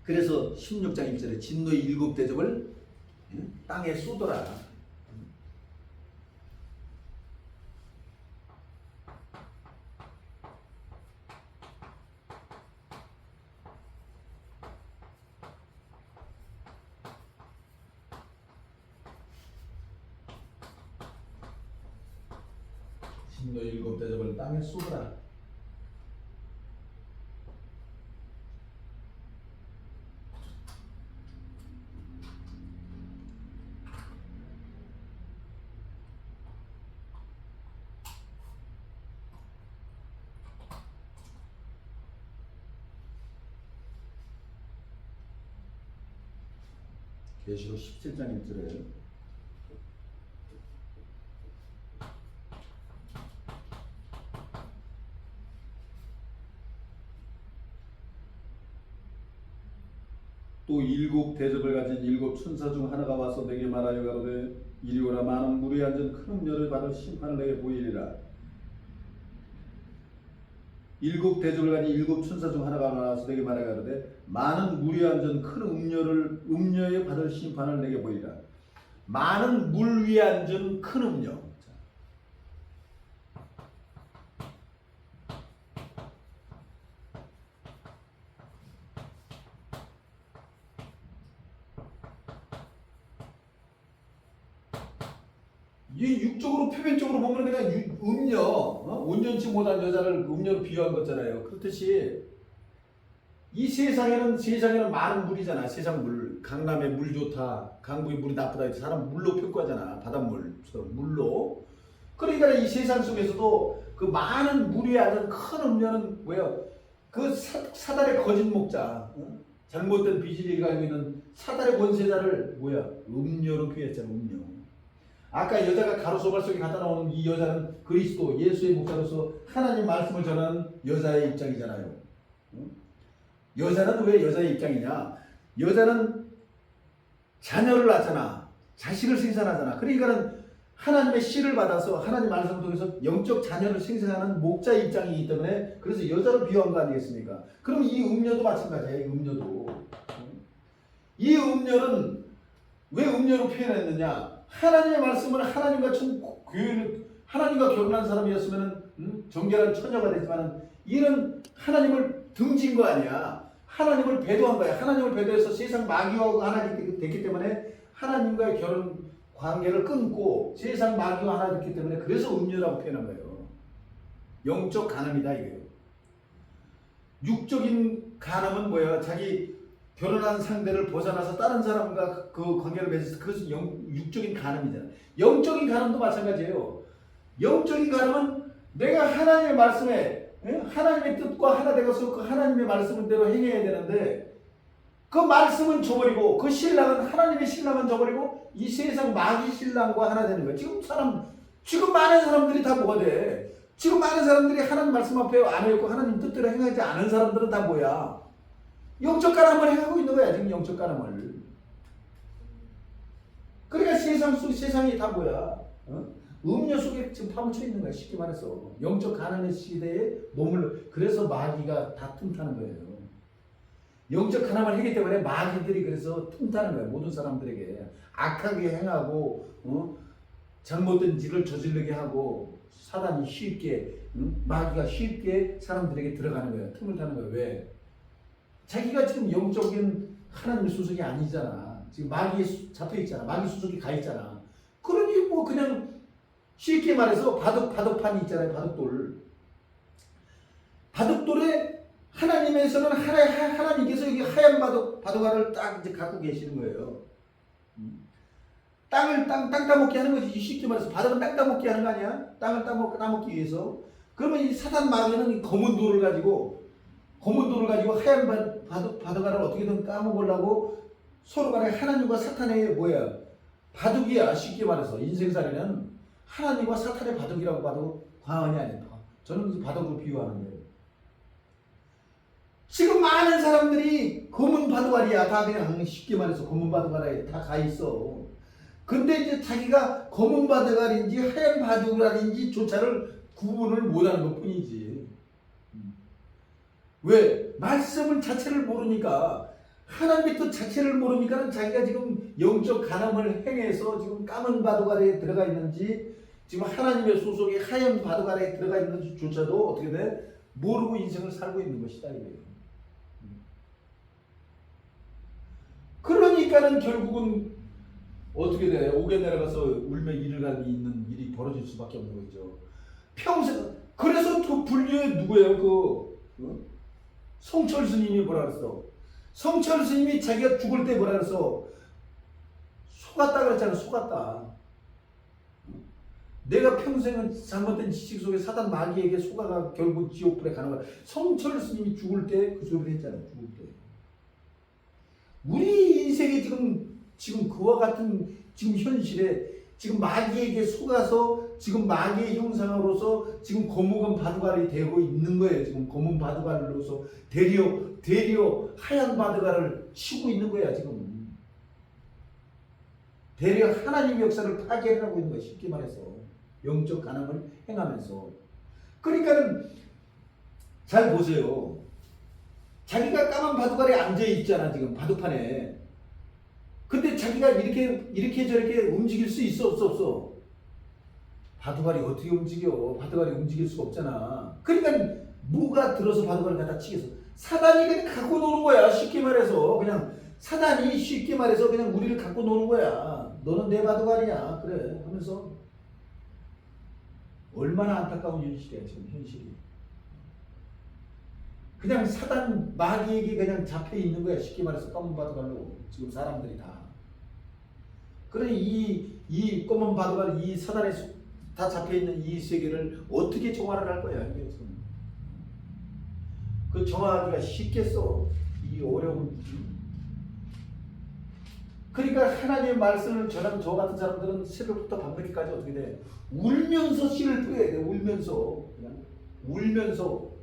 Speaker 1: 그래서 16장 1절에 진노의 7 대접을 땅에 쏟아라. 진노의 7 대접을 땅에 쏟아라. 계시록 17장 1절에 또 7 대접을 가진 7 천사 중 하나가 와서 내게 말하여 가로되 이리 오라. 많은 물에 앉은 큰 음료를 받을 심판을 내게 보이리라. 7 대접을 가진 7 천사 중 하나가 나와서 내게 말하여 가로되 많은 물에 앉은 큰 음료에 받을 심판을 내게 보이리라. 많은 물 위에 앉은 큰 음료. 이 육적으로 표면적으로 보면 그냥 음녀, 온전치 못한 여자를 음녀로 비유한 거잖아요. 그렇듯이 이 세상에는 많은 물이잖아. 세상 물, 강남에 물 좋다, 강북에 물이 나쁘다. 사람 물로 평가하잖아. 바닷물처럼 물로. 그러니까 이 세상 속에서도 그 많은 물 위에 앉은 큰 음녀는 뭐예요? 그 사단의 거짓 목자, 잘못된 비질리를 가지고 있는 사단의 권세자를 뭐야? 음녀로 표현했잖아. 음녀. 아까 여자가 가로소발 속에 갖다 나오는 이 여자는 그리스도 예수의 목자로서 하나님 말씀을 전하는 여자의 입장이잖아요. 여자는 왜 여자의 입장이냐? 여자는 자녀를 낳잖아. 자식을 생산하잖아. 그러니까는 하나님의 씨를 받아서 하나님 말씀을 통해서 영적 자녀를 생산하는 목자의 입장이기 때문에 그래서 여자를 비유한 거 아니겠습니까? 그럼 이 음녀도 마찬가지야. 이 음녀도. 이 음녀는 왜 음녀로 표현했느냐? 하나님의 말씀을 하나님과 결혼한 사람이었으면 정결한 처녀가 되지만 이는 하나님을 등진 거 아니야. 하나님을 배도한 거야. 하나님을 배도해서 세상 마귀와 하나 됐기 때문에 하나님과의 결혼 관계를 끊고 세상 마귀와 하나 됐기 때문에 그래서 음녀라고 표현한 거예요. 영적 간음이다 이거예요. 육적인 간음은 뭐예요? 자기 결혼한 상대를 벗어나서 다른 사람과 그 관계를 맺어서 그것은 육적인 간음이잖아. 영적인 간음도 마찬가지예요. 영적인 간음은 내가 하나님의 말씀에 하나님의 뜻과 하나 되어서 그 하나님의 말씀대로 행해야 되는데 그 말씀은 저버리고 그 신랑은 하나님의 신랑은 저버리고 이 세상 마귀 신랑과 하나 되는 거야. 지금 많은 사람들이 다 뭐가 돼? 지금 많은 사람들이 하나님 말씀 앞에 안 했고 하나님 뜻대로 행하지 않은 사람들은 다 뭐야? 영적 간음을 행하고 있는 거야. 지금 영적 간음을. 그러니까 세상이 다 뭐야? 음료 속에 지금 파묻혀 있는 거야. 쉽게 말해서 영적 간음의 시대에 그래서 마귀가 다 틈타는 거예요. 영적 간음을 하기 때문에 마귀들이 그래서 틈타는 거예요. 모든 사람들에게 악하게 행하고 잘못된 짓을 저지르게 하고 사단이 마귀가 쉽게 사람들에게 들어가는 거예요. 틈을 타는 거예요. 왜? 자기가 지금 영적인 하나님의 수속이 아니잖아. 지금 마귀에 잡혀 있잖아. 마귀 수속이 가 있잖아. 그러니 뭐 그냥 쉽게 말해서 바둑판이 있잖아요. 바둑돌에 하나님에서는 하나님께서 여기 하얀 바둑알을 딱 이제 갖고 계시는 거예요. 땅 따먹게 하는 거지. 쉽게 말해서 바둑은 땅 따먹게 하는 거 아니야? 땅을 따먹기 위해서. 그러면 이 사단 마귀는 검은 돌을 가지고 하얀 바둑알을 어떻게든 까먹으려고 서로 간에 하나님과 사탄의 뭐야? 바둑이야. 쉽게 말해서 인생살이는 하나님과 사탄의 바둑이라고 봐도 과언이 아니다. 저는 바둑으로 비유하는데 지금 많은 사람들이 검은 바둑알이야. 다 그냥 쉽게 말해서 검은 바둑알에 다 가 있어. 근데 이제 자기가 검은 바둑알인지 하얀 바둑알인지 조차를 구분을 못하는 것 뿐이지. 왜? 말씀을 자체를 모르니까, 하나님의 뜻 자체를 모르니까 자기가 지금 영적 간음을 행해서 지금 까만 바둑알에 들어가 있는지 지금 하나님의 소속의 하얀 바둑알에 들어가 있는지조차도 어떻게 돼? 모르고 인생을 살고 있는 것이다 이거예요. 그러니까는 결국은 어떻게 돼? 옥에 내려가서 울며 이를 갈이 있는 일이 벌어질 수밖에 없는 거죠. 평생 그래서 그 분류에 누구예요? 성철 스님이 뭐라 그랬어? 성철 스님이 자기가 죽을 때 뭐라 그랬어? 속았다 그랬잖아. 속았다. 내가 평생은 잘못된 지식 속에 사단 마귀에게 속아가 결국 지옥불에 가는 거야. 성철 스님이 죽을 때 그 소리를 했잖아. 죽을 때. 우리 인생이 지금 그와 같은 지금 현실에 지금 마귀에게 속아서 지금 마귀의 형상으로서 지금 거무건 바둑알이 되고 있는 거예요. 지금 검은 바둑알로서 대려 하얀 바둑알을 치고 있는 거야 지금. 대려 하나님의 역사를 파괴하고 있는 거야. 쉽게 말해서 영적 간음을 행하면서. 그러니까는 잘 보세요. 자기가 까만 바둑알에 앉아 있잖아 지금 바둑판에. 근데 자기가 이렇게 저렇게 움직일 수 있어 없어? 바둑알이 어떻게 움직여? 바둑알이 움직일 수가 없잖아. 그러니까 뭐가 들어서 바둑알을 갖다 치겠어? 사단이 그냥 갖고 노는 거야. 쉽게 말해서 그냥 사단이 쉽게 말해서 그냥 우리를 갖고 노는 거야. 너는 내 바둑알이야. 그래 하면서 얼마나 안타까운 현실이야 지금 현실이. 그냥 사단 마귀에게 그냥 잡혀 있는 거야. 쉽게 말해서 검은 바둑알로 지금 사람들이 다. 그래 이 검은 바둑알 이 사단에 다 잡혀 있는 이 세계를 어떻게 정화를 할 거야 이게 지금. 그 정화하기가 쉽겠어. 이 어려운. 그러니까 하나님의 말씀을 전하는 저 같은 사람들은 새벽부터 밤늦게까지 어떻게 돼? 울면서 씨를 뿌려야 돼. 울면서 그냥 울면서.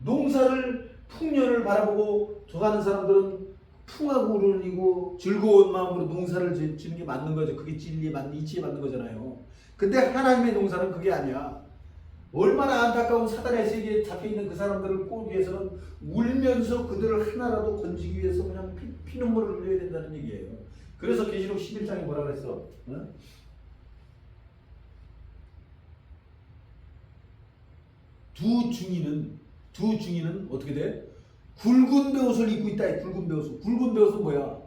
Speaker 1: 농사를 풍년을 바라보고 저가는 사람들은 풍하고 울리고 즐거운 마음으로 농사를 짓는 게 맞는 거죠. 그게 진리에 맞는 이치에 맞는 거잖아요. 근데 하나님의 농사는 그게 아니야. 얼마나 안타까운 사단의 세계에 잡혀있는 그 사람들을 꼬기 위해서는 울면서 그들을 하나라도 건지기 위해서 그냥 피눈물을 흘려야 된다는 얘기예요. 그래서 계시록 11장에 뭐라 그랬어? 두 중이는 어떻게 돼? 굵은 베옷을 입고 있다. 굵은 베옷을. 굵은 베옷은 뭐야?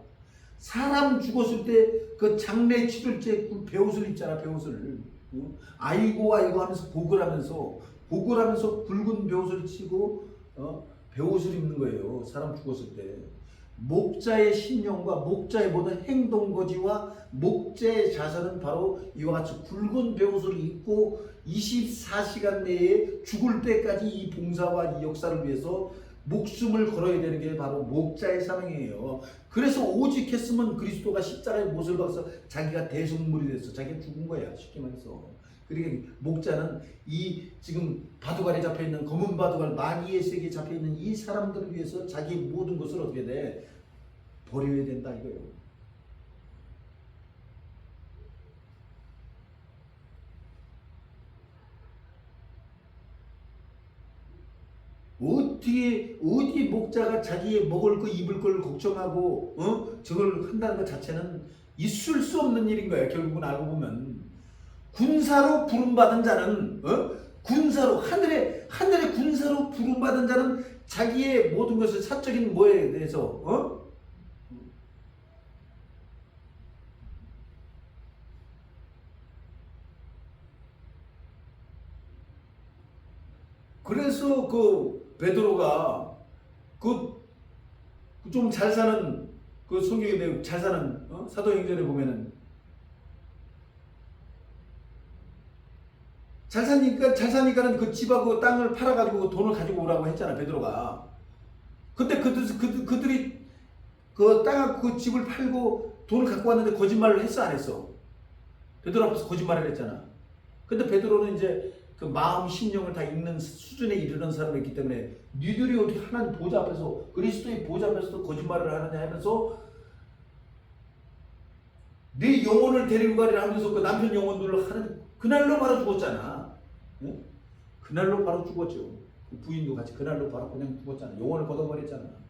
Speaker 1: 사람 죽었을 때 그 장례 치를 때 그 베옷을 입잖아. 베옷을. 아이고 하면서 복을 하면서 굵은 베옷을 치고 베옷을 입는 거예요. 사람 죽었을 때. 목자의 신령과 목자의 모든 행동거지와 목자의 자세는 바로 이와 같이 굵은 베옷을 입고 24시간 내에 죽을 때까지 이 봉사와 이 역사를 위해서 목숨을 걸어야 되는 게 바로 목자의 사명이에요. 그래서 오직 했으면 그리스도가 십자가의 못을 박아서 자기가 대속물이 됐어. 자기가 죽은 거야. 쉽게 말해서. 그러니까 목자는 이 지금 바둑알에 잡혀있는 검은 바둑알 마귀의 세계에 잡혀있는 이 사람들을 위해서 자기 모든 것을 어떻게 돼? 버려야 된다 이거예요. 어디 목자가 자기의 먹을 거 입을 걸 걱정하고 저걸 한다는 것 자체는 있을 수 없는 일인 거야. 결국은 알고 보면 군사로 부름받은 자는 군사로 하늘의 군사로 부름받은 자는 자기의 모든 것을 사적인 뭐에 대해서 그래서 그 베드로가 그 좀 잘 사는 그 성경에 대해 잘 사는 사도행전에 보면은 잘 사니까는 그 집하고 땅을 팔아가지고 돈을 가지고 오라고 했잖아 베드로가. 근데 그들이 그 땅하고 그 집을 팔고 돈을 갖고 왔는데 거짓말을 했어 안 했어? 베드로 앞에서 거짓말을 했잖아. 근데 베드로는 이제 그 마음 심령을 다 읽는 수준에 이르는 사람이기 때문에 니들이 어떻게 하나님 보좌 앞에서 그리스도의 보좌 앞에서도 거짓말을 하느냐 하면서 네 영혼을 데리고 가리라 하면서 그 남편 영혼들을 하는 그날로 바로 죽었잖아. 응? 그날로 바로 죽었죠. 그 부인도 같이 그날로 바로 그냥 죽었잖아. 영혼을 걷어버렸잖아.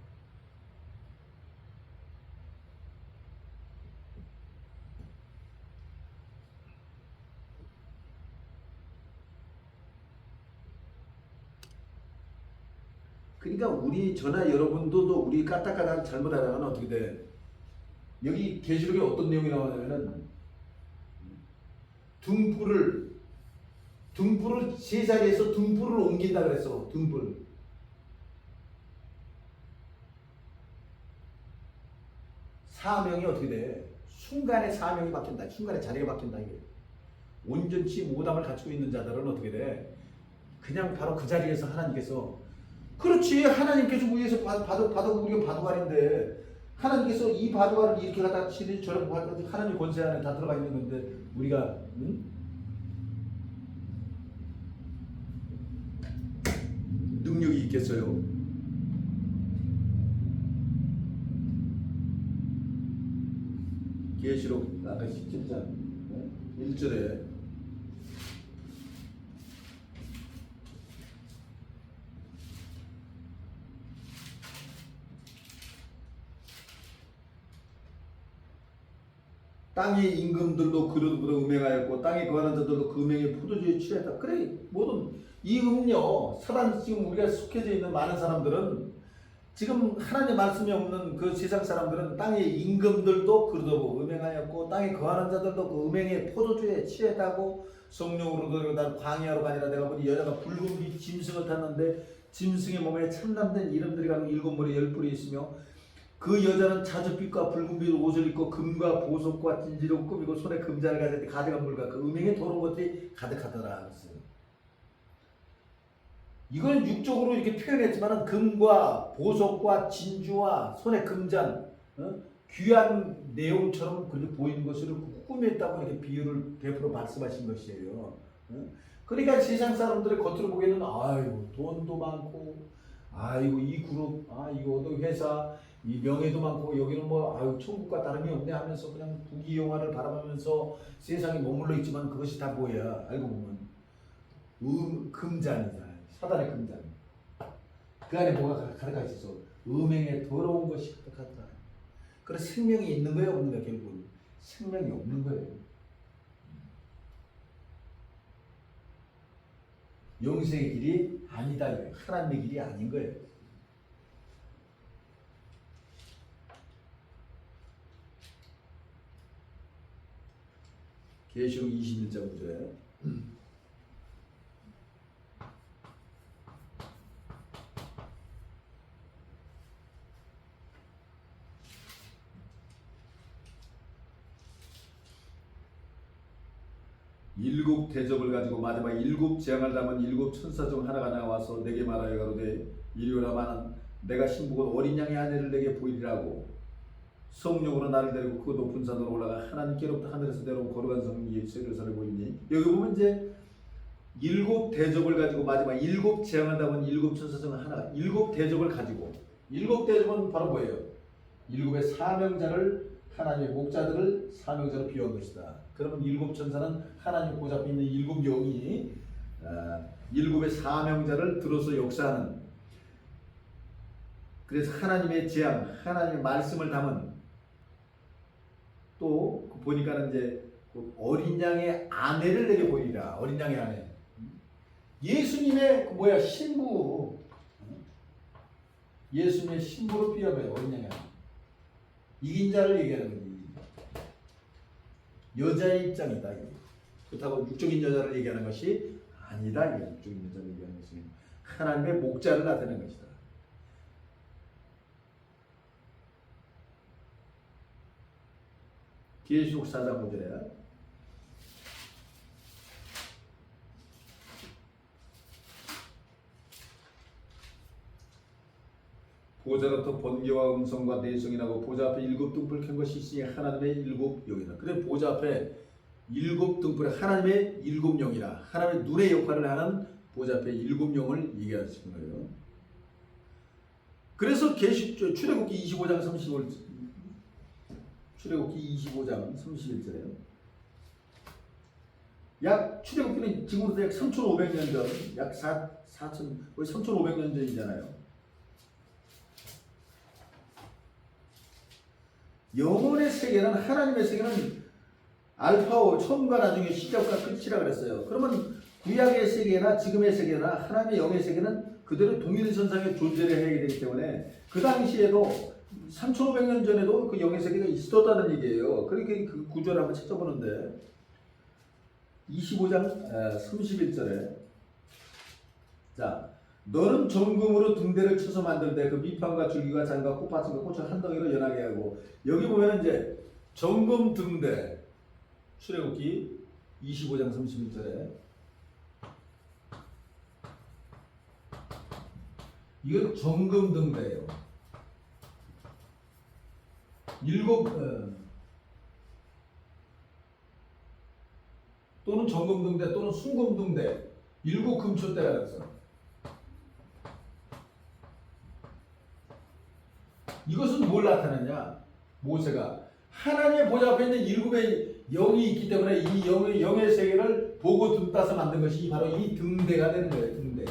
Speaker 1: 그러니까 우리 저나 여러분도 우리 까딱까딱 잘못하다가는 어떻게 돼? 여기 계시록에 어떤 내용이 나오냐면은 등불을 제자리에서 등불을 옮긴다 그랬어. 등불. 사명이 어떻게 돼? 순간에 사명이 바뀐다. 순간에 자리가 바뀐다 이게. 온전치 모담을 갖추고 있는 자들은 어떻게 돼? 그냥 바로 그 자리에서 하나님께서 그렇지 하나님께서 위에서 우리가 바둑알인데 하나님께서 이 바둑알을 이렇게 갖다 치는 저런 바둑알이 하나님 권세 안에 다 들어가 있는 건데 우리가 능력이 있겠어요? 계시록 아까 17장 1절에 땅의 임금들도 그릇으로 음행하였고 땅에 거하는 자들도 그 음행에 포도주에 취했다. 그래 모든 이 음료 사단 지금 우리가 속해져 있는 많은 사람들은 지금 하나님의 말씀이 없는 그 세상 사람들은 땅의 임금들도 그릇으로 음행하였고 땅에 거하는 자들도 그 음행에 포도주에 취했다고 성령으로 그리고 난 광야로 가니라 내가 보니 여자가 붉은 빛 짐승을 탔는데 짐승의 몸에 참남된 이름들이 가는 7머리 10뿔이 있으며 그 여자는 자줏빛과 붉은빛 옷을 입고 금과 보석과 진지로 꾸미고 손에 금자를 가졌는데 가득한 물과 그 음행에 더러운 것들이 가득하더라 했어요. 이걸 육적으로 이렇게 표현했지만 금과 보석과 진주와 손에 금잔 귀한 내용처럼 그렇게 보이는 것을 꾸몄다고 이렇게 비유를 베풀어 말씀하신 것이에요. 그러니까 세상 사람들의 겉으로 보기에는 아이고 돈도 많고 아이고 이 그룹 이거 회사 이 명예도 많고 여기는 뭐 아유 천국과 다름이 없네 하면서 그냥 부귀영화를 바라보면서 세상에 머물러 있지만 그것이 다 뭐야 알고 보면 금잔이다. 사단의 금잔. 그 안에 뭐가 가득하 있어서 음행에 더러운 것이 가득하더라. 그래서 생명이 있는 거예요 없는 거예요 결국은 생명이 없는 거예요. 영생의 길이 아니다. 하나님의 길이 아닌 거예요. 계시록 21장 9절에 일곱 대접을 가지고 마지막 일곱 재앙을 담은 일곱 천사 중 하나가 나와서 내게 말하여 가로되 이리 오라 마는 내가 신부곧 어린 양의 아내를 내게 보이리라고 성령으로 나를 데리고 그 높은 산으로 올라가 하나님께로부터 하늘에서 내려온 거룩한 성 예루살렘을 보이니 여기 보면 이제 일곱 대접을 가지고 마지막 일곱 재앙을 담은 일곱 천사 중 하나가 일곱 대접을 가지고 일곱 대접은 바로 뭐예요? 일곱의 사명자를 하나님의 목자들을 사명자로 비유한 것이다. 그러면 일곱 천사는 하나님 보좌 앞에 있는 일곱 영이 일곱의 사명자를 들어서 역사하는 그래서 하나님의 재앙, 하나님의 말씀을 담은 또 보니까는 이제 어린 양의 아내를 내게 보이리라. 어린 양의 아내. 예수님의 신부. 예수님의 신부로 비유하면 어린 양의 아내. 이긴 자를 얘기하는 거지. 여자의 입장이다. 그렇다고 육적인 여자를 얘기하는 것이 아니다. 육적인 여자를 얘기하는 것이 하나님의 목자를 나타내는 것이다. 계시록 4장 5절에 보좌로부터 번개와 음성과 내성이 나고 보좌 앞에 일곱 등불 켠 것이 있으니 하나님의 일곱 영이다. 그래 보좌 앞에 일곱 등불에 하나님의 일곱 영이라 하나님의 눈의 역할을 하는 보좌 앞에 일곱 영을 얘기하시는 거예요. 그래서 출애굽기 25장 31절 출애굽기 25장 31절에요. 출애굽기는 지금부터 약 3,500년 전, 약 3,500년 전이잖아요. 영혼의 세계는 하나님의 세계는 알파오 처음과 나중에 시작과 끝이라 그랬어요. 그러면 구약의 세계나 지금의 세계나 하나님의 영의 세계는 그대로 동일선상에 존재를 해야 되기 때문에 그 당시에도 3,500년 전에도 그 영의 세계가 있었다는 얘기예요. 그렇게 그 구조를 한번 찾아보는데 25장 31절에 자 너는 정금으로 등대를 쳐서 만들되 그 밑판과 줄기와 잔과 꽃받침과 꽃을 한 덩이로 연하게 하고 여기 보면 이제 정금 등대 출애굽기 25장 31절에 이건 정금 등대예요. 또는 정금 등대 또는 순금 등대 일곱 금초대가 그랬어. 이것은 뭘 나타내냐? 모세가 하나님의 보좌 앞에 있는 일곱의 영이 있기 때문에 이 영의 세계를 보고 듣다서 만든 것이 바로 이 등대가 되는 거예요. 등대.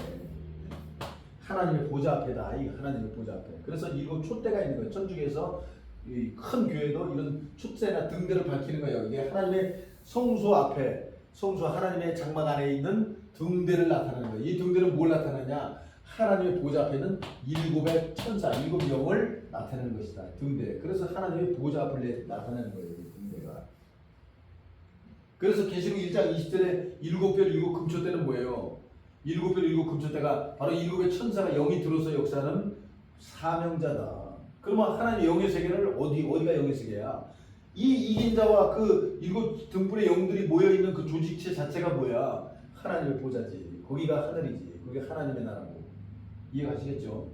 Speaker 1: 하나님의 보좌 앞에다. 이 하나님의 보좌 앞에. 그래서 일곱 촛대가 있는 거예요. 천주교에서 이 큰 교회도 이런 촛대나 등대를 밝히는 거예요. 이게 하나님의 성소 앞에, 성소 하나님의 장막 안에 있는 등대를 나타내는 거예요. 이 등대는 뭘 나타내냐? 하나님의 보좌 앞에 있는 일곱의 천사, 일곱 영을 나타내는 것이다. 등대. 그래서 하나님의 보좌 앞을 나타내는 거예요. 이 등대가. 그래서 계시록 1장 20절에 일곱 별 일곱 금초대는 뭐예요? 일곱 별 일곱 금초대가 바로 일곱의 천사가 영이 들어서 역사하는 사명자다. 그러면 하나님의 영의 세계를 어디가 영의 세계야? 이 이긴 자와 그 일곱 등불의 영들이 모여있는 그 조직체 자체가 뭐야? 하나님의 보좌지. 거기가 하늘이지. 거기가 하나님의 나라고. 이해가시겠죠?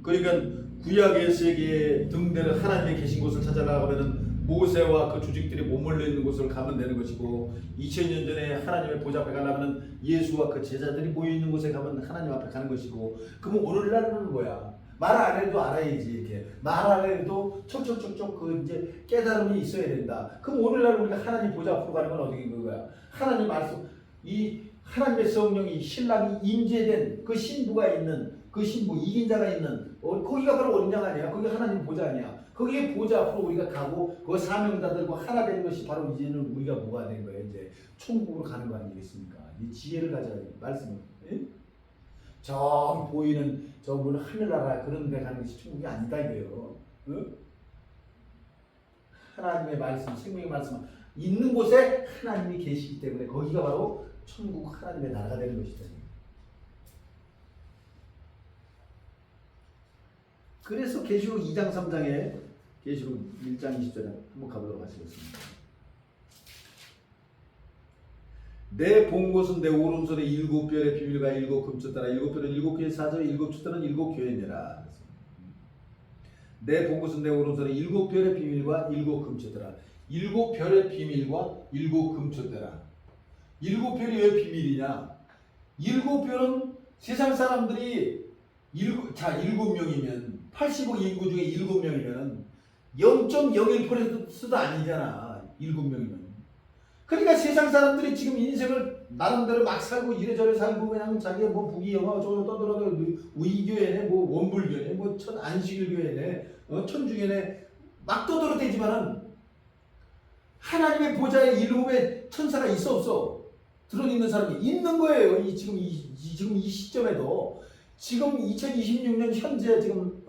Speaker 1: 그러니까 구약의 세계의 등대는 하나님의 계신 곳을 찾아가면은 모세와 그 조직들이 머물러 있는 곳을 가면 되는 것이고 2000년 전에 하나님의 보좌 앞에 가려면 예수와 그 제자들이 모여 있는 곳에 가면 하나님 앞에 가는 것이고 그러면 오늘날은 뭐야? 말 안 해도 알아야지 이렇게 말 안 해도 척척척척 그 이제 깨달음이 있어야 된다. 그럼 오늘날 우리가 하나님 보좌 앞으로 가는 건 어디 있는 거야? 하나님 말씀 이 하나님의 성령이 신랑이 임재된 그 신부가 있는 그 신부 이긴 자가 있는 거기가 바로 어린 양 아니야? 거기 하나님 보좌 아니야? 거기에 보좌 앞으로 우리가 가고 그 사명자들과 하나 되는 것이 바로 이제는 우리가 뭐가 된 거예요? 이제 천국으로 가는 거 아니겠습니까? 이 지혜를 가져야 돼. 말씀을. 예? 저 보이는 저 문 하늘나라 그런 데 가는 것이 천국이 아니다 이거예요. 응? 하나님의 말씀, 생명의 말씀 있는 곳에 하나님이 계시기 때문에 거기가 바로 천국 하나님의 나라가 되는 것이다. 그래서 계시록 2장 3장에 계시록 1장 20절에 한번 가보도록 하시겠습니다. 내 본 곳은 내 오른손에 일곱 별의 비밀과 일곱 금초대라. 일곱 별은 일곱 교회 사절, 일곱 촛대는 일곱 교회니라. 내 본 곳은 내 오른손에 일곱 별의 비밀과 일곱 금초대라. 일곱 별의 비밀과 일곱 금초대라. 일곱 별이 왜 비밀이냐? 일곱 별은 세상 사람들이 일곱 명이면 80억 인구 중에 7명이면 0.01%도 아니잖아. 7명이면. 그러니까 세상 사람들이 지금 인생을 나름대로 막 살고 이래저래 살고 그냥 자기가 뭐 부귀영화 저거 떠들어도 우이교회네 뭐 원불교네 뭐 안식일교회네 천주교네 막 떠들어대지만은 하나님의 보좌에 일곱의 천사가 있어 없어? 들어있는 사람이 있는 거예요. 지금 이 시점에도 지금 2026년 현재 지금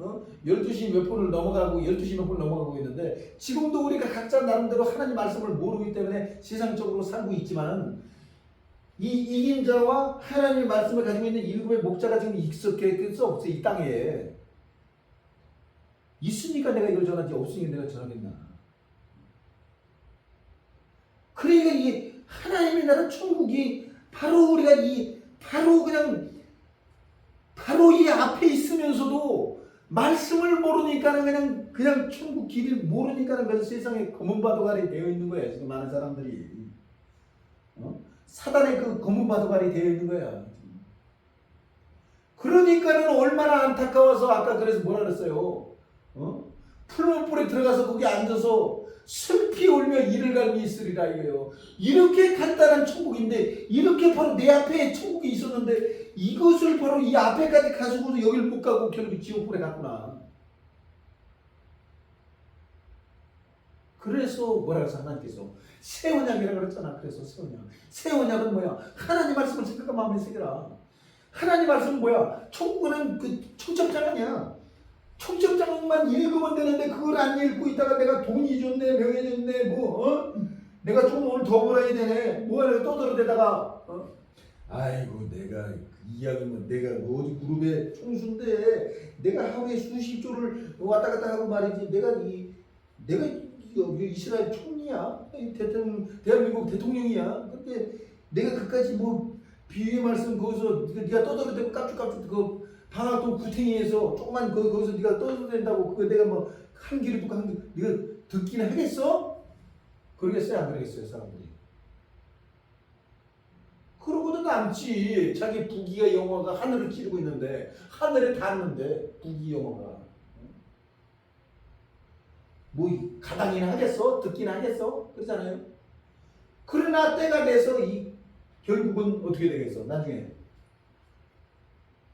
Speaker 1: 12시 몇 분을 넘어가고 12시 몇 분 넘어가고 있는데 지금도 우리가 각자 나름대로 하나님 말씀을 모르기 때문에 세상적으로 살고 있지만은 이 이긴 자와 하나님의 말씀을 가지고 있는 일곱의 목자가 지금 있었겠어 없어? 이 땅에 있으니까 내가 이걸 전하지 없으니까 내가 전하겠나? 그러니까 이게 하나님의 나라 천국이 바로 우리가 바로 이 앞에 있으면서도 말씀을 모르니까는 그냥 천국 길을 모르니까는 그 세상에 검은 바둑알이 되어 있는 거야. 지금 많은 사람들이. 사단의 그 검은 바둑알이 되어 있는 거야. 그러니까는 얼마나 안타까워서 아까 그래서 뭐라 그랬어요? 풀무불에 들어가서 거기 앉아서 슬피 울며 이를 갈미 있으리라 이거예요. 이렇게 간단한 천국인데 이렇게 바로 내 앞에 천국이 있었는데 이것을 바로 이 앞에까지 가지고도 여기를 못 가고 결국 지옥불에 갔구나. 그래서 뭐라 그랬어 하나님께서 새 언약이라고 그랬잖아. 그래서 새 언약. 새 언약은 뭐야? 하나님 말씀을 생각과 마음에 새겨라. 하나님 말씀은 뭐야? 천국은 그 청첩장 아니야. 청첩장만 읽으면 되는데 그걸 안 읽고 있다가 내가 돈이 좋네 명예 좋네 내가 좀 오늘 더 벌어야 되네 뭐하러 떠들어대다가 아이고 내가 이야기면 내가 어디 그룹의 총수인데 내가 하루에 수십 조를 왔다 갔다 하고 말이지 내가 이스라엘 총리야 대한민국 대통령이야. 근데 내가 그까지 뭐 비유의 말씀 거기서 네가 떠들어대고 깝죽깝죽 그 방학동 구탱이에서 조그만 거기서 네가 떠들어댄다고 그거 내가 뭐 한 귀를 듣고 한 귀 네가 듣기는 하겠어? 그러겠어요? 안 그러겠어요? 사람들이 그러고도 남지. 자기 부귀가 영화가 하늘을 찌르고 있는데 하늘에 닿는데 부귀 영화가 뭐 가당이나 하겠어? 듣기나 하겠어? 그러잖아요. 그러나 때가 돼서 이 결국은 어떻게 되겠어? 나중에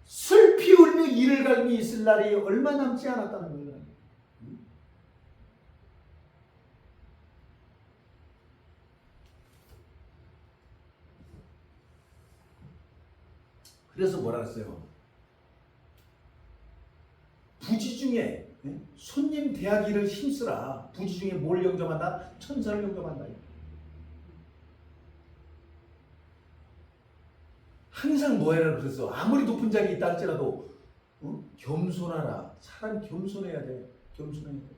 Speaker 1: 슬피 울며 이를 갈미 있을 날이 얼마 남지 않았다는 거예요. 그래서 뭐라 했어요? 부지 중에 손님 대하기를 힘쓰라. 부지 중에 뭘 영접한다? 천사를 영접한다. 항상 뭐해라 그랬어. 아무리 높은 자리에 있다 할지라도 겸손하라. 사람 겸손해야 돼. 겸손해야 돼.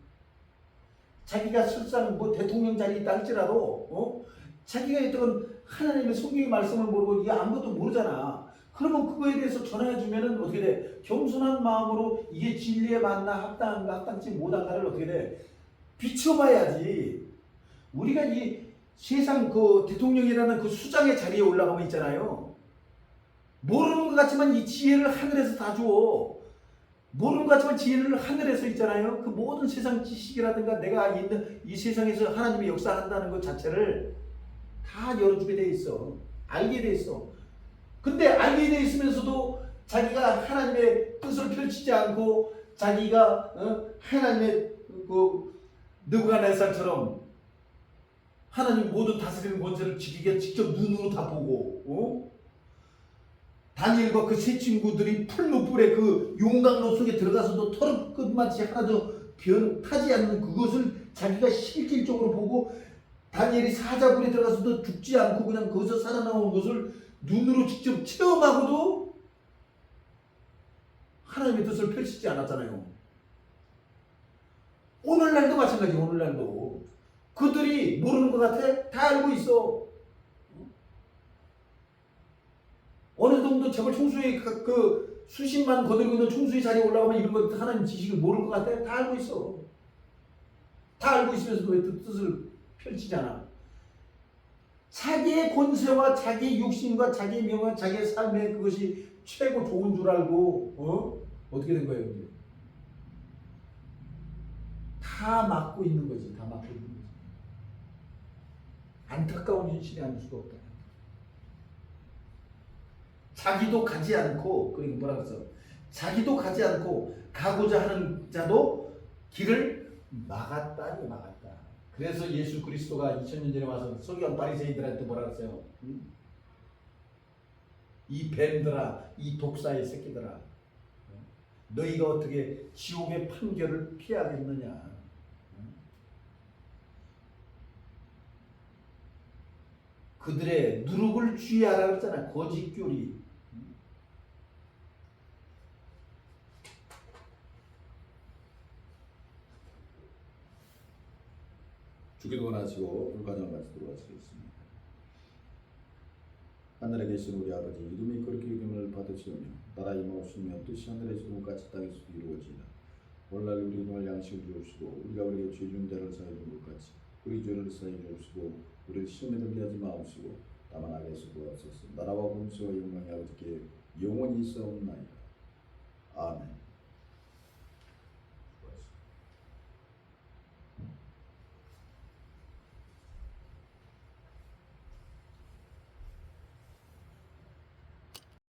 Speaker 1: 자기가 설상 뭐 대통령 자리에 있다 할지라도 자기가 있던 하나님의 성경의 말씀을 모르고 이게 아무것도 모르잖아. 그러면 그거에 대해서 전해주면은 어떻게 돼? 겸손한 마음으로 이게 진리에 맞나 합당한가 합당치 못한가를 어떻게 돼? 비춰봐야지. 우리가 이 세상 그 대통령이라는 그 수장의 자리에 올라가면 있잖아요. 모르는 것 같지만 이 지혜를 하늘에서 다 줘. 모르는 것 같지만 지혜를 하늘에서 있잖아요. 그 모든 세상 지식이라든가 내가 있는 이 세상에서 하나님의 역사한다는 것 자체를 다 열어주게 돼 있어. 알게 돼 있어. 근데 알게 돼 있으면서도 자기가 하나님의 뜻을 펼치지 않고 자기가 하나님의 그 느부갓네살처럼 하나님 모든 다스리는 권세를 지키게 직접 눈으로 다 보고 다니엘과 그 세 친구들이 풀무불에 그 용광로 속에 들어가서도 털끝마치 하나도 타지 않는 그것을 자기가 실질적으로 보고 다니엘이 사자굴에 들어가서도 죽지 않고 그냥 거기서 살아나온 것을 눈으로 직접 체험하고도 하나님의 뜻을 펼치지 않았잖아요. 오늘날도 마찬가지. 오늘날도 그들이 모르는 것 같아? 다 알고 있어. 어느 정도 제발 총수의 그 수십만 거들고 있는 총수의 자리에 올라가면 이런 것 하나님 지식을 모를 것 같아? 다 알고 있어. 다 알고 있으면서도 왜 뜻을 펼치잖아. 자기의 권세와 자기의 육신과 자기의 명화, 자기의 삶의 그것이 최고 좋은 줄 알고 어떻게 된 거예요? 다 막고 있는 거지. 다 막고 있는 거지. 안타까운 현실이 아닐 수가 없다. 자기도 가지 않고 그러니까 뭐라 그랬어? 자기도 가지 않고 가고자 하는 자도 길을 막았다니 막았다. 그래서 예수 그리스도가 2000년 전에 와서 서기관 바리새인들한테 뭐라 그랬어요? 이 뱀들아, 이 독사의 새끼들아, 너희가 어떻게 지옥의 판결을 피하겠느냐? 그들의 누룩을 주의하라 그랬잖아. 거짓교리. 주기도 원하시고 불가능한 말씀으로 하시겠습니다. 하늘에 계신 우리 아버지, 이름이 거룩히 여김을 받으시오며 나라 임하옵시며 뜻이 하늘에서 같이 땅에서도 이루어지이다. 오늘날 우리에게 오늘 양식을 주옵시고 우리가 우리에게 죄 준 자를 사해 준 것 같이 우리 죄를 사해 주옵시고 우리를 시험에 들게 하지 마옵시고 다만 악에서 구하옵소서. 나라와 권세와 영광이 아버지께 영원히 있사옵나이다.